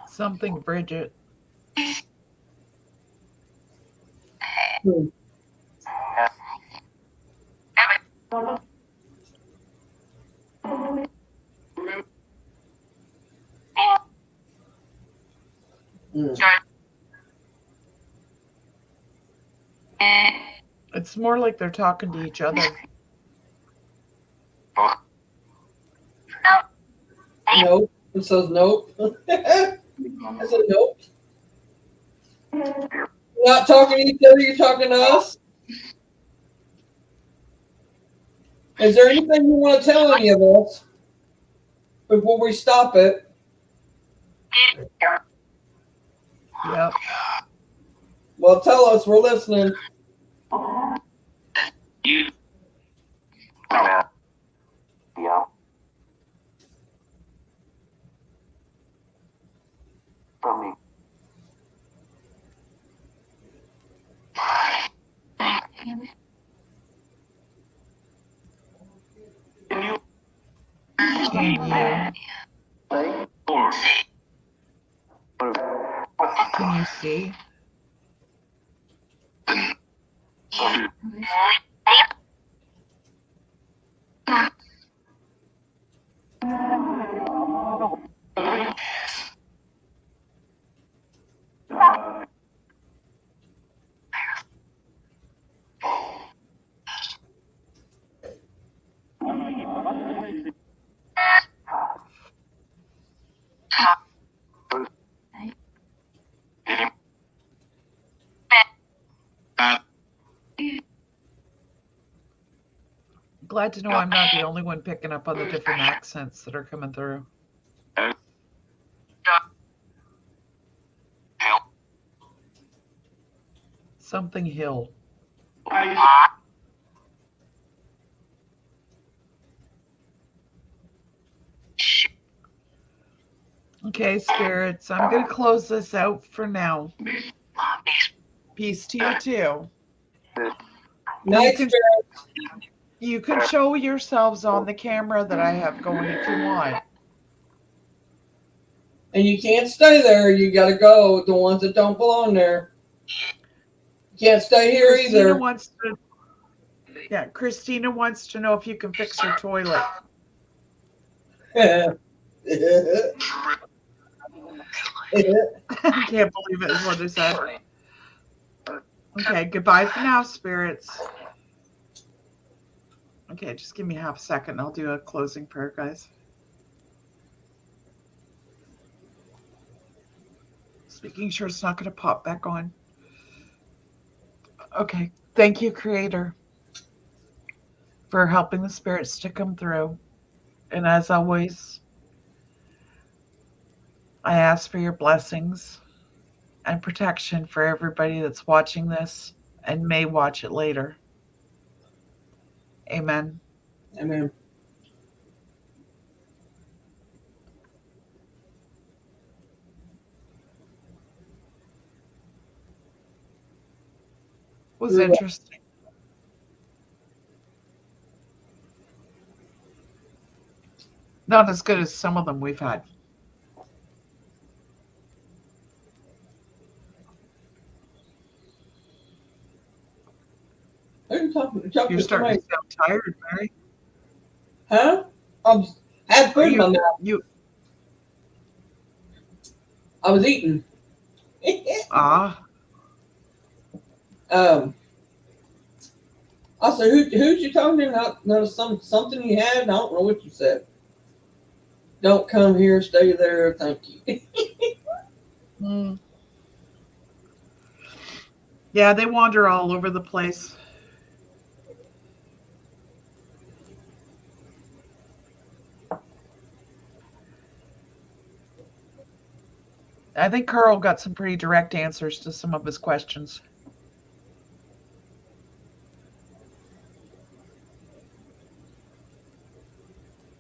Speaker 2: Something, Bridget.
Speaker 1: Hmm. Hmm.
Speaker 2: It's more like they're talking to each other.
Speaker 1: Nope. It says nope. I said nope. You're not talking to each other, you're talking to us. Is there anything you want to tell any of us before we stop it?
Speaker 2: Yep.
Speaker 1: Well, tell us. We're listening.
Speaker 2: Can you see? Glad to know I'm not the only one picking up on the different accents that are coming through. Something hill. Okay, spirits, I'm going to close this out for now. Peace to you too.
Speaker 1: Night
Speaker 2: can-
Speaker 1: Spirit.
Speaker 2: You can show yourselves on the camera that I have going if you want.
Speaker 1: And you can't stay there. You got to go. The ones that don't belong there. You can't stay here either.
Speaker 2: Christina wants to know if you can fix her toilet.
Speaker 1: Can't
Speaker 2: I can't believe it is what I said. Okay, goodbye for now, spirits. Okay, just give me half a second. I'll do a closing prayer, guys. Just making sure it's not going to pop back on. Okay, thank you, Creator, for helping the spirits to come through. And as always, I ask for your blessings and protection for everybody that's watching this and may watch it later. Amen.
Speaker 1: Amen.
Speaker 2: Was interesting. Not as good as some of them we've had.
Speaker 1: Who are you talking to?
Speaker 2: You're starting to sound tired, Mary.
Speaker 1: Huh? I had food in my mouth. I was eating. I said, who's you talking to? Notice something you had? I don't know what you said. Don't come here, stay there, thank you.
Speaker 2: Yeah, they wander all over the place. I think Carl got some pretty direct answers to some of his questions.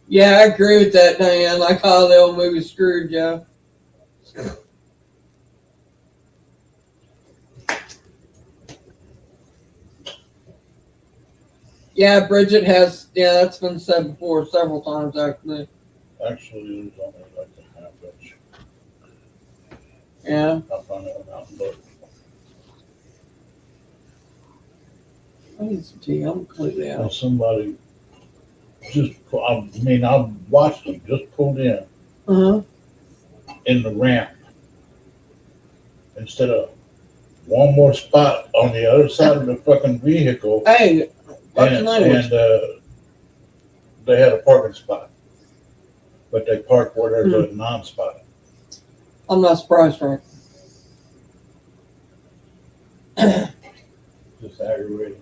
Speaker 1: Yeah, I agree with that, Diane. Like how the old movie Scrooge, yeah. Yeah, Bridget has, that's been said before several times, actually.
Speaker 4: Actually, there's only like a half inch.
Speaker 1: Yeah.
Speaker 4: I'll find out and look.
Speaker 1: I need some tea. I'm completely
Speaker 5: And
Speaker 1: out.
Speaker 5: somebody I watched them just pulled
Speaker 1: Uh-huh.
Speaker 5: in the ramp instead of one more spot on the other side of the fucking vehicle.
Speaker 1: Hey, what's the language?
Speaker 5: They had a parking spot, but they parked where there's a non-spot.
Speaker 1: I'm not surprised, Frank.
Speaker 5: Just aggravating.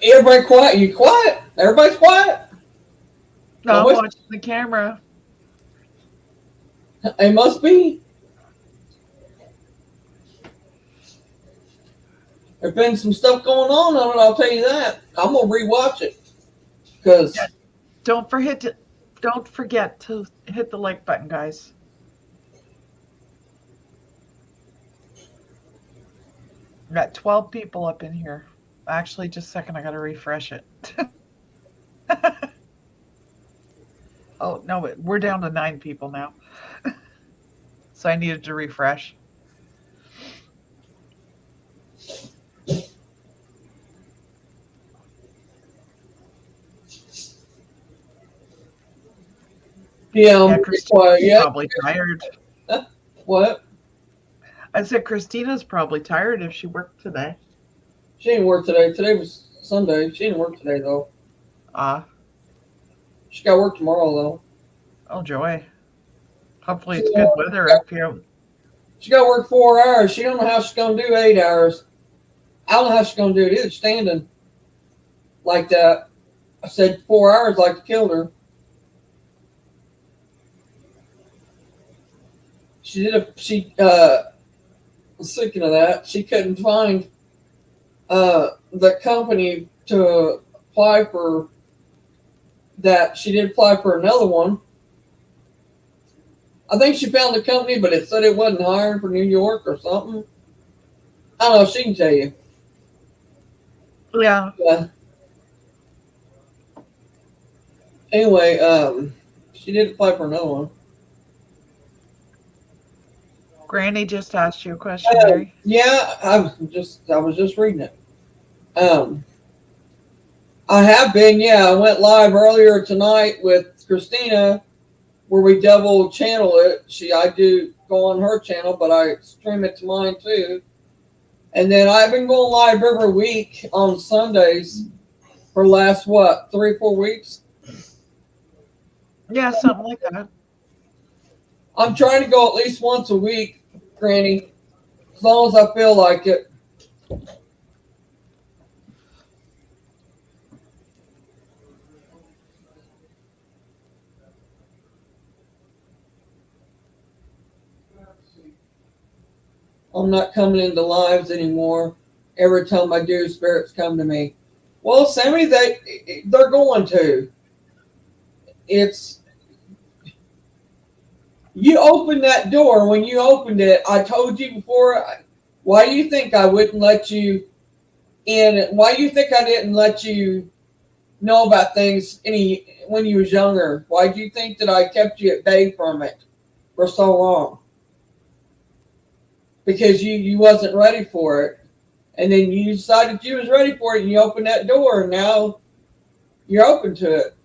Speaker 1: Everybody quiet. You quiet? Everybody's quiet?
Speaker 2: No, I'm
Speaker 1: Nobody's-
Speaker 2: watching the camera.
Speaker 1: It must be. There's been some stuff going on it, I'll tell you that. I'm going to rewatch it. Because
Speaker 2: Don't forget to hit the like button, guys. I got 12 people up in here. Actually, just a second, I gotta refresh it. Oh, no, we're down to 9 people now. So I needed to refresh.
Speaker 1: yeah, I'm
Speaker 2: Yeah,
Speaker 1: pretty
Speaker 2: Christina's
Speaker 1: quiet. Yeah.
Speaker 2: probably tired.
Speaker 1: What?
Speaker 2: I said Christina's probably tired if she worked today.
Speaker 1: She didn't work today. Today was Sunday. She didn't work today, though. She got work tomorrow, though.
Speaker 2: Oh, joy. Hopefully it's good weather up here.
Speaker 1: She got work 4 hours. She don't know how she's going to do 8 hours. I don't know how she's going to do it either, standing like that. I said 4 hours like it killed her. Speaking of that, she couldn't find the company to apply for that. She did apply for another one. I think she found the company, but it said it wasn't hiring for New York or something. I don't know. She can tell you.
Speaker 2: Yeah.
Speaker 1: Yeah. Anyway, she did apply for another one.
Speaker 2: Granny just asked you a question, Mary.
Speaker 1: Yeah, I was just reading it. I have been. Yeah, I went live earlier tonight with Christina, where we double channel it. I do go on her channel, but I stream it to mine too. And then I've been going live every week on Sundays for the last 3 or 4 weeks.
Speaker 2: Yeah, something like that.
Speaker 1: I'm trying to go at least once a week, Granny, as long as I feel like it. I'm not coming into lives anymore. Every time I do, spirits come to me. Well, Sammy, they're going to. It's you opened that door. When you opened it, I told you before. Why do you think I wouldn't let you in? Why do you think I didn't let you know about things when you was younger? Why do you think that I kept you at bay from it for so long? Because you wasn't ready for it. And then you decided you was ready for it and you opened that door and now you're open to it.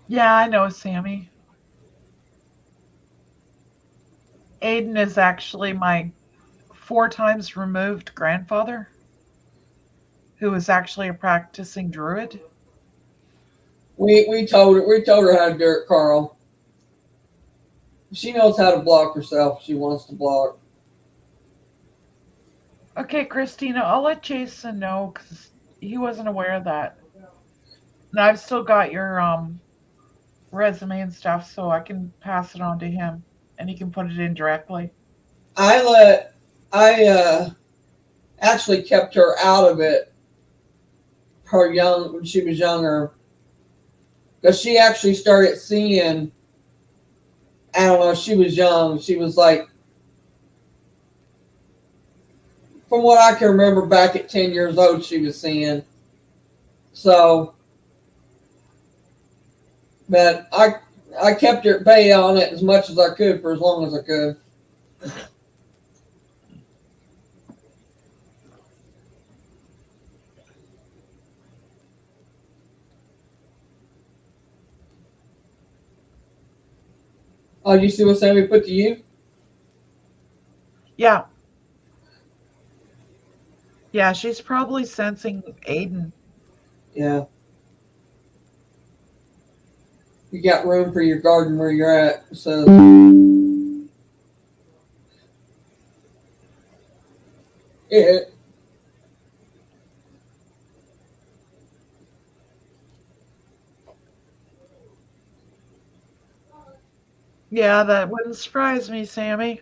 Speaker 2: Yeah, I know, Sammy. Aiden is actually my 4 times removed grandfather, who is actually a practicing druid.
Speaker 1: We told her how to do it, Carl. She knows how to block herself if she wants to block.
Speaker 2: Okay, Christina, I'll let Jason know because he wasn't aware of that. And I've still got your resume and stuff, so I can pass it on to him, and he can put it in directly.
Speaker 1: I actually kept her out of it. When she was younger, because she actually started seeing. I don't know. She was young. She was like 4 from what I can remember back at 10 years old, she was seeing. So, but I kept her at bay on it as much as I could for as long as I could. Oh, you see what Sammy put to you?
Speaker 2: Yeah. Yeah, she's probably sensing Aiden.
Speaker 1: Yeah. You got room for your garden where you're at. So, yeah.
Speaker 2: Yeah, that wouldn't surprise me, Sammy.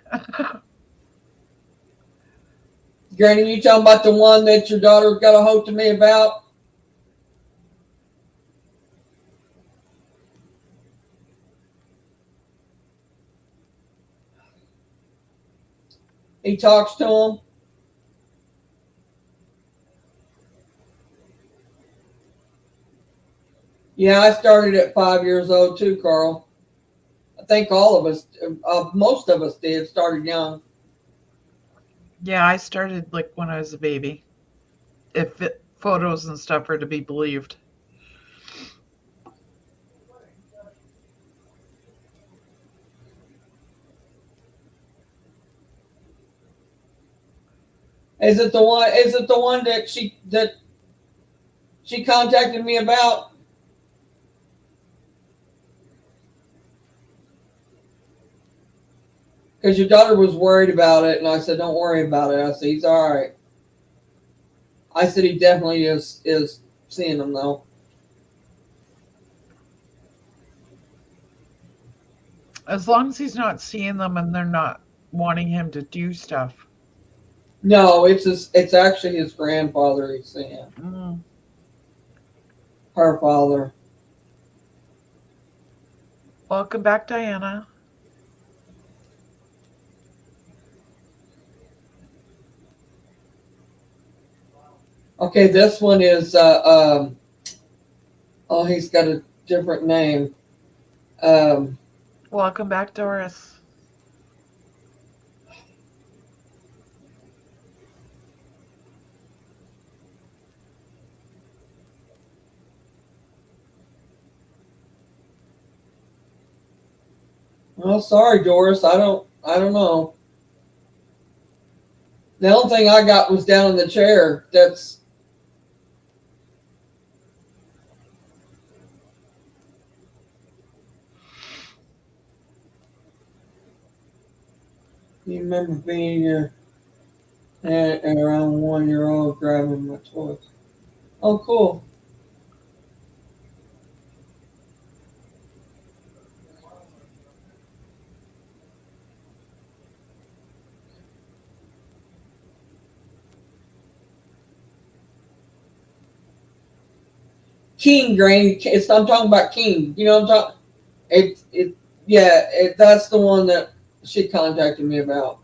Speaker 1: Granny, you talking about the one that your daughter got a hold to me about? He talks to him. Yeah, I started at 5 years old too, Carl. I think all of us, most of us did, started young.
Speaker 2: Yeah, I started like when I was a baby. If photos and stuff are to be believed.
Speaker 1: Is it the one? Is it the one that she contacted me about? Because your daughter was worried about it, and I said, "Don't worry about it." I said, "He's all right." I said, "He definitely is seeing them though."
Speaker 2: As long as he's not seeing them and they're not wanting him to do stuff.
Speaker 1: No, it's actually his grandfather he's seeing.
Speaker 2: Mm.
Speaker 1: Her father.
Speaker 2: Welcome back, Diana.
Speaker 1: Okay, this one is oh, he's got a different name.
Speaker 2: Welcome back, Doris.
Speaker 1: Oh, sorry, Doris. I don't know. The only thing I got was down in the chair. That's you remember being your at around 1 year old grabbing my toys. Oh, cool. King, Granny. I'm talking about King. You know what I'm talking. Yeah. That's the one that she contacted me about.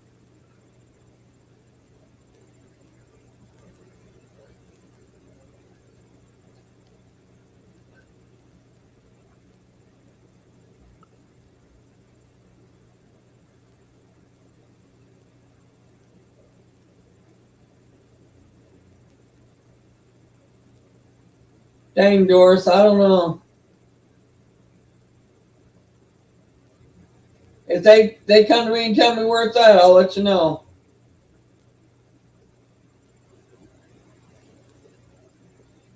Speaker 1: Dang, Doris. I don't know. If they come to me and tell me where it's at, I'll let you know.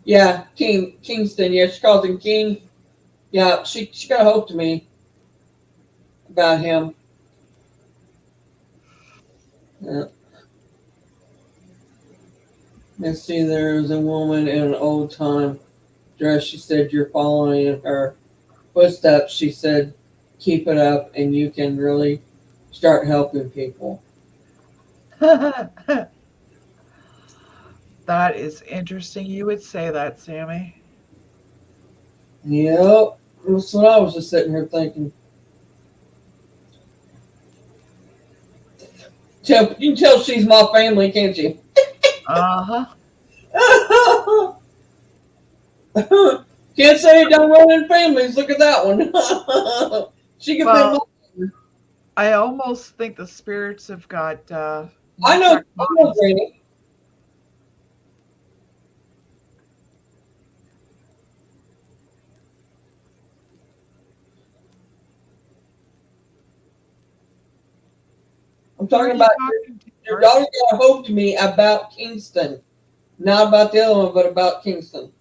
Speaker 1: Yeah, Kingston. Yeah, she calls him King. Yeah, she got a hold to me about him. Yeah. Let's see, there's a woman in an old time dress. She said, "You're following in her footsteps." She said, "Keep it up, and you can really start helping people."
Speaker 2: That is interesting. You would say that, Sammy.
Speaker 1: Yep. That's what I was just sitting here thinking. You can tell she's my family, can't you?
Speaker 2: Uh-huh.
Speaker 1: Can't say it don't run in families. Look at that one. She could
Speaker 2: Well,
Speaker 1: be.
Speaker 2: I almost think the spirits have got
Speaker 1: I
Speaker 2: more
Speaker 1: know.
Speaker 2: track
Speaker 1: I know,
Speaker 2: minds.
Speaker 1: Granny. I'm
Speaker 2: Who are
Speaker 1: talking
Speaker 2: you
Speaker 1: about
Speaker 2: talking to?
Speaker 1: your
Speaker 2: Mark?
Speaker 1: daughter got a hold to me about Kingston, not about the other one, but about Kingston.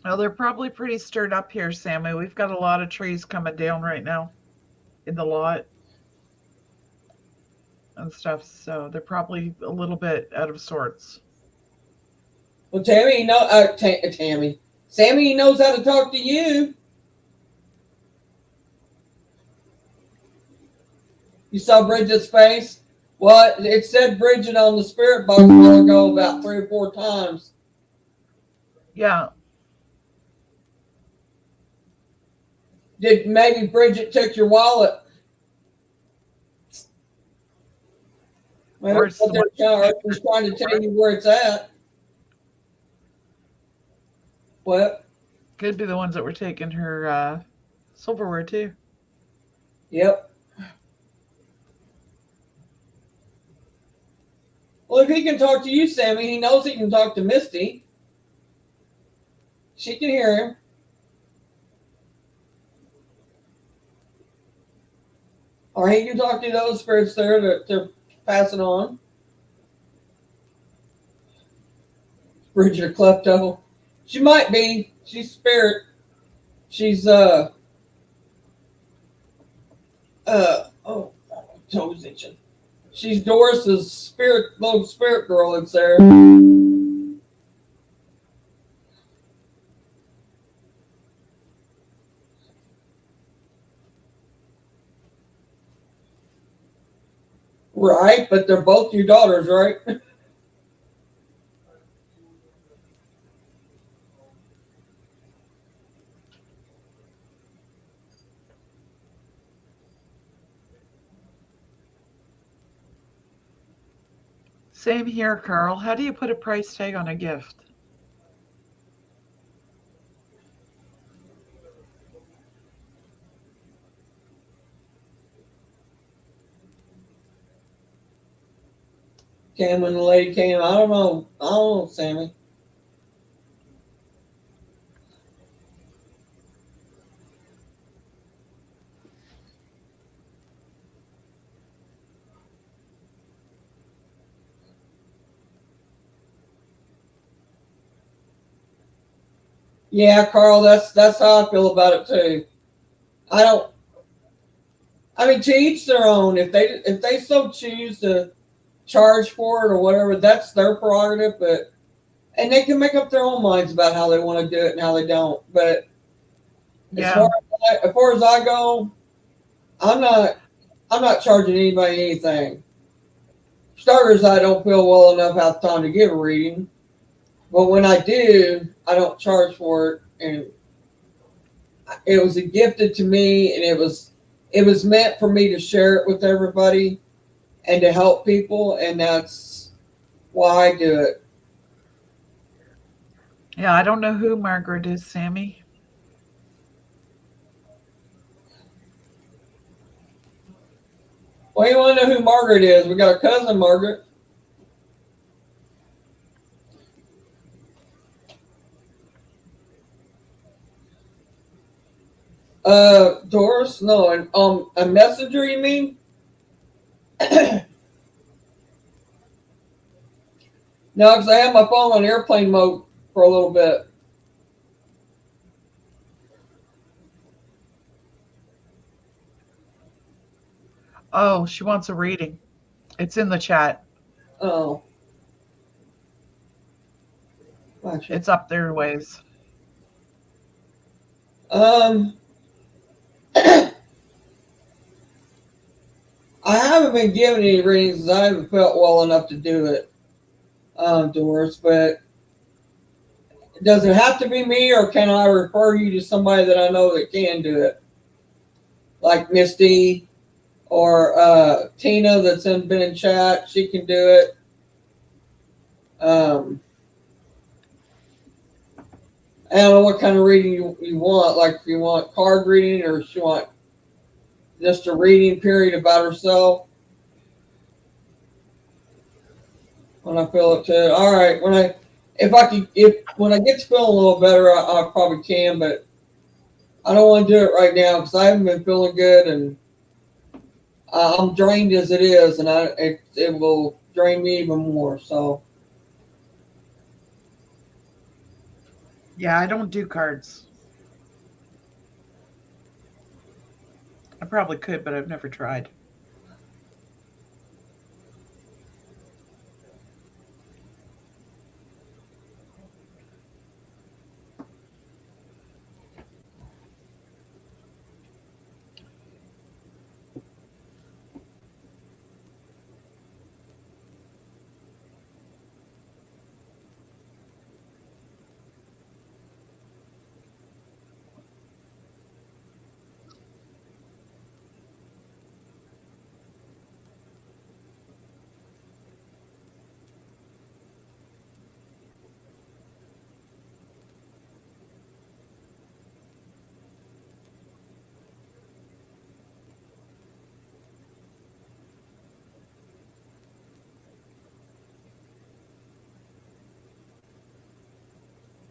Speaker 2: Well, they're probably pretty stirred up here, Sammy. We've got a lot of trees coming down right now in the lot and stuff, so they're probably a little bit out of sorts.
Speaker 1: Well, Tammy, Tammy, Sammy, he knows how to talk to you. You saw Bridget's face. Well, it said Bridget on the spirit box a while ago about 3 or 4 times.
Speaker 2: Yeah,
Speaker 1: Did maybe Bridget took your wallet? Maybe
Speaker 2: or
Speaker 1: what
Speaker 2: someone
Speaker 1: they're trying to tell you where it's at. What?
Speaker 2: could be the ones that were taking her silverware too.
Speaker 1: Yep. Well, if he can talk to you, Sammy, he knows he can talk to Misty. She can hear him. Or he can talk to those spirits there that they're passing on. Bridget Klepto. She might be. She's spirit. She's oh, toes itching. She's Doris's spirit, little spirit girl that's there. Right, but they're both your daughters, right?
Speaker 2: Same here, Carl. How do you put a price tag on a gift?
Speaker 1: Came when the lady came. I don't know. I don't know, Sammy. Yeah, Carl, that's how I feel about it too. I don't. I mean, to each their own. If they so choose to charge for it or whatever, that's their prerogative. But and they can make up their own minds about how they want to do it and how they don't. But
Speaker 2: Yeah,
Speaker 1: as far as I go, I'm not charging anybody anything. Starters, I don't feel well enough have time to give a reading. But when I do, I don't charge for it, and it was gifted to me, and it was meant for me to share it with everybody and to help people, and that's why I do it.
Speaker 2: yeah. I don't know who Margaret is, Sammy.
Speaker 1: Well, you want to know who Margaret is? We got a cousin, Margaret. Doris? No, a messenger, you mean? No, because I had my phone on airplane mode for a little bit.
Speaker 2: Oh, she wants a reading. It's in the chat.
Speaker 1: Oh, gotcha.
Speaker 2: It's up there ways.
Speaker 1: Um, I haven't been given any readings because I haven't felt well enough to do it, Doris. But does it have to be me, or can I refer you to somebody that I know that can do it, like Misty or Tina that's been in chat? She can do it. I don't know what kind of reading you want. Like, if you want card reading, or if you want just a reading period about herself. When I feel it too. All right. When I get to feeling a little better, I probably can, but I don't want to do it right now because I haven't been feeling good, and I'm drained as it is, and it will drain me even more. So
Speaker 2: Yeah, I don't do cards. I probably could, but I've never tried.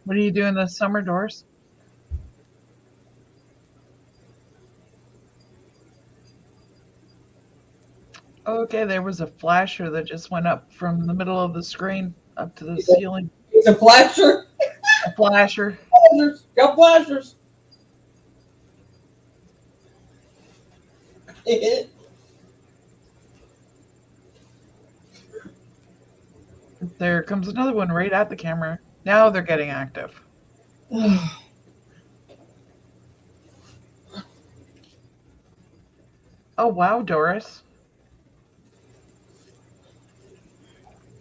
Speaker 2: What are you doing this summer, Doris? Okay, there was a flasher that just went up from the middle of the screen up to the ceiling.
Speaker 1: it's a flasher.
Speaker 2: A flasher.
Speaker 1: Flashers. Got flashers.
Speaker 2: There comes another one right at the camera. Now they're getting active. Oh, wow, Doris.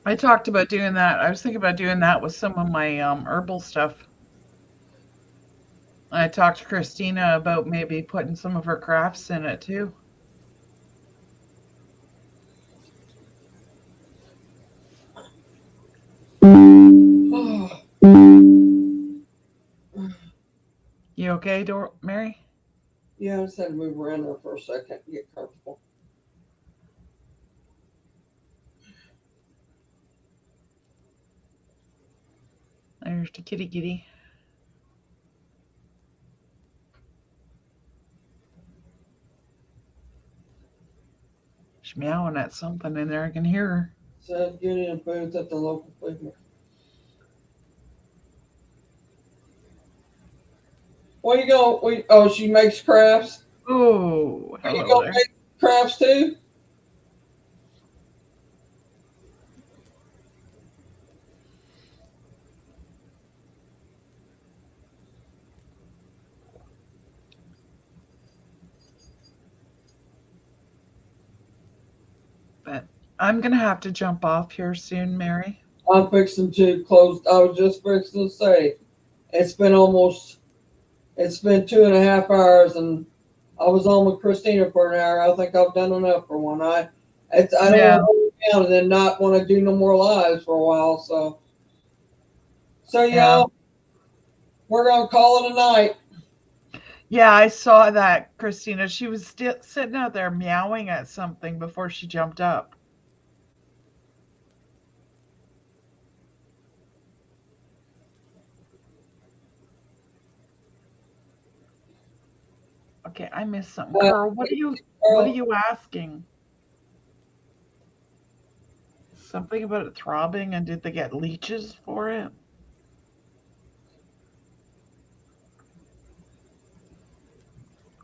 Speaker 2: I talked about doing that. I was thinking about doing that with some of my herbal stuff. I talked to Christina about maybe putting some of her crafts in it too. You okay, Mary?
Speaker 1: Yeah, I just had to move around there for a second to get comfortable.
Speaker 2: There's the kitty kitty. She's meowing at something in there. I can hear her.
Speaker 1: So getting a booth at the local food. Where you go? Oh, she makes crafts.
Speaker 2: Oh,
Speaker 1: Where you
Speaker 2: hello
Speaker 1: go
Speaker 2: there.
Speaker 1: make crafts too?
Speaker 2: But I'm going to have to jump off here soon, Mary.
Speaker 1: I'm fixing to close. I was just fixing to say, it's been 2.5 hours, and I was on with Christina for an hour. I think I've done enough for one. I don't
Speaker 2: Yeah.
Speaker 1: want to go down and then not want to do no more lives for a while. So
Speaker 2: Yeah.
Speaker 1: y'all, we're gonna call it a night.
Speaker 2: Yeah, I saw that, Christina. She was still sitting out there meowing at something before she jumped up. Okay, I missed something. Carl, what are you asking? Something about it throbbing, and did they get leeches for it?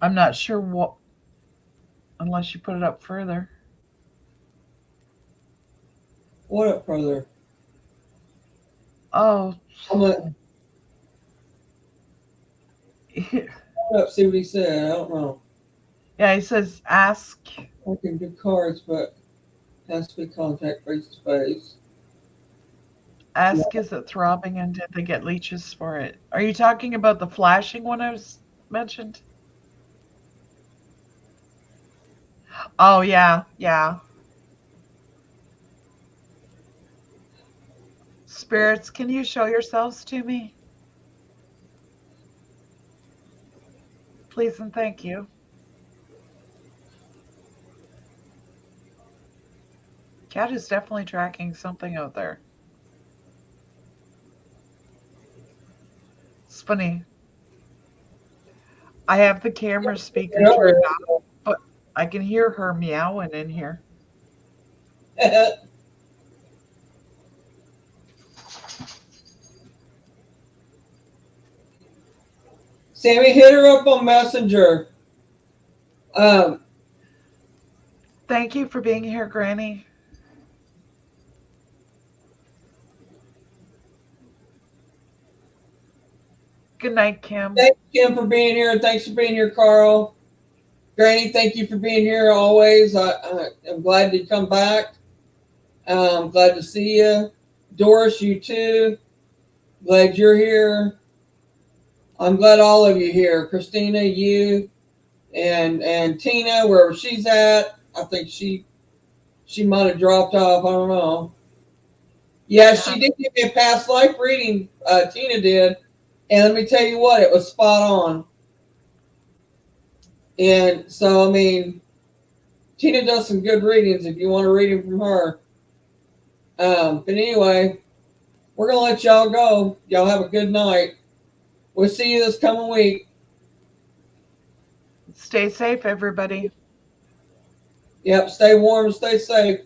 Speaker 2: I'm not sure what, unless you put it up further.
Speaker 1: What up, brother?
Speaker 2: Oh.
Speaker 1: I'm gonna what up, see what he said. I don't know.
Speaker 2: Yeah, he says ask
Speaker 1: I can do cards, but has to be contact face to face.
Speaker 2: Ask, is it throbbing and did they get leeches for it? Are you talking about the flashing one I was mentioned? Oh, yeah, yeah. Spirits, can you show yourselves to me? Please and thank you. Cat is definitely tracking something out there. It's funny. I have the camera speaker turned on, but I can hear her meowing in here.
Speaker 1: Sammy, hit her up on Messenger.
Speaker 2: Thank you for being here, Granny. Good night, Kim.
Speaker 1: Thanks, Kim, for being here. Thanks for being here, Carl. Granny, thank you for being here always. I'm glad to come back. I'm glad to see you. Doris, you too. Glad you're here. I'm glad all of you here. Christina, you, and Tina, wherever she's at. I think she might have dropped off. I don't know. Yeah, she did give me a past life reading. Tina did, and let me tell you what, it was spot on. And so, I mean, Tina does some good readings if you want a reading from her. But anyway, we're going to let y'all go. Y'all have a good night. We'll see you this coming week.
Speaker 2: Stay safe, everybody.
Speaker 1: Yep, stay warm and stay safe.